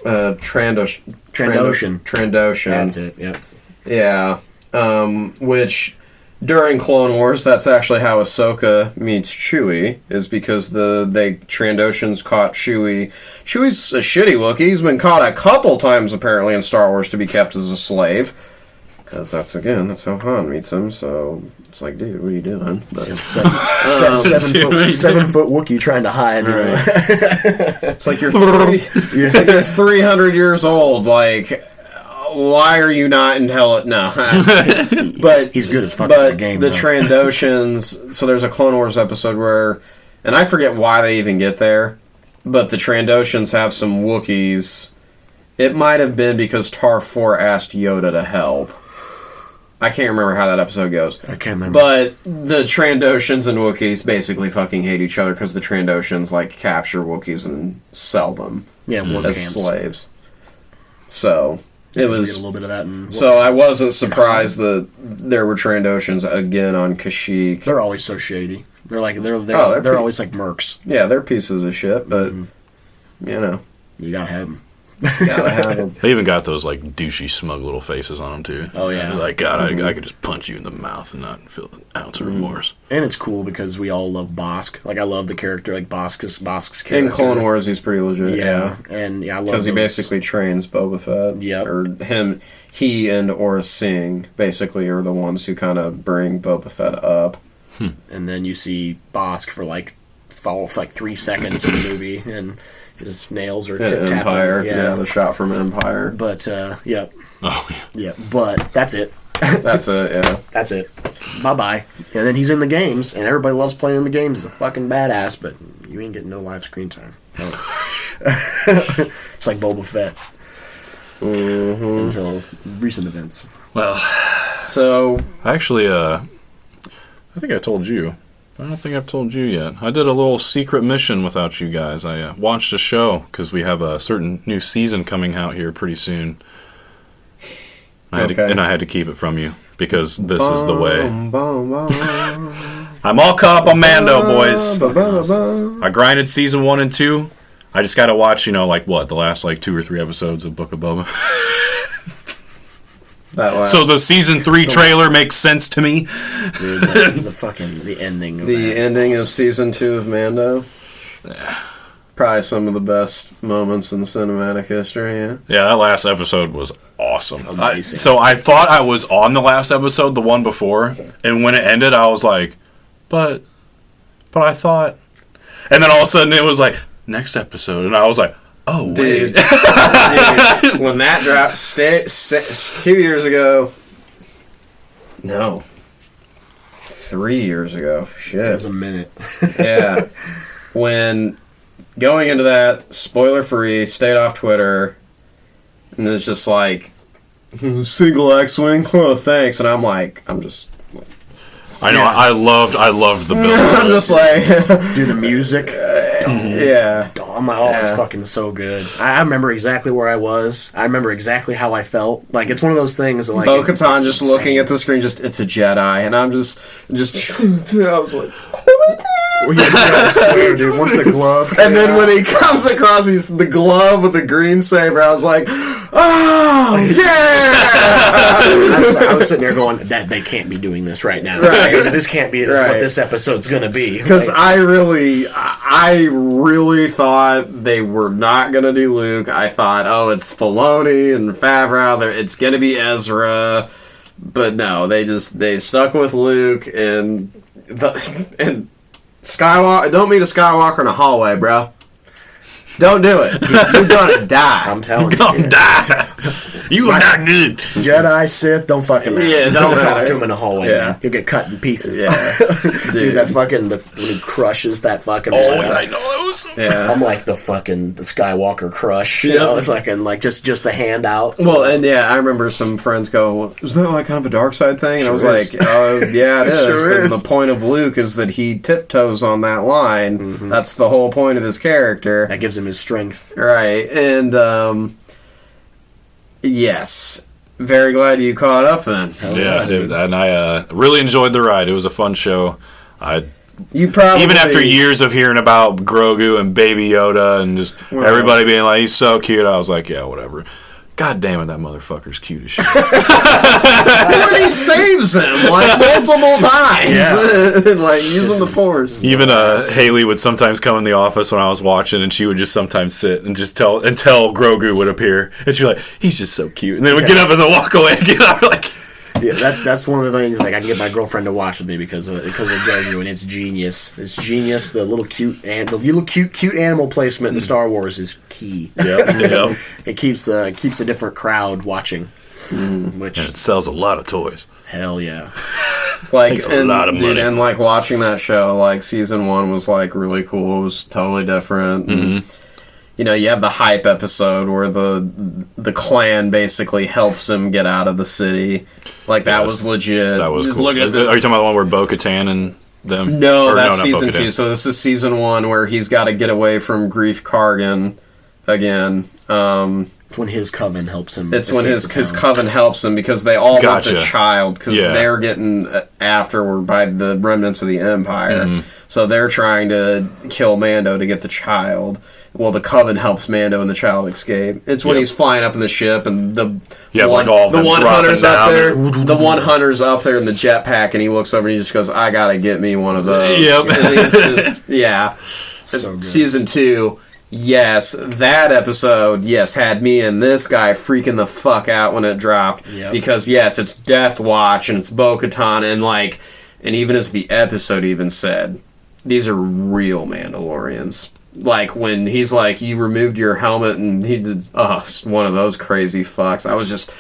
called. Trandoshan. That's it, yep. Yeah. Which, during Clone Wars, that's actually how Ahsoka meets Chewie, is because Trandoshans caught Chewie. Chewie's a shitty Wookiee. He's been caught a couple times, apparently, in Star Wars to be kept as a slave. Because that's how Han meets him, so it's like, dude, what are you doing? But, 7-foot Wookiee trying to hide. You know? it's like you're 300 years old, like... Why are you not in hell? No, but he's good as fuck at the game. The Trandoshans. So there's a Clone Wars episode where, and I forget why they even get there, but the Trandoshans have some Wookiees. It might have been because Tar-4 asked Yoda to help. I can't remember how that episode goes. I can't remember. But the Trandoshans and Wookiees basically fucking hate each other because the Trandoshans like capture Wookiees and sell them as slaves. So. It was a little bit of that. So I wasn't surprised that there were Trandoshans again on Kashyyyk. They're always so shady. They're always like mercs. Yeah, they're pieces of shit, but you know, you gotta have them. Gotta have them. They even got those like douchey, smug little faces on them too. Oh yeah, like God, I could just punch you in the mouth and not feel an ounce of remorse. And it's cool because we all love Bosk. Like I love the character, like Bosk's character. In Clone Wars, he's pretty legit. Yeah, and I love because he basically trains Boba Fett. Yep. Or he and Aurra Sing basically are the ones who kind of bring Boba Fett up. And then you see Bosk for like 3 seconds in the movie, and his nails are tip-tapping. Empire, yeah, the shot from Empire. But, yep. Oh, yeah. Yeah, but that's it. That's it, yeah. That's it. Bye-bye. And then he's in the games, and everybody loves playing in the games. He's a fucking badass, but you ain't getting no live screen time. No. It's like Boba Fett. Mm-hmm. Until recent events. Well, so... Actually, I think I told you. I don't think I've told you yet. I did a little secret mission without you guys. I watched a show because we have a certain new season coming out here pretty soon. I had to keep it from you because this is the way. I'm all caught up on Mando, boys. Awesome. I grinded season 1 and 2. I just got to watch, the last 2 or 3 episodes of Book of Boba. So the season 3 trailer makes sense to me. Dude, the ending. The ending of season 2 of Mando. Yeah. Probably some of the best moments in cinematic history. Yeah, that last episode was awesome. Amazing. So I thought I was on the last episode, the one before, and when it ended, I was like, but I thought, and then all of a sudden it was like next episode, and I was like, oh wait. Dude, when that dropped 2 years ago, no, 3 years ago. Shit, It was a minute. yeah. When going into that, spoiler free, stayed off Twitter, and it's just like single X-wing. Oh, thanks. And I'm just. I know. I loved the build. I'm just like, Dude, the music. yeah. Oh my! It's fucking so good. I remember exactly where I was. I remember exactly how I felt. Like it's one of those things. Like Bo-Katan just looking at the screen, it's a Jedi, and I'm just. I was like. I swear, dude. Once the glove, And then when he comes across, he's the glove with the green saber. I was like, "Oh yeah!" I was sitting there going, "That they can't be doing this right now. Right. This can't be Right. what this episode's gonna be." Because Like, I really thought they were not gonna do Luke. I thought, oh, it's Filoni and Favreau. It's gonna be Ezra, but no, they stuck with Luke and Skywalker. Don't meet a Skywalker in a hallway, bro. Don't do it. You're gonna die. I'm telling you, Gonna die. You are not good. Jedi, Sith, don't fucking matter. Yeah, don't don't talk matter. to him in a hallway. Yeah. Man. You'll get cut in pieces. Yeah. Dude, that fucking when he crushes that fucking. Oh, wall. I know that was. Yeah. I'm like the Skywalker crush. You know, it's like just the hand out. Well, and yeah, I remember some friends go, well, is that like kind of a dark side thing? And I was Sure like, is. yeah, it is. Sure But is. the point of Luke is that he tiptoes on that line. Mm-hmm. That's the whole point of his character. That gives him his strength. Right. And, yes. Very glad you caught up then. Yeah, dude, and I really enjoyed the ride. It was a fun show. You probably... Even after years of hearing about Grogu and Baby Yoda and just everybody being like, he's so cute, I was like, yeah, whatever. God damn it, that motherfucker's cute as shit. When he saves him, like, multiple times. Yeah. Like, using the Force. Even Haley would sometimes come in the office when I was watching, and she would just sometimes sit and just tell Grogu would appear, and she'd be like, "He's just so cute," and then we'd get up and then walk away and get up like. Yeah, that's one of the things. Like I can get my girlfriend to watch with me because of Grogu, and it's genius. It's genius. The little cute animal placement in Star Wars is key. Yep. It keeps a different crowd watching. Which And it sells a lot of toys. hell yeah. Like, Makes a lot of money. And like watching that show, like season 1 was like really cool. It was totally different. And, you know, you have the hype episode where the clan basically helps him get out of the city. Like that Yes. was legit. That was Just cool. looking at Are you talking about the one where Bo-Katan and them? No, Or that's not season Bo-Katan. 2. So this is season 1 where he's got to get away from Grief Kargan again. It's when his coven helps him. It's when escape his the town. coven helps him because they all want the Gotcha. child because Yeah. they're getting after by the remnants of the Empire. Mm-hmm. So they're trying to kill Mando to get the child. Well, the coven helps Mando and the child escape. It's when Yep. he's flying up in the ship and the Yeah, like all of them one dropping hunter's up down. there. The one hunter's up there in the jetpack, and he looks over and he just goes, "I gotta get me one of those." Yep. And it's just, yeah. So good. Season 2. Yes, that episode, had me and this guy freaking the fuck out when it dropped. Yep. Because, yes, it's Death Watch and it's Bo-Katan and even as the episode even said, these are real Mandalorians. Like, when he's like, you removed your helmet and he did, one of those crazy fucks. I was just,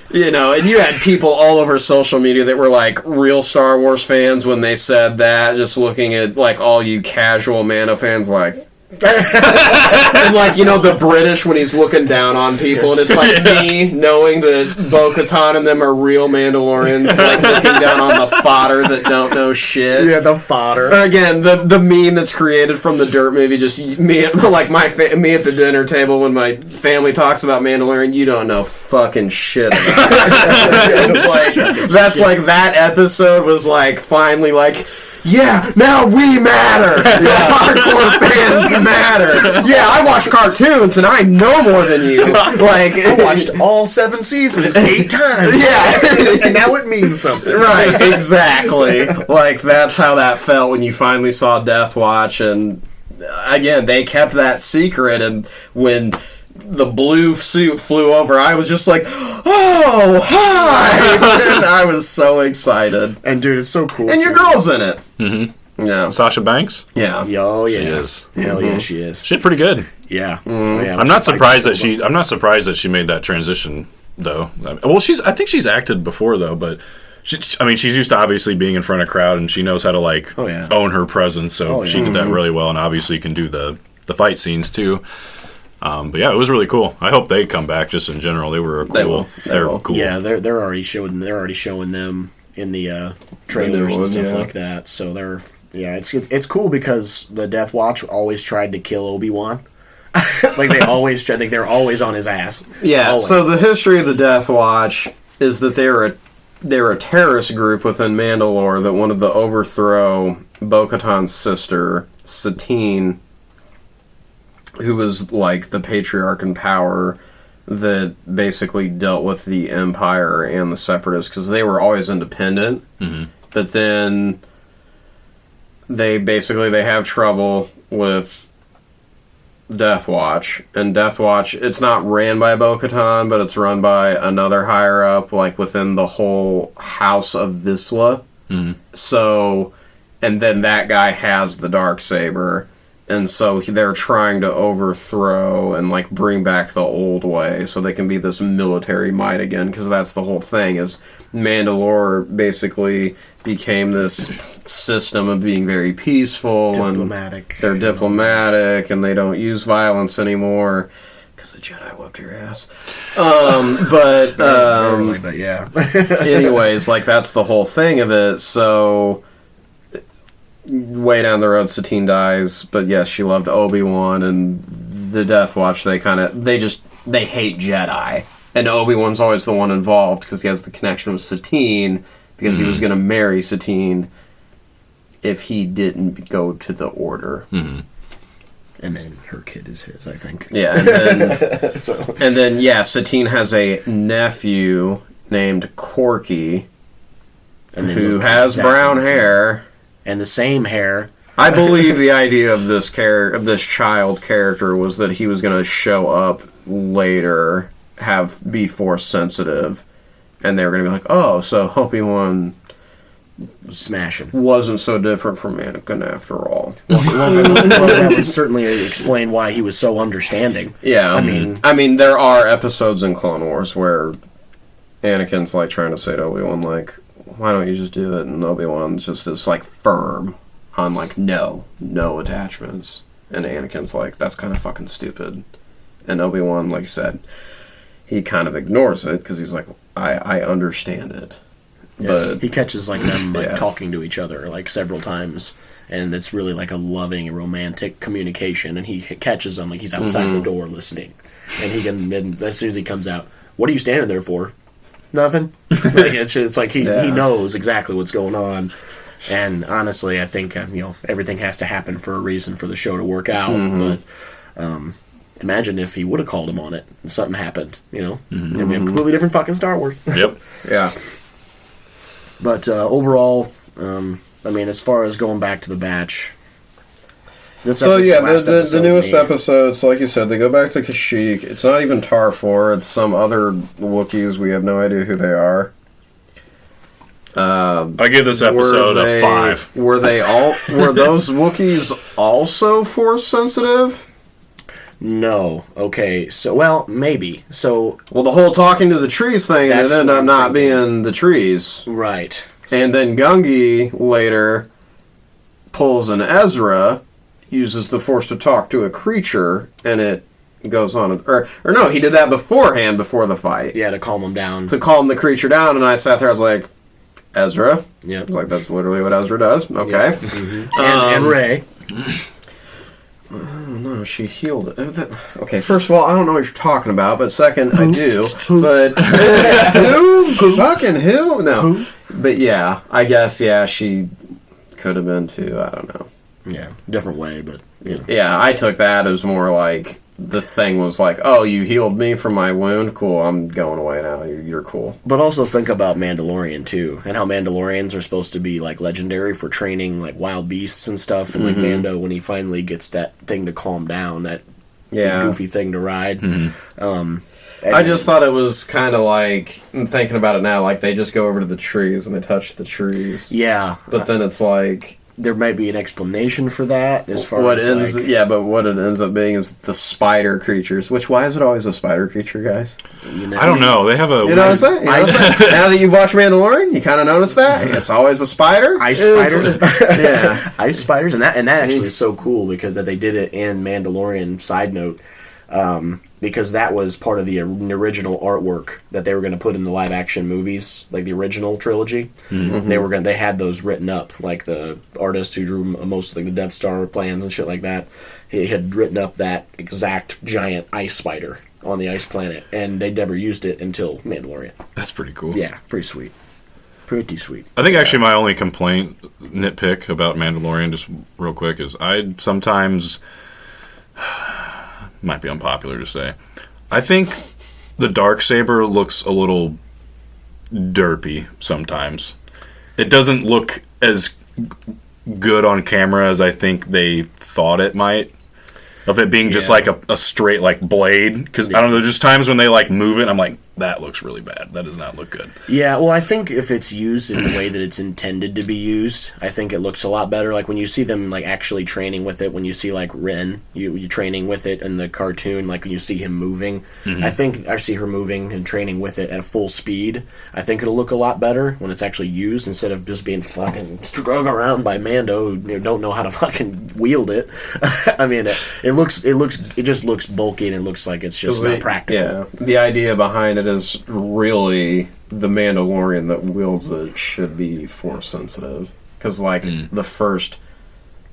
you know, and you had people all over social media that were like real Star Wars fans when they said that, just looking at like all you casual Mando fans like, and like, you know, the British when he's looking down on people, and it's like me knowing that Bo-Katan and them are real Mandalorians, like looking down on the fodder that don't know shit. Yeah, the fodder. Again, the meme that's created from the Dirt movie, just me like me at the dinner table when my family talks about Mandalorian, you don't know fucking shit about it. It's like, that's like that episode was like finally like, yeah, now we matter. Hardcore fans matter. Yeah, I watch cartoons and I know more than you. Like, I watched all 7 seasons 8 times. Yeah. And now it means something. Right, exactly. Like, that's how that felt when you finally saw Death Watch. And again, they kept that secret. And when the blue suit flew over, I was just like, oh, hi! And I was so excited. And dude, it's so cool. And your girl's in it. Mm-hmm. Yeah. Sasha Banks? Yeah. Oh, yeah. She is. Hell yeah, she is. She did pretty good. Yeah. Oh, yeah. I'm not surprised that she made that transition, though. Well, I think she's acted before, though, but she's used to obviously being in front of a crowd, and she knows how to, like, own her presence, so she did that really well, and obviously can do the fight scenes, too. But yeah, it was really cool. I hope they come back just in general. They were cool. They're cool. Yeah, they're already showing them in the trailers and stuff like that. So it's cool because the Death Watch always tried to kill Obi-Wan. Like they always tried. Like they're always on his ass. Yeah. Always. So the history of the Death Watch is that they're a terrorist group within Mandalore that wanted to overthrow Bo-Katan's sister, Satine, who was like the patriarch in power that basically dealt with the Empire and the Separatists, because they were always independent. Mm-hmm. But then they have trouble with Death Watch. And Death Watch, it's not ran by Bo-Katan, but it's run by another higher up, like within the whole House of Vizsla. Mm-hmm. So, and then that guy has the Darksaber. And so they're trying to overthrow and, like, bring back the old way so they can be this military might again, because that's the whole thing, is Mandalore basically became this system of being very peaceful. Diplomatic. And they're diplomatic, and they don't use violence anymore, because the Jedi whooped your ass. But yeah. Anyways, like, that's the whole thing of it, so way down the road, Satine dies, but yes, she loved Obi-Wan, and the Death Watch, they hate Jedi, and Obi-Wan's always the one involved, because he has the connection with Satine, because he was going to marry Satine if he didn't go to the Order. Mm-hmm. And then her kid is his, I think. Yeah, and then Satine has a nephew named Corky, who has brown hair. And the same hair. I believe the idea of this child character was that he was going to show up later, be Force sensitive, and they were going to be like, oh, so Obi-Wan smashing wasn't so different from Anakin after all. Well, that would certainly explain why he was so understanding. Yeah, I mean, there are episodes in Clone Wars where Anakin's like trying to say to Obi-Wan, like, why don't you just do it? And Obi-Wan's just this, like, firm on, like, no attachments. And Anakin's like, that's kind of fucking stupid. And Obi-Wan, like I said, he kind of ignores it, because he's like, I understand it. Yeah, but he catches, like, them talking to each other, like, several times. And it's really, like, a loving, romantic communication. And he catches them, like, he's outside the door listening. And as soon as he comes out, what are you standing there for? Nothing. Like, it's like he knows exactly what's going on, and honestly, I think everything has to happen for a reason for the show to work out. Mm-hmm. But imagine if he would have called him on it and something happened, and we have completely different fucking Star Wars. Yep. Yeah. But overall, as far as going back to the batch. The newest episodes, like you said, they go back to Kashyyyk. It's not even Tar-4. It's some other Wookiees. We have no idea who they are. I give this episode a 5. Were those Wookiees also Force sensitive? No. Okay. So, maybe. So, the whole talking to the trees thing, and it ended up not being the trees. Right. And then Gungi later pulls an Ezra, uses the Force to talk to a creature, and it goes on. Or no, he did that beforehand, before the fight. Yeah, to calm him down. To calm the creature down, and I sat there, I was like, Ezra? Yeah. I was like, that's literally what Ezra does. Okay. Yeah. Mm-hmm. And Rey. I don't know, she healed it. Okay, first of all, I don't know what you're talking about, but second, I do. But who? Fucking who? No. But yeah, I guess, she could have been too. I don't know. Yeah, different way, but you know. Yeah, I took that as more like the thing was like, oh, you healed me from my wound. Cool, I'm going away now. You're cool. But also think about Mandalorian too, and how Mandalorians are supposed to be like legendary for training like wild beasts and stuff. And like Mando, when he finally gets that thing to calm down, that big goofy thing to ride. I just thought it was kind of like, I'm thinking about it now, like they just go over to the trees and they touch the trees. Yeah, but then it's like there might be an explanation for that as far what as ends. like, yeah, but what it ends up being is the spider creatures. Which why is it always a spider creature, guys? you know, I don't know. They have a. You know what I'm saying? You know what I'm saying? Now that you've watched Mandalorian, you kind of notice that it's always a spider. Ice spiders. Yeah, ice spiders, and that actually is so cool because that they did it in Mandalorian. Side note. Because that was part of the original artwork that they were going to put in the live action movies, like the original trilogy. They had those written up, like the artist who drew most of like, the Death Star plans and shit like that. He had written up that exact giant ice spider on the ice planet, and they never used it until Mandalorian. That's pretty cool. Yeah, pretty sweet. Pretty sweet. I think actually my only nitpick about Mandalorian, just real quick, is I sometimes. Might be unpopular to say. I think the Darksaber looks a little derpy sometimes. It doesn't look as good on camera as I think they thought it might. Of it being just like a straight like blade. Because I don't know, there's just times when they like move it and I'm like, that looks really bad. That does not look good. Yeah, well, I think if it's used in the way that it's intended to be used, I think it looks a lot better. Like when you see them like actually training with it, when you see like Ren, you training with it in the cartoon, like when you see him moving, I think I see her moving and training with it at full speed. I think it'll look a lot better when it's actually used instead of just being fucking drug around by Mando who don't know how to fucking wield it. I mean, it just looks bulky and it looks like it's just not practical. Yeah, the idea behind it is really the Mandalorian that wields it should be force sensitive, because like the first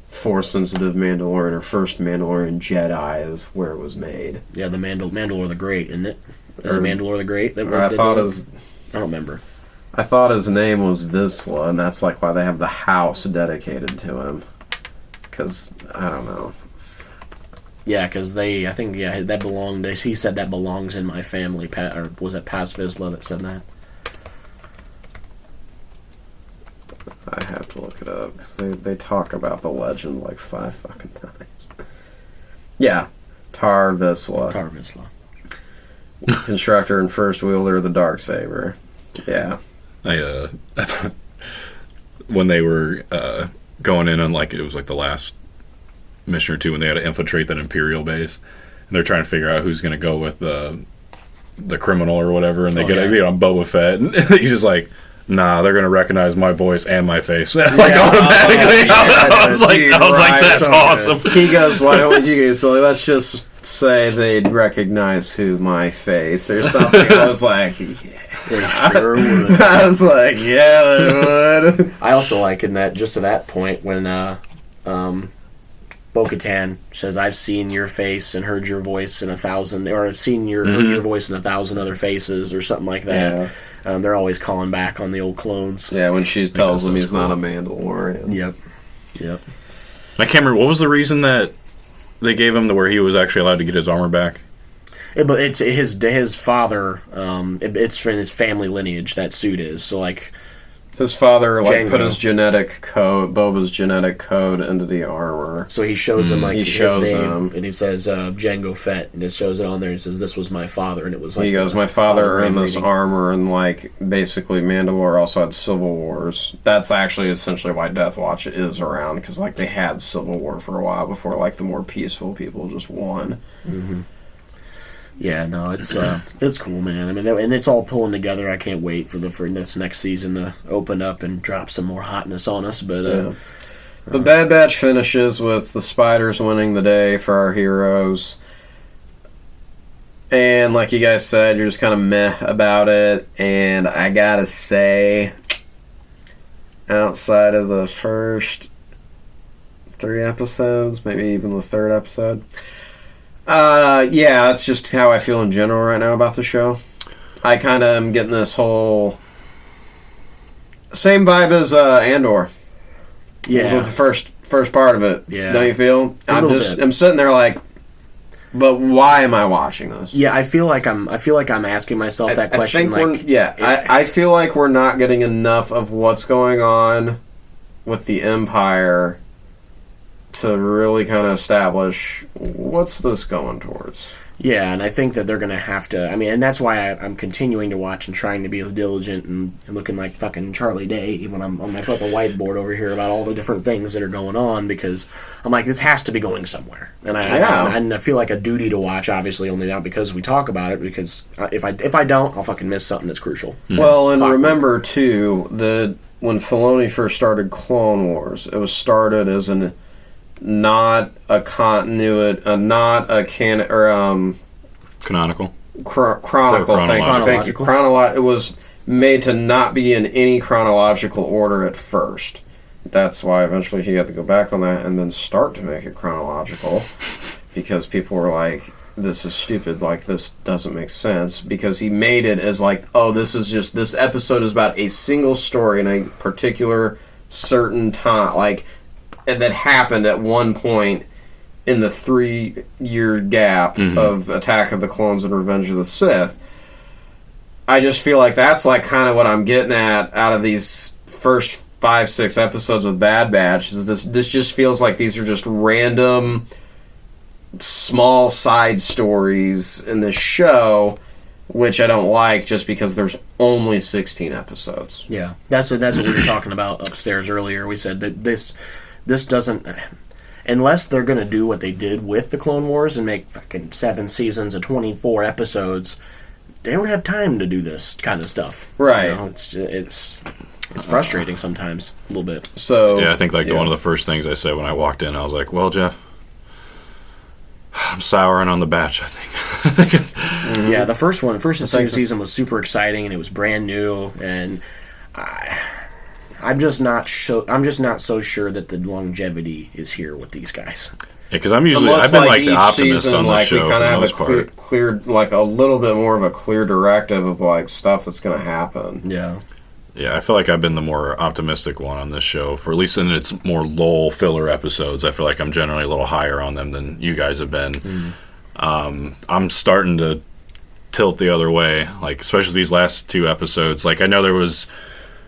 force sensitive Mandalorian or first Mandalorian Jedi is where it was made. Yeah, the Mandalore the Great, isn't it? Is it Mandalore the Great? I don't remember. I thought his name was Vizsla, and that's like why they have the house dedicated to him. Because I don't know. Yeah, because that belonged. He said that belongs in my family. Or was it Paz Vizsla that said that? I have to look it up because they talk about the legend like 5 fucking times. Yeah, Tar Vizsla. Tar Vizsla. Constructor and first wielder of the Darksaber. Yeah. I thought when they were going in on like it was like the last mission or two when they had to infiltrate that Imperial base, and they're trying to figure out who's going to go with the criminal or whatever, and they get on Boba Fett, and he's just like, nah, they're going to recognize my voice and my face automatically. I was like, that's so awesome. Good. He goes, why don't you guys? So let's just say they'd recognize who my face or something. I was like, yeah. They sure would. I was like, yeah, they would. I also like in that, just to that point, when Bo-Katan says, I've seen your face and heard your voice in 1,000, or I've seen heard your voice in 1,000 other faces, or something like that. Yeah. They're always calling back on the old clones. Yeah, when she tells him he's not a Mandalorian. Yep. I can't remember, what was the reason that they gave him where he was actually allowed to get his armor back? But it's his father. It's from his family lineage. That suit is so like his father like put his genetic code, Boba's genetic code into the armor. So he shows him like his name, and he says Jango Fett, and it shows it on there. And he says this was my father, and it was like he goes, my father earned this armor, and like basically Mandalore also had civil wars. That's actually essentially why Death Watch is around, because like they had civil war for a while before like the more peaceful people just won. Mm-hmm. Yeah, no, it's cool, man. I mean, and it's all pulling together. I can't wait for this next season to open up and drop some more hotness on us. But the Bad Batch finishes with the spiders winning the day for our heroes. And like you guys said, you're just kind of meh about it. And I gotta say, outside of the first 3 episodes, maybe even the 3rd episode, yeah, that's just how I feel in general right now about the show. I kind of am getting this whole same vibe as Andor. Yeah. With the first part of it. Yeah. Don't you feel? bit. I'm sitting there like, but why am I watching this? Yeah, I feel like I'm asking myself that question. I feel like we're not getting enough of what's going on with the Empire to really kind of establish what's this going towards. Yeah, and I think that they're going to have to... I mean, and that's why I'm continuing to watch and trying to be as diligent and looking like fucking Charlie Day when I'm on my fucking whiteboard over here about all the different things that are going on, because I'm like, this has to be going somewhere. And I feel like a duty to watch, obviously, only not because we talk about it, because if I don't, I'll fucking miss something that's crucial. Well, and remember, too, that when Filoni first started Clone Wars, it was started as not a continuity, not a canon, or canonical. Chronicle. Thank you. It was made to not be in any chronological order at first. That's why eventually he had to go back on that and then start to make it chronological, because people were like, "This is stupid. Like, this doesn't make sense." Because he made it as like, "Oh, this episode is about a single story in a particular certain time, like." And that happened at one point in the 3-year gap of Attack of the Clones and Revenge of the Sith. I just feel like that's like kind of what I'm getting at out of these first 5-6 episodes with Bad Batch. Is this just feels like these are just random small side stories in this show, which I don't like just because there's only 16 episodes. Yeah, that's what we were talking about upstairs earlier. We said that this doesn't, unless they're going to do what they did with the Clone Wars and make fucking 7 seasons of 24 episodes, they don't have time to do this kind of stuff. Right. You know, it's frustrating sometimes, a little bit. So yeah, I think one of the first things I said when I walked in, I was like, well, Jeff, I'm souring on the batch, I think. Yeah, the first season was super exciting, and it was brand new, and I'm just not so sure that the longevity is here with these guys. Yeah, because I've been like the optimist season, on the like, show we kind of for the have most part. clear, like a little bit more of a clear directive of like stuff that's going to happen. Yeah. Yeah, I feel like I've been the more optimistic one on this show, for at least in its more lull filler episodes. I feel like I'm generally a little higher on them than you guys have been. I'm starting to tilt the other way, like especially these last 2 episodes. Like I know there was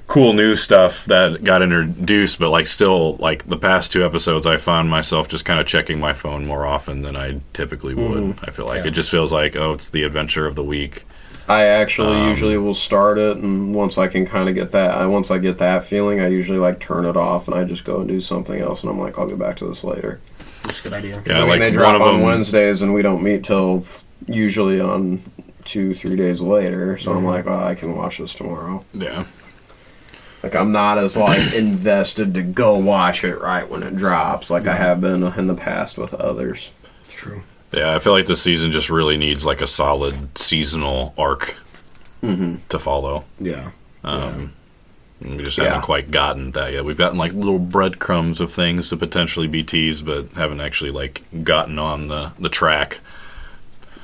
cool new stuff that got introduced, but like still, like the past 2 episodes, I found myself just kind of checking my phone more often than I typically would. I feel like it just feels like, oh, it's the adventure of the week. I actually usually will start it, and once I can kind of get that, once I get that feeling, I usually like turn it off and I just go and do something else, and I'm like, I'll get back to this later. That's a good idea. Yeah, I mean, like they drop on Wednesdays, and we don't meet till usually on 2-3 days later. So I'm like, oh, I can watch this tomorrow. Yeah. Like, I'm not as like invested to go watch it right when it drops, like I have been in the past with others. It's true. Yeah, I feel like this season just really needs like a solid seasonal arc to follow. Yeah. We just haven't quite gotten that yet. We've gotten like little breadcrumbs of things to potentially be teased, but haven't actually like gotten on the track.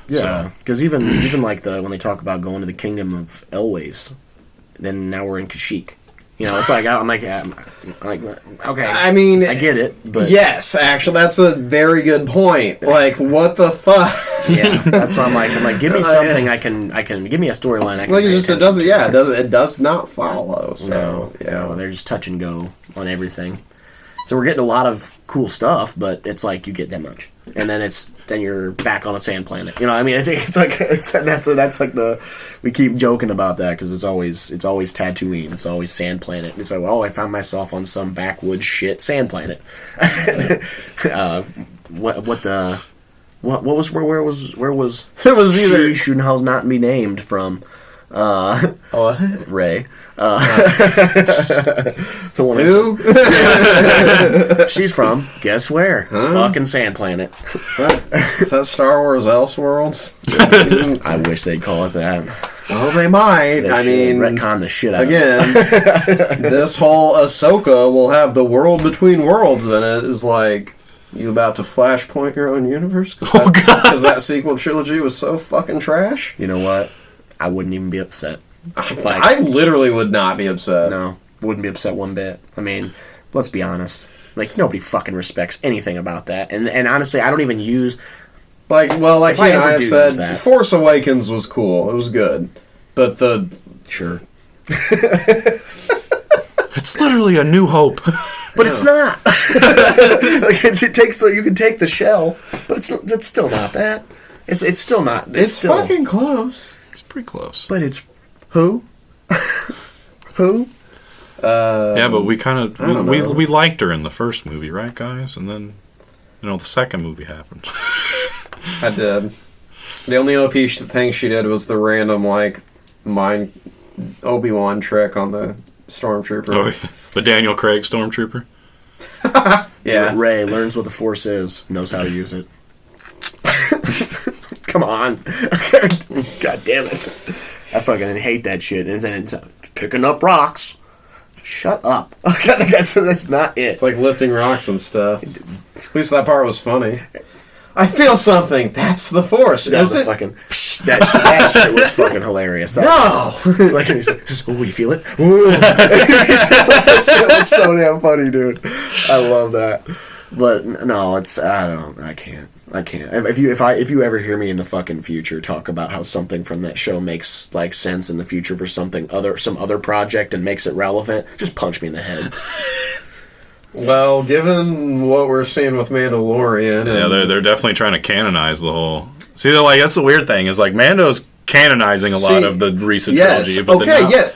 Yeah, because even like when they talk about going to the kingdom of Elways, then now we're in Kashyyyk. You know, it's like I'm like okay. I mean, I get it, but yes, actually, that's a very good point. Like, what the fuck? Yeah, that's why I'm like, give me something I can give me a storyline I can. Like, it does not follow. So no, they're just touch and go on everything. So we're getting a lot of cool stuff, but it's like you get that much, and then you're back on a sand planet. You know, I mean, that's like we keep joking about that because it's always Tatooine, it's always sand planet. It's like, oh, I found myself on some backwoods shit sand planet. Where was it was either she should not be named from. Ray. The one who? She's from, guess where? Fucking Sand Planet. Is that Star Wars Elseworlds? I wish they'd call it that. Well, they might. They I mean, retcon the shit out again, of it. This whole Ahsoka will have the world between worlds in it. Is like, you about to flashpoint your own universe? Because that sequel trilogy was so fucking trash. You know what? I wouldn't even be upset. I literally would not be upset. No, wouldn't be upset one bit. I mean, Let's be honest. Like, nobody fucking respects anything about that. And honestly, I don't even use... Like I ever I've do said, use that. Force Awakens was cool. It was good. But Sure. It's literally a New Hope. But it's not. Like, you can take the shell, but it's still not that. It's still not. it's still, fucking close. It's pretty close. But it's who? Who? Yeah, but we kind I don't of know. we liked her in the first movie, right, guys? And then the second movie happened. I did. The only OP thing she did was the random, like, mind Obi-Wan trick on the Stormtrooper. Oh, yeah. The Daniel Craig Stormtrooper. Yeah. Ray learns what the Force is, knows how to use it. Come on. God damn it. I fucking hate that shit. And then it's picking up rocks. Shut up. That's not it. It's like lifting rocks and stuff. At least that part was funny. I feel something. That's the Force, That is was it? fucking, that shit was fucking hilarious. That was, like, he's like, oh, you feel it? It's so damn funny, dude. I love that. But no, I can't. If you ever hear me in the fucking future talk about how something from that show makes like sense in the future for some other project and makes it relevant, just punch me in the head. Well, given what we're seeing with Mandalorian... Yeah, they're definitely trying to canonize the whole... See, that's the weird thing, is like Mando's canonizing a lot of the recent trilogy. But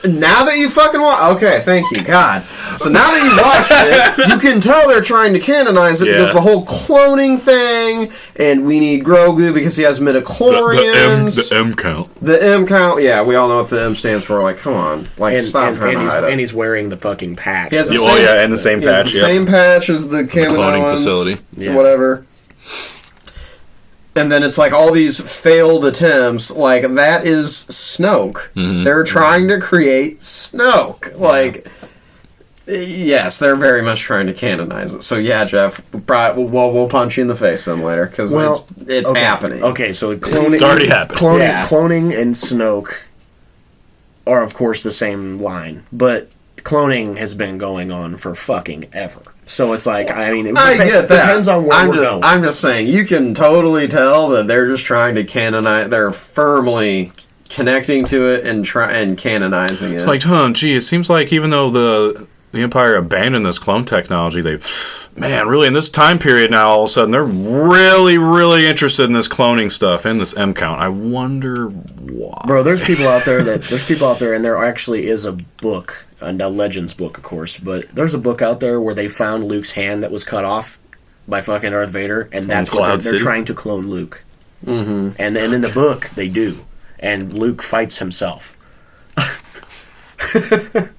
now that you fucking watch... Okay, thank you, God. So now that you watched it, you can tell they're trying to canonize it because the whole cloning thing, and we need Grogu because he has midichlorians. The M count. The M count, yeah, we all know what the M stands for. Like, come on. Like, stop trying to hide it. And he's wearing the fucking patch. He has and the same patch, the same patch as the cloning facility. Yeah. Whatever. And then it's like all these failed attempts. Like, that is Snoke. Mm-hmm. They're trying to create Snoke. Like, yes, they're very much trying to canonize it. So, yeah, Jeff, we'll punch you in the face then later. Because it's happening. Okay, so cloning... It's already happened. Cloning and Snoke are, of course, the same line. But cloning has been going on for fucking ever. So it's like, I mean, I get that. Depends on where we're going. I'm just saying, you can totally tell that they're just trying to canonize. They're firmly connecting to it and canonizing it. It's like, it seems like even though the Empire abandoned this clone technology, really in this time period now, all of a sudden they're really, really interested in this cloning stuff and this M count. I wonder why. Bro, there's people out there, and there actually is a book, a Legends book, of course, but there's a book out there where they found Luke's hand that was cut off by fucking Darth Vader, and that's what they're trying to clone Luke. Mm-hmm. And then in the book, they do, and Luke fights himself.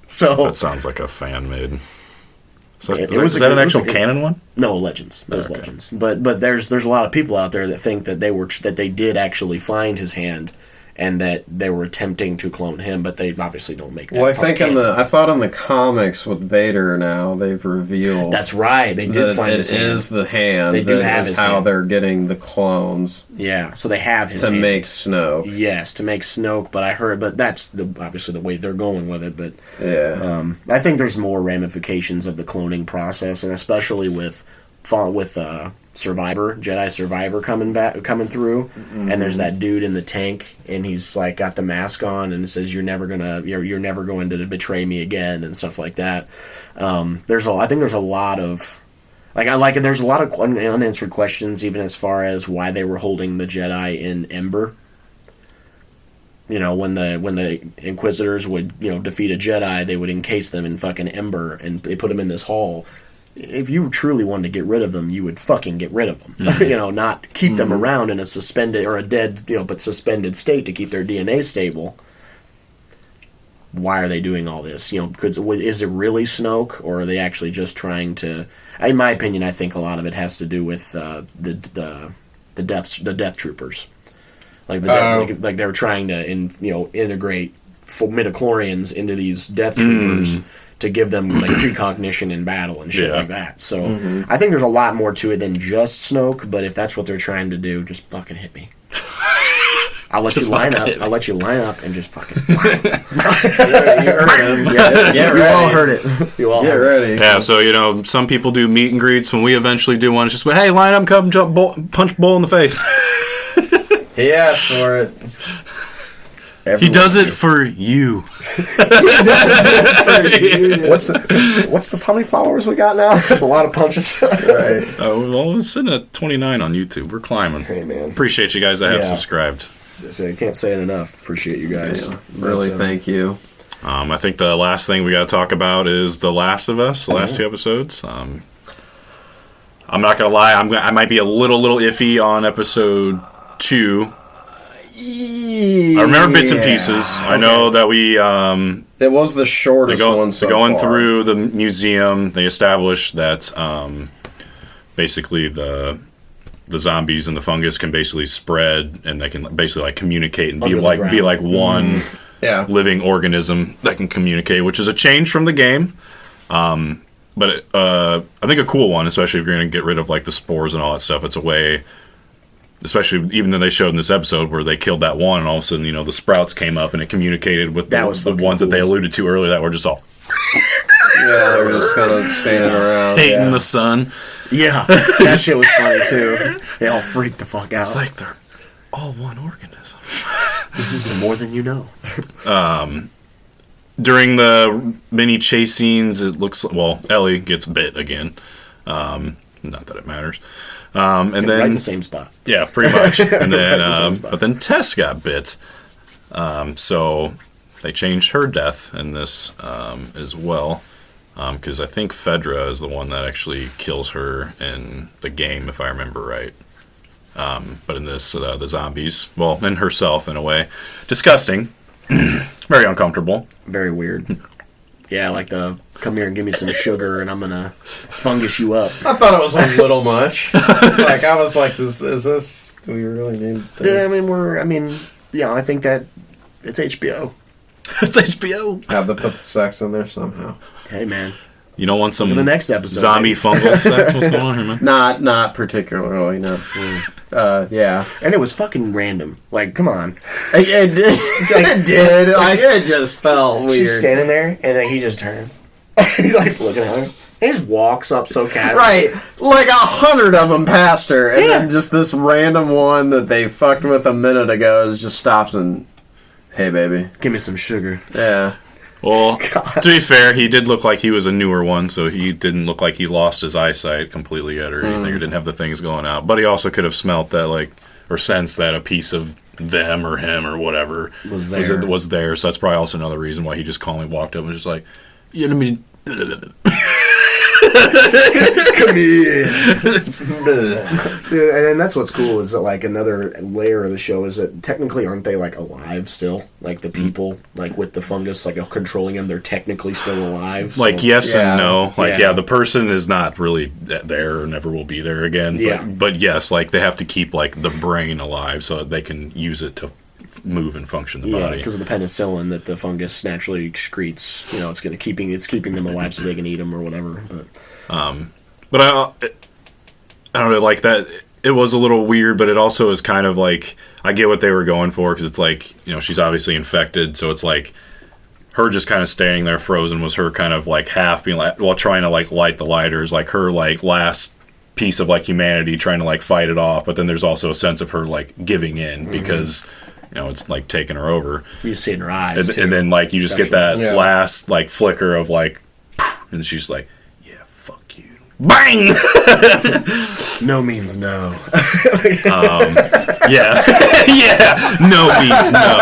So that sounds like a fan made. Is that an actual canon one? No, Legends. It was Legends. But there's a lot of people out there that think that they did actually find his hand, and that they were attempting to clone him, but they obviously don't make that. Well, I think I thought in the comics with Vader now they've revealed. That's right. They did find his hand. It is the hand. They do have his hand. How they're getting the clones. Yeah, so they have his hand. To make Snoke. Yes, to make Snoke. But that's obviously the way they're going with it. But yeah, I think there's more ramifications of the cloning process, and especially with Jedi Survivor coming through, mm-hmm. And there's that dude in the tank, and he's like got the mask on, and it says you're never going to betray me again, and stuff like that. I think there's a lot of there's a lot of unanswered questions, even as far as why they were holding the Jedi in Ember. You know, when the Inquisitors would defeat a Jedi, they would encase them in fucking Ember, and they put them in this hall. If you truly wanted to get rid of them, you would fucking get rid of them. Mm-hmm. Not keep them around in a suspended or a dead, but suspended state to keep their DNA stable. Why are they doing all this? Is it really Snoke, or are they actually just trying to? In my opinion, I think a lot of it has to do with the Death Troopers, like like they're trying to integrate midichlorians into these Death Troopers. To give them like precognition in battle and shit like that. So I think there's a lot more to it than just Snoke, but if that's what they're trying to do, just fucking hit me. I'll let you line up. I'll let you line up and just fucking. You heard him. You all heard it. You all heard ready. Yeah, so, some people do meet and greets. When we eventually do one, it's just, hey, line up, come, jump, punch bull in the face. He asked for it. He does it for you. What's how many followers we got now? That's a lot of punches. Right. Well, we're sitting at 29 on YouTube. We're climbing. Hey, man. Appreciate you guys that have subscribed. So I can't say it enough. Appreciate you guys. Yeah, really, thank you. I think the last thing we got to talk about is The Last of Us, the last 2 episodes. I'm not going to lie. I might be a little iffy on episode 2. I remember bits and pieces. I know that we... it was the shortest one so going far. through the museum, they established that basically the zombies and the fungus can basically spread, and they can basically like communicate and be like one living organism that can communicate, which is a change from the game. But I think a cool one, especially if you're going to get rid of like the spores and all that stuff. It's a way... Especially even though they showed in this episode where they killed that one, and all of a sudden, the sprouts came up and it communicated with the ones that they alluded to earlier that were just all... Yeah, they were just kind of standing around. Hating the sun. Yeah, that shit was funny too. They all freaked the fuck out. It's like they're all one organism. More than you know. During the mini chase scenes, it looks... Well, Ellie gets bit again. Not that it matters. And then right in the same spot. Yeah, pretty much. And then, Right but then Tess got bit. So they changed her death in this as well. Because I think Fedra is the one that actually kills her in the game, if I remember right. But in this, the zombies, well, and herself in a way, disgusting, very uncomfortable, very weird. Yeah, like come here and give me some sugar and I'm gonna fungus you up. I thought it was a little much. Like I was like, is this? Do we really need this? Yeah, I think that it's HBO. It's HBO. Have to put the sex in there somehow. Hey man, you don't want some the next episode zombie fungal sex? What's going on here, man? Not particularly. No. Yeah. And it was fucking random. Like, come on. It did. Like, it just felt weird. She's standing there, and then he just turned. He's like looking at her. He just walks up so casually. Right. Like 100 of them passed her, and then just this random one that they fucked with a minute ago just stops and, hey, baby. Give me some sugar. Yeah. Well, to be fair, he did look like he was a newer one, so he didn't look like he lost his eyesight completely yet or anything, or didn't have the things going out. But he also could have smelt that, like, or sensed that a piece of them or him or whatever was there. So that's probably also another reason why he just calmly walked up and was just like, you know what I mean? Come here. Dude, and then that's what's cool is that like another layer of the show is that technically aren't they like alive still? Like the people like with the fungus like controlling them, they're technically still alive. So. Like yes and no. Like the person is not really there or never will be there again. But yes, like they have to keep like the brain alive so that they can use it to move and function the body. Because of the penicillin that the fungus naturally excretes. It's keeping them alive so they can eat them or whatever. But I don't know, like that. It was a little weird, but it also is kind of like I get what they were going for because it's like she's obviously infected, so it's like her just kind of standing there frozen was her kind of like half being like while trying to like light the lighters, like her like last piece of like humanity trying to like fight it off, but then there's also a sense of her like giving in because. It's like taking her over. You see it in her eyes, and then like you just get that last like flicker of like, and she's like, "Yeah, fuck you." Bang! No means no. Yeah, no means no.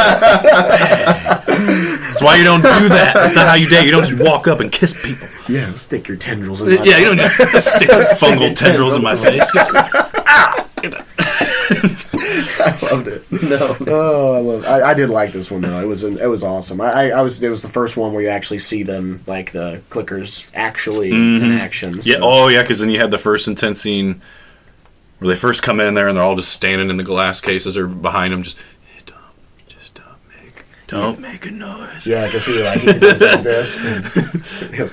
That's why you don't do that. That's not how you date. You don't just walk up and kiss people. Yeah, stick your tendrils in my face. Yeah, you don't just stick fungal tendrils in my face. I loved it. No. Oh, I love it. I did like this one though. It was awesome. It was the first one where you actually see them like the clickers actually in action. So. Yeah. Oh yeah, because then you had the first intense scene where they first come in there and they're all just standing in the glass cases or behind them, just don't make a noise. Yeah, because he does like this. And he goes,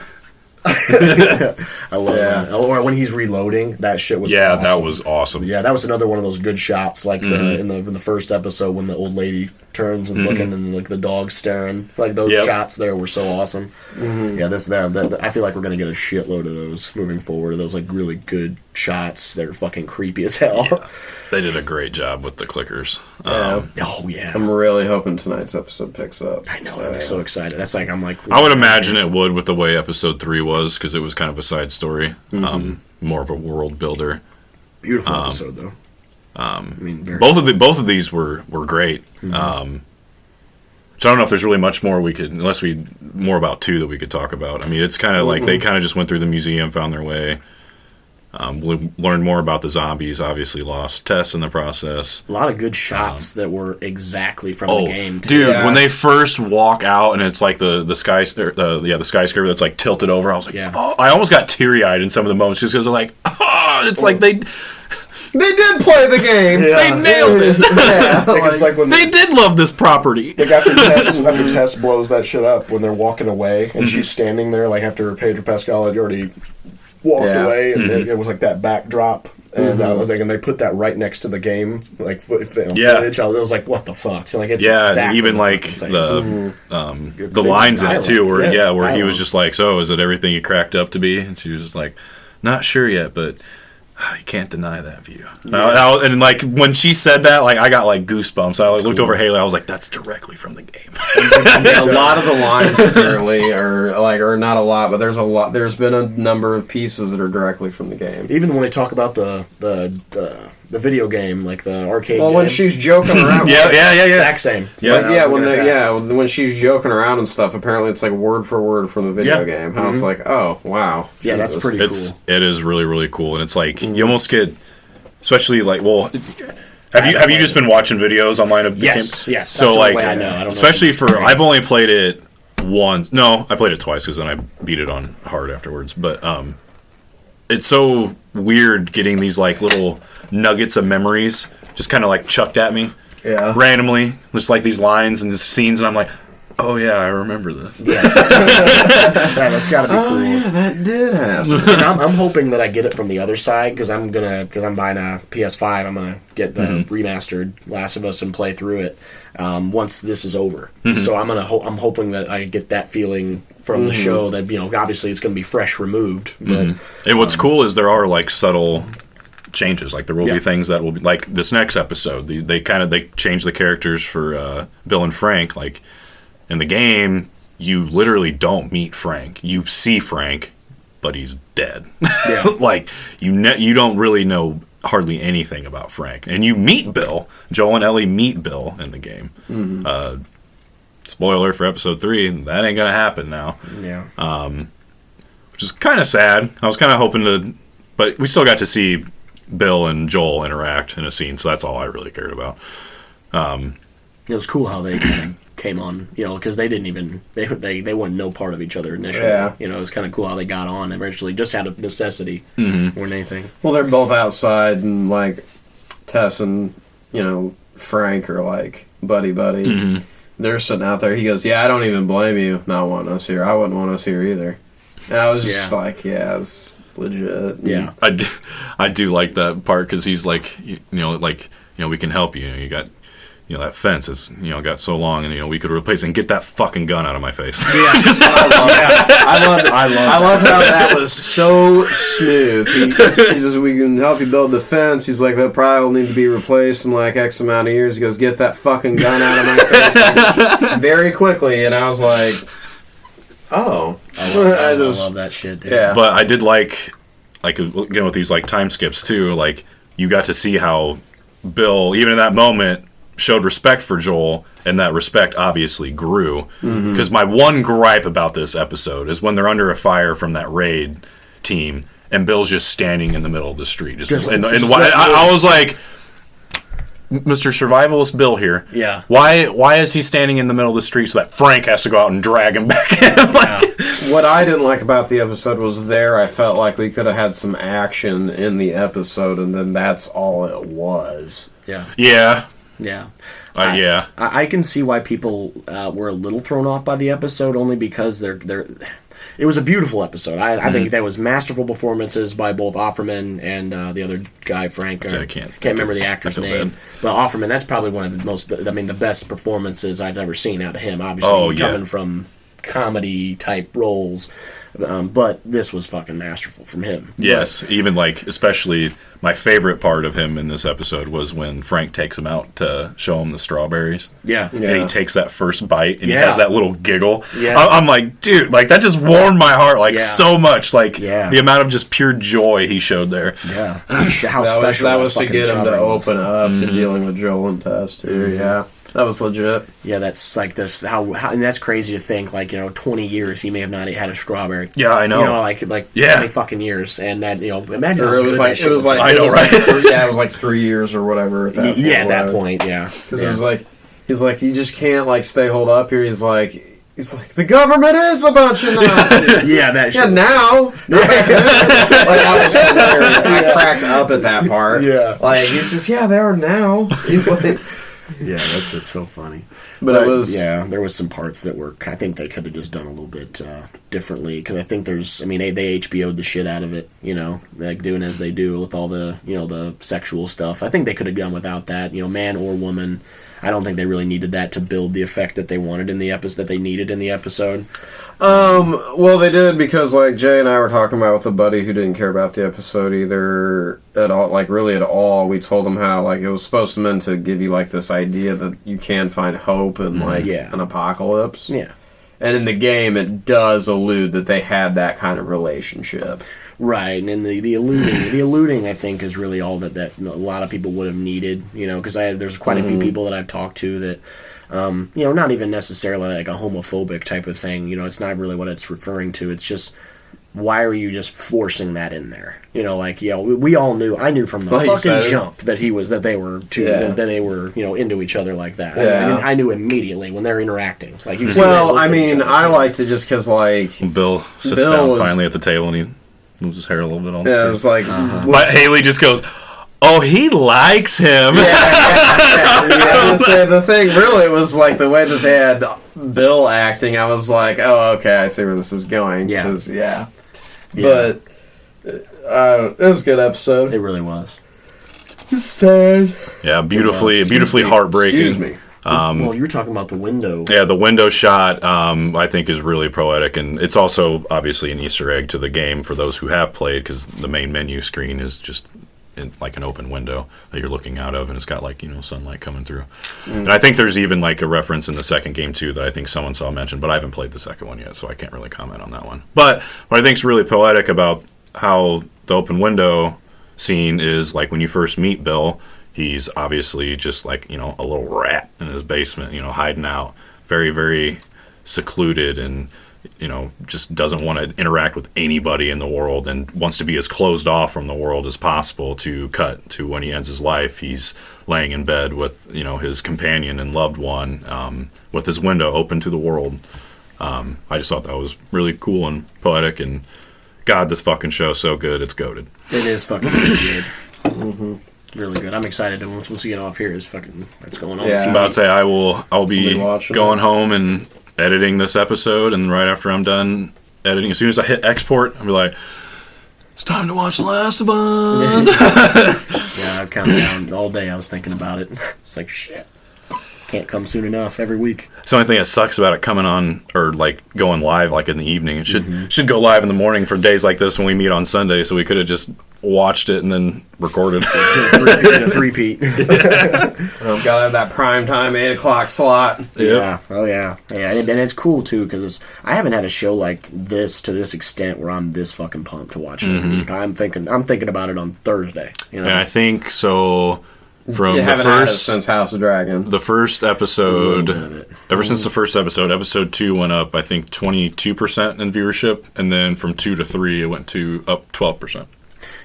I love that. Or when he's reloading, that shit was awesome. That was awesome. Yeah, that was another one of those good shots, like in the first episode when the old lady turns and looking and like the dog's staring. Like those shots there were so awesome. Yeah, I feel like we're gonna get a shitload of those moving forward. Those like really good shots. They're fucking creepy as hell. Yeah. They did a great job with the clickers. I'm really hoping tonight's episode picks up. I know, I'm so excited. That's like, I'm like... I would imagine it would with the way episode 3 was, because it was kind of a side story. More of a world builder. Beautiful episode, though. I mean, both of these were great. So I don't know if there's really much more more about 2 that we could talk about. I mean, it's kind of like they kind of just went through the museum, found their way. We learned more about the zombies, obviously lost Tess in the process. A lot of good shots that were exactly from the game, too. Dude, when they first walk out and it's like the skyscraper that's like tilted over, I was like, I almost got teary-eyed in some of the moments just because they're like, it's like they did play the game. They nailed it. It's like when they did love this property. Like after Tess blows that shit up when they're walking away and she's standing there like after Pedro Pascal had already walked away and it was like that backdrop and I was like, and they put that right next to the game like footage. I was like, what the fuck? So, like, it's exactly even like the lines in it too, where he was just like, so is it everything you cracked up to be? And she was just like, not sure yet, but you can't deny that view. And like when she said that, like I got like goosebumps. I like looked over Haley. I was like, "That's directly from the game." A lot of the lines apparently are not a lot, but there's a lot. There's been a number of pieces that are directly from the game. Even when they talk about the video game, like the arcade. Well, game. When she's joking around, exact same. When she's joking around and stuff, apparently it's like word for word from the video game. I was like, oh wow, yeah, that's pretty cool. It is really really cool, and it's like you almost get, especially like, well, have you just been watching videos online of the game? Yes. So like, I know. I don't especially for I've only played it once. No, I played it twice because then I beat it on hard afterwards. But it's so weird getting these like little nuggets of memories just kind of like chucked at me randomly, just like these lines and these scenes, and I'm like, oh yeah, I remember this. Yes. That's got to be cool. Oh yeah, that did happen. And I'm hoping that I get it from the other side because I'm buying a PS5. I'm gonna get the remastered Last of Us and play through it once this is over. So I'm hoping that I get that feeling from the show that obviously it's gonna be fresh removed. But and what's cool is there are like subtle changes. Like there will be things that will be like this next episode. They change the characters for Bill and Frank. Like in the game, you literally don't meet Frank. You see Frank, but he's dead. Yeah. Like you don't really know hardly anything about Frank, and you meet Bill. Joel and Ellie meet Bill in the game. Spoiler for episode 3, that ain't gonna happen now. Yeah. Which is kind of sad. I was kind of hoping to, but we still got to see Bill and Joel interact in a scene, so that's all I really cared about. It was cool how they kind of came on, because they didn't even they weren't no part of each other initially. Yeah. It was kind of cool how they got on eventually, just out of necessity more than anything. Well, they're both outside, and like Tess and Frank are like buddy. They're sitting out there. He goes, "Yeah, I don't even blame you not wanting us here. I wouldn't want us here either." And I was just like, "Yeah, it's legit." Yeah, I do like that part because he's like, we can help you. You got. That fence is, got so long, and we could replace it and get that fucking gun out of my face. Yeah, I love how that was so smooth. He says, "We can help you build the fence." He's like, "That probably will need to be replaced in like X amount of years." He goes, "Get that fucking gun out of my face," very quickly, and I was like, "Oh, I love that shit, dude. Yeah." But I did like again with these like time skips too. Like you got to see how Bill, even in that moment, showed respect for Joel, and that respect obviously grew. Because my one gripe about this episode is when they're under a fire from that raid team, and Bill's just standing in the middle of the street. I was like, Mr. Survivalist Bill here. Yeah. Why is he standing in the middle of the street so that Frank has to go out and drag him back in? What I didn't like about the episode was I felt like we could have had some action in the episode, and then that's all it was. Yeah. Yeah. Yeah. Yeah. I can see why people were a little thrown off by the episode, only because it was a beautiful episode. I think that was masterful performances by both Offerman and the other guy, Frank. I can't remember the actor's name. Bad. But Offerman, that's probably one of the most, the best performances I've ever seen out of him. Obviously, coming from comedy type roles. But this was fucking masterful from him. Yes, even like, especially my favorite part of him in this episode was when Frank takes him out to show him the strawberries. Yeah. And he takes that first bite and he has that little giggle. Yeah. I'm like, dude, like that just warmed my heart like so much. Like the amount of just pure joy he showed there. Yeah. How special that was to get him to open up Mm-hmm. to dealing with Joel and Tess too. Yeah. That was legit. Yeah, that's like this. How and that's crazy to think. Like 20 years he may have not had a strawberry. Yeah, I know. 20 fucking years, and that imagine. Or how it was good like that shit I know, was right? it was like 3 years or whatever. At that at that point, yeah. Because it was like he's like you just can't like stay holed up here. He's like the government is a bunch of Nazis. Yeah, that shit. Yeah, now. Like that was hilarious. I cracked up at that part. Yeah. Like he's just they are now. He's like. Yeah, it's so funny. But it was there was some parts that were I think they could have just done a little bit differently because I think they HBO'd the shit out of it, like doing as they do with all the the sexual stuff. I think they could have gone without that, man or woman. I don't think they really needed that to build the effect that they wanted in the episode that they needed in the episode. Well, they did because like Jay and I were talking about with a buddy who didn't care about the episode either at all, like really at all. We told him how like it was supposed to meant to give you like this idea that you can find hope in like an apocalypse. Yeah. And in the game, it does allude that they had that kind of relationship. Right, and the alluding, I think, is really all that a lot of people would have needed, because there's quite a few people that I've talked to that, not even necessarily like a homophobic type of thing, it's not really what it's referring to, it's just, why are you just forcing that in there? We all knew, I knew from the fucking jump that they were that they were, into each other like that. Yeah. I knew immediately when they're interacting. Like, I liked it just because, like... Bill sits down finally at the table and he moves his hair a little bit on the it was like... But Haley just goes, oh, he likes him. I was say the thing really was like the way that they had Bill acting. I was like, oh, okay, I see where this is going. Yeah. But it was a good episode. It really was. Sad. Yeah, beautifully heartbreaking. Excuse me. Well, you were talking about the window. Yeah, the window shot, I think, is really poetic, and it's also obviously an Easter egg to the game for those who have played, because the main menu screen is just like an open window that you're looking out of, and it's got like sunlight coming through. And I think there's even like a reference in the second game too that I think someone saw mentioned, but I haven't played the second one yet, so I can't really comment on that one. But what I think is really poetic about how the open window scene is like when you first meet Bill. He's obviously just like, a little rat in his basement, hiding out, very, very secluded and, just doesn't want to interact with anybody in the world and wants to be as closed off from the world as possible to cut to when he ends his life. He's laying in bed with, his companion and loved one with his window open to the world. I just thought that was really cool and poetic, and God, this fucking show's so good, it's goated. It is fucking really good. Mm-hmm. Really good. I'm excited to once we get off here. That's going on. Yeah. I'm about to say I'll be going it. home and editing this episode, and right after I'm done editing, as soon as I hit export, I'll be like, it's time to watch The Last of Us. Yeah, I've counted down all day. I was thinking about it. It's like, shit. Can't come soon enough every week. It's the only thing that sucks about it coming on or like going live like in the evening. It should go live in the morning for days like this when we meet on Sunday, so we could have just watched it and then recorded. A 3P. I've got to have that prime time 8 o'clock slot. Yep. Yeah. Oh yeah. Yeah, and it's cool too because I haven't had a show like this to this extent where I'm this fucking pumped to watch it every week. I'm thinking about it on Thursday. And I think so. From You the haven't had it first since House of Dragon. the first episode, A little bit of it. ever since the first episode 2 went up, I think 22% in viewership, and then from 2 to 3 it went up 12%.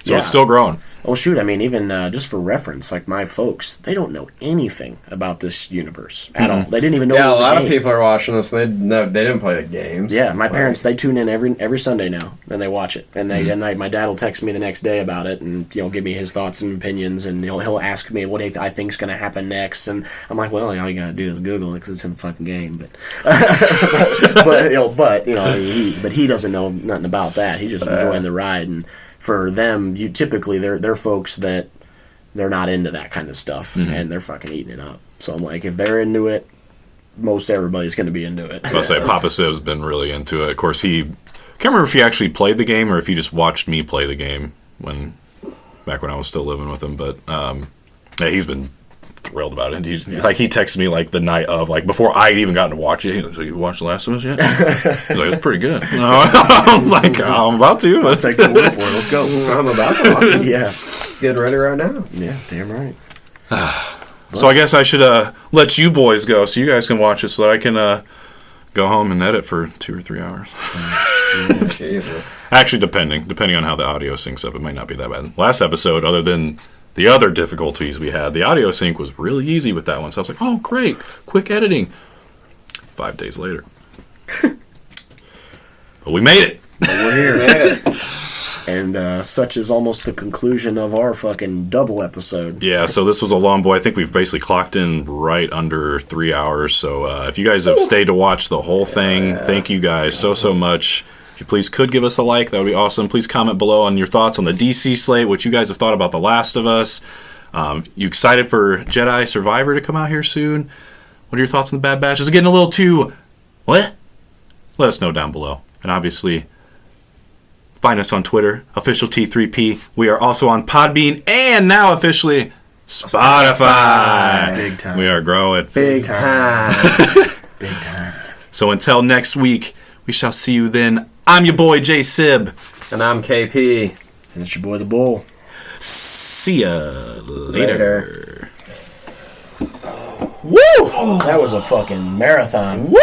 So it's still growing. Well, shoot, I mean, even just for reference, like my folks, they don't know anything about this universe at all. They didn't even know it was a lot game. of people are watching this, and they didn't play the games. Yeah, my parents, they tune in every Sunday now, and they watch it. And my dad will text me the next day about it and, give me his thoughts and opinions, and he'll ask me what I think's going to happen next. And I'm like, well, all you got to do is Google it because it's in the fucking game. But, but he doesn't know nothing about that. He's just enjoying the ride. And for them, typically they're folks that they're not into that kind of stuff, and they're fucking eating it up. So I'm like, if they're into it, most everybody's going to be into it. I'll say Papa Siv's been really into it. Of course, I can't remember if he actually played the game or if he just watched me play the game back when I was still living with him. But yeah, he's been thrilled about it. He texted me like the night of, like before I had even gotten to watch it. He was like, "You watched The Last of Us yet?" He's like, "It's pretty good." I was like, "I'm about to." I'll take the word for it. Let's go. I'm about to watch it. Yeah. Getting ready right now. Yeah, damn right. So I guess I should let you boys go so you guys can watch it so that I can go home and edit for 2 or 3 hours. Jesus. Actually, depending on how the audio syncs up, it might not be that bad. Last episode, other than the other difficulties we had, the audio sync was really easy with that one. So I was like, oh, great, quick editing. 5 days later. But we made it. But we're here. And such is almost the conclusion of our fucking double episode. Yeah, so this was a long boy. I think we've basically clocked in right under 3 hours. So if you guys have stayed to watch the whole thing, thank you guys so much. If you please could give us a like, that would be awesome. Please comment below on your thoughts on the DC slate, what you guys have thought about The Last of Us. You excited for Jedi Survivor to come out here soon? What are your thoughts on the Bad Batch? Is it getting a little too... What? Let us know down below. And obviously, find us on Twitter, official T3P. We are also on Podbean and now officially Spotify. Big time. We are growing. Big time. Big time. So until next week, we shall see you then. I'm your boy, J Sib. And I'm KP. And it's your boy, the Bull. See ya later. Woo! That was a fucking marathon. Woo!